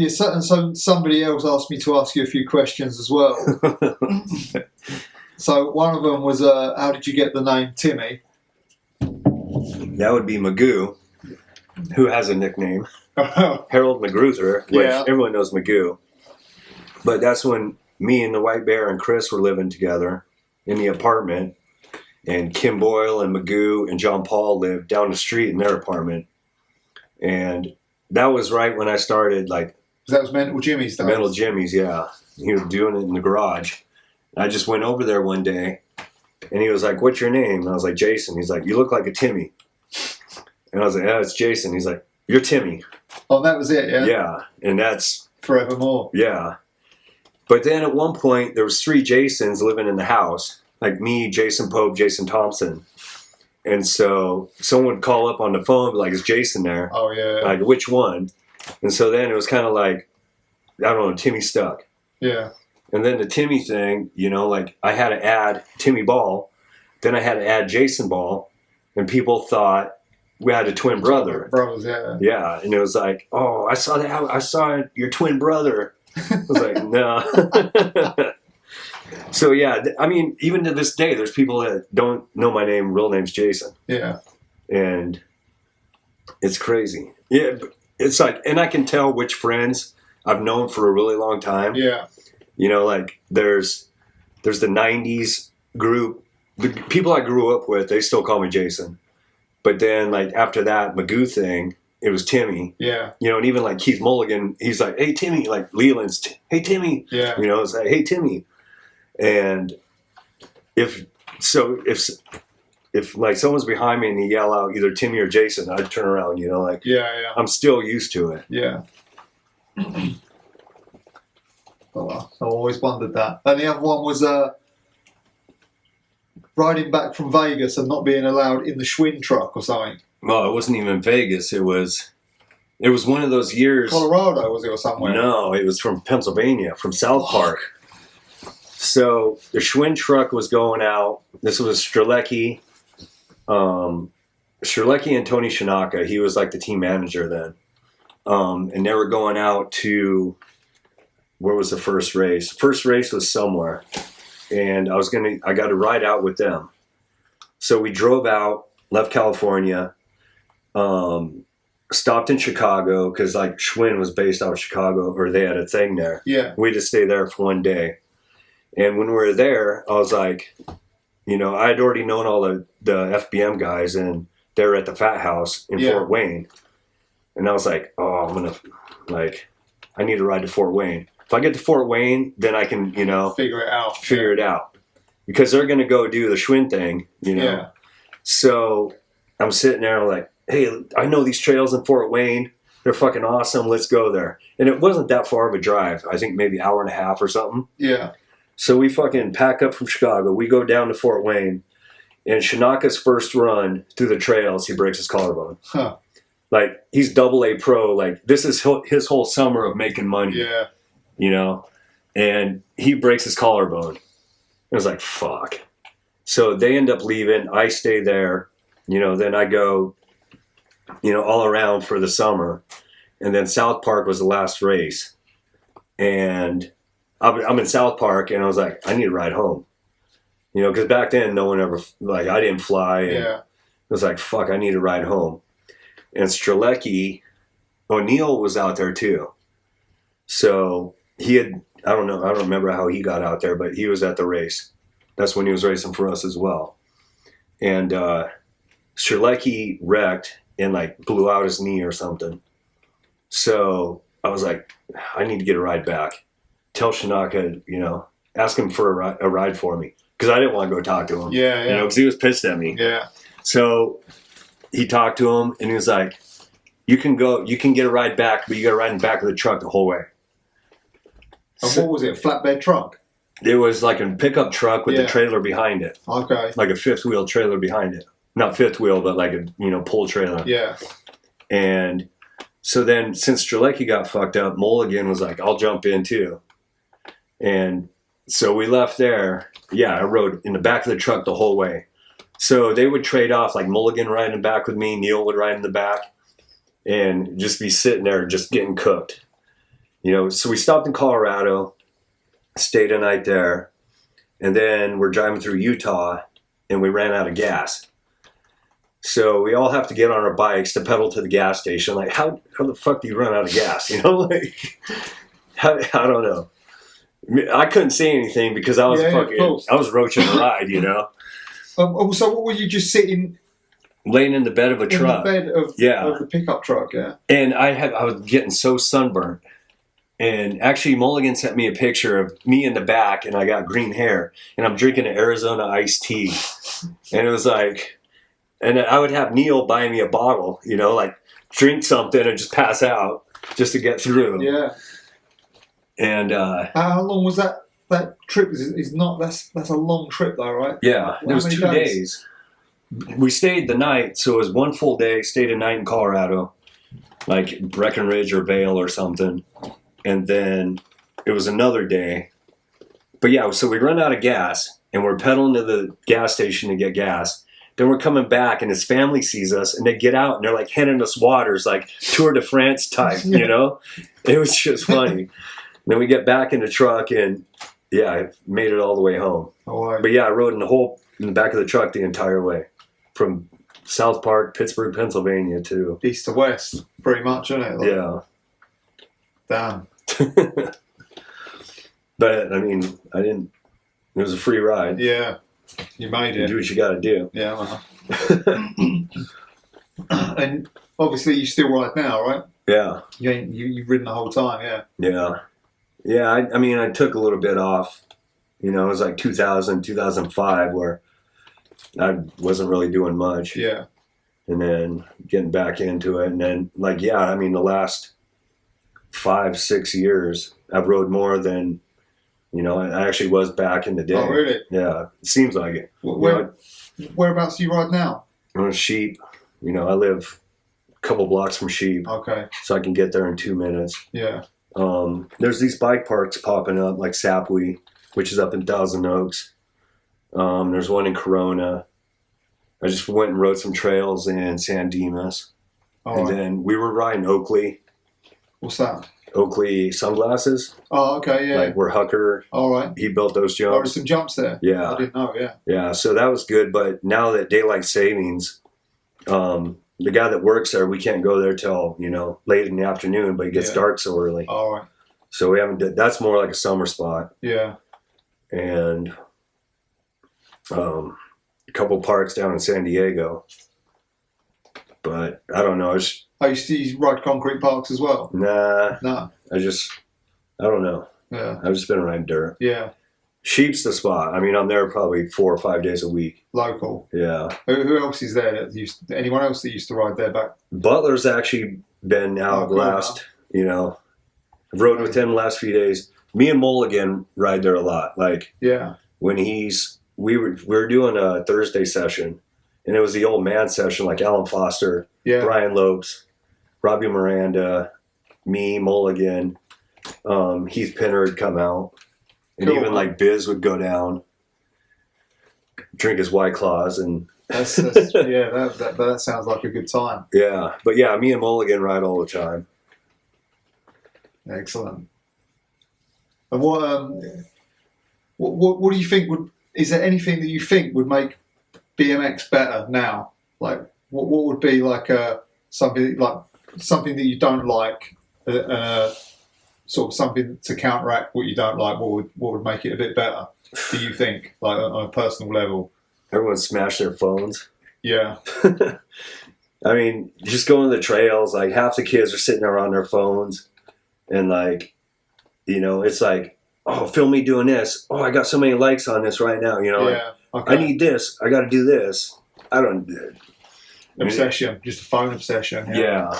Speaker 2: So somebody else asked me to ask you a few questions as well. So one of them was, how did you get the name Timmy?
Speaker 3: That would be Magoo, who has a nickname, Harold McGruther, which everyone knows Magoo. But that's when me and the White Bear and Chris were living together in the apartment, and Kim Boyle and Magoo and John Paul lived down the street in their apartment. And that was right when I started, like...
Speaker 2: That was Mental Jimmy's days?
Speaker 3: Mental Jimmy's, yeah. He was doing it in the garage. I just went over there one day, and he was like, "What's your name?" And I was like, "Jason." He's like, "You look like a Timmy." And I was like, "Yeah, it's Jason." He's like, "You're Timmy."
Speaker 2: Oh, that was it, yeah?
Speaker 3: Yeah, and that's...
Speaker 2: Forevermore.
Speaker 3: Yeah. But then at one point, there was 3 Jasons living in the house. Like me, Jason Pope, Jason Thompson. And so someone would call up on the phone, like, "Is Jason there?"
Speaker 2: Oh, yeah.
Speaker 3: Like, which one? And so then it was kind of like, I don't know, Timmy stuck.
Speaker 2: Yeah.
Speaker 3: And then the Timmy thing, like I had to add Timmy Ball, then I had to add Jason Ball, and people thought we had a twin brother.
Speaker 2: Brothers, yeah.
Speaker 3: Yeah, and it was like, "Oh, I saw that. I saw your twin brother." I was like, "No." So yeah, I mean, even to this day, there's people that don't know my name. Real name's Jason.
Speaker 2: Yeah.
Speaker 3: And it's crazy. Yeah, it's like, and I can tell which friends I've known for a really long time.
Speaker 2: Yeah.
Speaker 3: Like there's the 90s group, the people I grew up with, they still call me Jason. But then like after that Magoo thing, it was Timmy.
Speaker 2: Yeah.
Speaker 3: And even like Keith Mulligan, he's like, "Hey Timmy," like Leland's, "Hey Timmy."
Speaker 2: Yeah.
Speaker 3: It's like, "Hey Timmy." And if like someone's behind me and they yell out either Timmy or Jason, I'd turn around, like
Speaker 2: yeah.
Speaker 3: I'm still used to it.
Speaker 2: Yeah. Oh, I always wondered that. And the other one was riding back from Vegas and not being allowed in the Schwinn truck or something.
Speaker 3: Well, it wasn't even Vegas. It was one of those years.
Speaker 2: Colorado, was it, or somewhere?
Speaker 3: No, it was from Pennsylvania, from South Park. So the Schwinn truck was going out. This was Strzelecki. Strzelecki and Tony Shinaka. He was like the team manager then. And they were going out to... Where was the first race? First race was somewhere, and I got to ride out with them. So we drove out, left California, stopped in Chicago because like Schwinn was based out of Chicago, or they had a thing there.
Speaker 2: Yeah.
Speaker 3: We just stayed there for one day, and when we were there, I was like, I'd already known all the FBM guys, and they were at the Fat House in Fort Wayne, and I was like, "Oh, I need to ride to Fort Wayne." If I get to Fort Wayne, then I can,
Speaker 2: figure it out.
Speaker 3: Because they're going to go do the Schwinn thing,
Speaker 2: Yeah.
Speaker 3: So I'm sitting there like, "Hey, I know these trails in Fort Wayne. They're fucking awesome. Let's go there." And it wasn't that far of a drive. I think maybe hour and a half or something.
Speaker 2: Yeah.
Speaker 3: So we fucking pack up from Chicago. We go down to Fort Wayne. And Shinaka's first run through the trails, he breaks his collarbone.
Speaker 2: Huh.
Speaker 3: Like, he's AA pro. Like, this is his whole summer of making money.
Speaker 2: Yeah.
Speaker 3: You know? And he breaks his collarbone. I was like, fuck. So they end up leaving. I stay there. You know, then I go, you know, all around for the summer. And then South Park was the last race. And I'm in South Park, and I was like, I need to ride home. You know, because back then, no one ever, like, I didn't fly. And
Speaker 2: Yeah.
Speaker 3: I was like, fuck, I need to ride home. And Strzelecki, O'Neal was out there too. So he had, I don't remember how he got out there, but he was at the race. That's when he was racing for us as well. And Strzelecki wrecked and like blew out his knee or something. So I was like, I need to get a ride back. Tell Shinaka, you know, ask him for a ride for me. Because I didn't want to go talk to him.
Speaker 2: Yeah, yeah.
Speaker 3: You know, because he was pissed at me.
Speaker 2: Yeah.
Speaker 3: So he talked to him, and he was like, you can get a ride back, but you got to ride in the back of the truck the whole way.
Speaker 2: And what was it, a flatbed truck?
Speaker 3: It was like a pickup truck with a trailer behind it.
Speaker 2: Okay.
Speaker 3: Like a fifth wheel trailer behind it. Not fifth wheel, but like a, you know, pull trailer.
Speaker 2: Yeah.
Speaker 3: And so then since Strzelecki got fucked up, Mulligan was like, I'll jump in too. And so we left there. Yeah, I rode in the back of the truck the whole way. So they would trade off, like Mulligan riding in the back with me, Neal would ride in the back, and just be sitting there just getting cooked. You know, so we stopped in Colorado, stayed a night there, and then we're driving through Utah, and we ran out of gas. So we all have to get on our bikes to pedal to the gas station. Like, how the fuck do you run out of gas? You know, like, I don't know. I couldn't say anything because I was I was roaching the ride, you know.
Speaker 2: So what were you just sitting?
Speaker 3: Laying in the bed of a truck.
Speaker 2: In the bed of the pickup truck, yeah.
Speaker 3: And I was getting so sunburnt. And actually, Mulligan sent me a picture of me in the back, and I got green hair, and I'm drinking an Arizona iced tea. And it was like, and I would have Neal buy me a bottle, you know, like drink something and just pass out just to get through.
Speaker 2: Yeah.
Speaker 3: And
Speaker 2: how long was that trip? Is not that's a long trip though, right?
Speaker 3: Yeah, it was 2 days. We stayed the night, so it was one full day. Stayed a night in Colorado, like Breckenridge or Vail or something, and then it was another day. But yeah, so we run out of gas, and we're pedaling to the gas station to get gas. Then we're coming back, and his family sees us, and they get out, and they're like handing us waters, like Tour de France type, you know? It was just funny. Then we get back in the truck, and yeah, I made it all the way home.
Speaker 2: Oh, right.
Speaker 3: But yeah, I rode in the back of the truck the entire way, from South Park, Pittsburgh, Pennsylvania, to
Speaker 2: east to west, pretty much, isn't it? Like,
Speaker 3: yeah.
Speaker 2: Damn.
Speaker 3: But I mean, I didn't. It was a free ride.
Speaker 2: Yeah, you made it.
Speaker 3: You do what you got to do.
Speaker 2: Yeah. And obviously, you still ride now, right?
Speaker 3: Yeah.
Speaker 2: You've ridden the whole time, yeah.
Speaker 3: Yeah. Yeah, I mean, I took a little bit off. You know, it was like 2000, 2005, where I wasn't really doing much.
Speaker 2: Yeah.
Speaker 3: And then getting back into it. And then, like, yeah, I mean, the last 5-6 years, I've rode more than, you know, I actually was back in the day.
Speaker 2: Oh, really?
Speaker 3: Yeah, it seems like it.
Speaker 2: Whereabouts do you ride now?
Speaker 3: I'm Sheep. You know, I live a couple blocks from Sheep.
Speaker 2: Okay.
Speaker 3: So I can get there in 2 minutes.
Speaker 2: Yeah.
Speaker 3: There's these bike parks popping up, like Sapwe, which is up in Thousand Oaks. There's one in Corona. I just went and rode some trails in San Dimas.
Speaker 2: Oh,
Speaker 3: Then we were riding Oakley.
Speaker 2: What's that?
Speaker 3: Oakley sunglasses.
Speaker 2: Oh, okay, yeah.
Speaker 3: Like where Hooker,
Speaker 2: all right.
Speaker 3: He built those
Speaker 2: Oh,
Speaker 3: jumps.
Speaker 2: there's some jumps there.
Speaker 3: Yeah.
Speaker 2: I didn't know, yeah.
Speaker 3: Yeah, so that was good. But now that daylight savings, the guy that works there, we can't go there till, you know, late in the afternoon, but it gets dark so early.
Speaker 2: All right.
Speaker 3: So we haven't that's more like a summer spot.
Speaker 2: Yeah.
Speaker 3: And a couple parks down in San Diego. But I don't know.
Speaker 2: I used to ride concrete parks as well.
Speaker 3: Nah.
Speaker 2: No.
Speaker 3: I don't know.
Speaker 2: Yeah.
Speaker 3: I've just been riding dirt.
Speaker 2: Yeah.
Speaker 3: Sheep's the spot. I mean, I'm there probably 4 or 5 days a week.
Speaker 2: Local.
Speaker 3: Yeah.
Speaker 2: Who else is there? Anyone else that used to ride there back?
Speaker 3: Butler's actually been out last, you know, I've rode with him the last few days. Me and Mulligan ride there a lot. Like,
Speaker 2: yeah,
Speaker 3: when we were doing a Thursday session, and it was the old man session, like Alan Foster, Brian Lopes, Robbie Miranda, me, Mulligan, Heath Pinner would come out. And
Speaker 2: Cool,
Speaker 3: even
Speaker 2: man.
Speaker 3: like Biz would go down, drink his White Claws, and
Speaker 2: That's that sounds like a good time.
Speaker 3: yeah. But yeah, me and Mulligan ride all the time.
Speaker 2: Excellent. And what do you think is there anything that you think would make BMX better now? Like what would be like something that you don't like, sort of something to counteract what you don't like? What would make it a bit better? Do you think, like on a personal level?
Speaker 3: Everyone smashed their phones.
Speaker 2: Yeah.
Speaker 3: I mean, just going to the trails, like half the kids are sitting there on their phones, and like, it's like, oh, film me doing this. Oh, I got so many likes on this right now.
Speaker 2: Yeah.
Speaker 3: Like,
Speaker 2: Okay.
Speaker 3: I need this. I got to do this. I don't.
Speaker 2: Obsession, just a phone obsession.
Speaker 3: Yeah.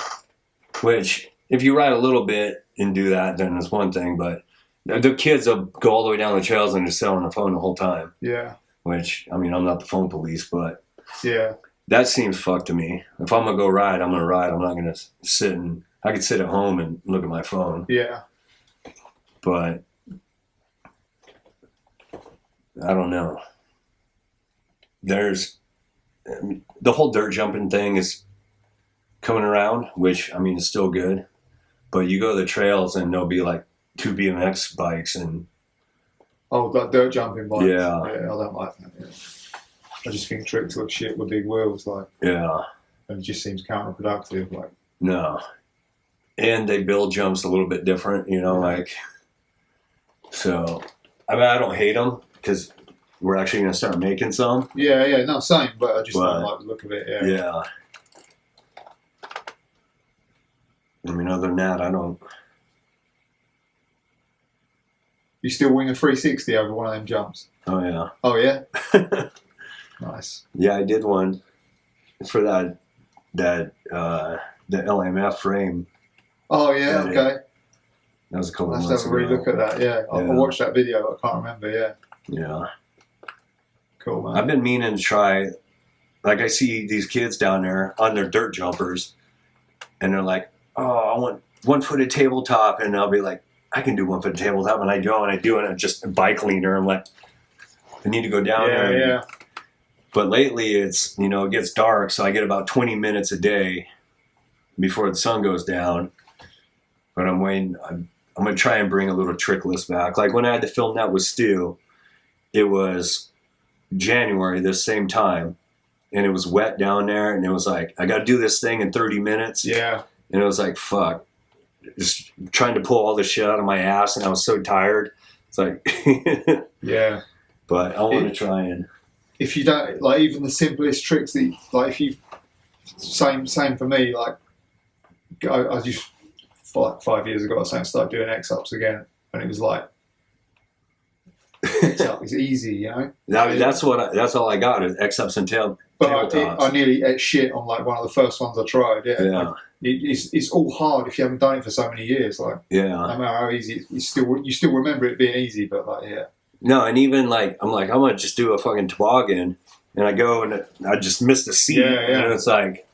Speaker 3: Which, if you ride a little bit and do that, then it's one thing. But the kids will go all the way down the trails and just sit on the phone the whole time.
Speaker 2: Yeah.
Speaker 3: Which, I mean, I'm not the phone police, but
Speaker 2: Yeah.
Speaker 3: that seems fucked to me. If I'm gonna go ride, I'm gonna ride. I'm not gonna sit and. I could sit at home and look at my phone.
Speaker 2: Yeah.
Speaker 3: But I don't know. The whole dirt jumping thing is coming around, which I mean is still good. But you go to the trails and there'll be like 2 BMX bikes and
Speaker 2: Oh, that dirt jumping bikes.
Speaker 3: Yeah.
Speaker 2: I don't like that. Yeah. I just think tricks look shit with big wheels, like,
Speaker 3: yeah,
Speaker 2: and it just seems counterproductive. Like,
Speaker 3: no. And they build jumps a little bit different, like. So, I mean, I don't hate them because we're actually going to start making some.
Speaker 2: yeah, no, same, but I just don't like the look of it. Yeah.
Speaker 3: Yeah. I mean, other than that, I don't.
Speaker 2: You still wing a 360 over one of them jumps?
Speaker 3: Oh, yeah.
Speaker 2: Oh yeah. Nice.
Speaker 3: Yeah, I did one for the LAMF frame.
Speaker 2: Oh yeah.
Speaker 3: Yeah,
Speaker 2: Okay.
Speaker 3: That was a couple
Speaker 2: I'll
Speaker 3: of
Speaker 2: have
Speaker 3: months
Speaker 2: to have a
Speaker 3: ago.
Speaker 2: relook at that. Yeah. I watched that video, but I can't remember. Yeah.
Speaker 3: Yeah.
Speaker 2: Cool, man.
Speaker 3: I've been meaning to try. Like, I see these kids down there on their dirt jumpers, and they're like, "Oh, I want 1-footed tabletop," and I'll be like, "I can do 1-footed tabletop," and I go and I do it, and it's just a bike leaner. I'm like, I need to go down there.
Speaker 2: Yeah.
Speaker 3: But lately, it's it gets dark, so I get about 20 minutes a day before the sun goes down. But I'm waiting. I'm gonna try and bring a little trick list back. Like when I had to film that with Stu, it was January this same time, and it was wet down there, and it was like I got to do this thing in 30 minutes.
Speaker 2: Yeah.
Speaker 3: And it was like fuck, just trying to pull all this shit out of my ass, and I was so tired. It's like
Speaker 2: Yeah.
Speaker 3: But I want to try and.
Speaker 2: If you don't like even the simplest tricks, that like if you same for me. Like I just 5 years ago, I started doing X-ups again, and it was like X-up is easy,
Speaker 3: That's all I got is X-ups and
Speaker 2: But
Speaker 3: tabletops.
Speaker 2: I nearly ate shit on like one of the first ones I tried. Yeah.
Speaker 3: Yeah.
Speaker 2: Like, it's all hard if you haven't done it for so many years. Like
Speaker 3: Yeah.
Speaker 2: no matter how easy, you still remember it being easy, but like yeah.
Speaker 3: No, and even like I'm gonna just do a fucking toboggan, and I go and I just missed a seat,
Speaker 2: Yeah.
Speaker 3: and it's like,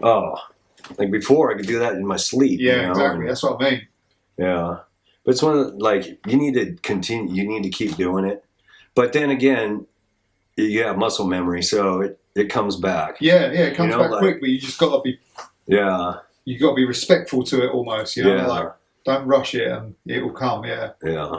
Speaker 3: oh, like before I could do that in my sleep.
Speaker 2: Yeah, exactly. That's what I mean.
Speaker 3: Yeah, but it's one of like you need to continue. You need to keep doing it, but then again, you have muscle memory, so it comes back.
Speaker 2: Yeah, it comes back
Speaker 3: like,
Speaker 2: quick, but you just got to be.
Speaker 3: Yeah.
Speaker 2: You got to be respectful to it, almost.
Speaker 3: Yeah.
Speaker 2: Like don't rush it, and it will come. Yeah.
Speaker 3: Yeah.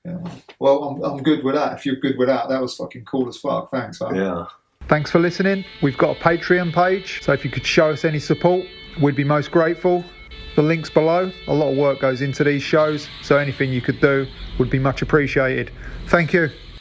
Speaker 2: Yeah. Well, I'm good with that. If you're good with that, that was fucking cool as fuck. Thanks, man.
Speaker 3: Yeah.
Speaker 1: Thanks for listening. We've got a Patreon page, so if you could show us any support, we'd be most grateful. The link's below. A lot of work goes into these shows, so anything you could do would be much appreciated. Thank you.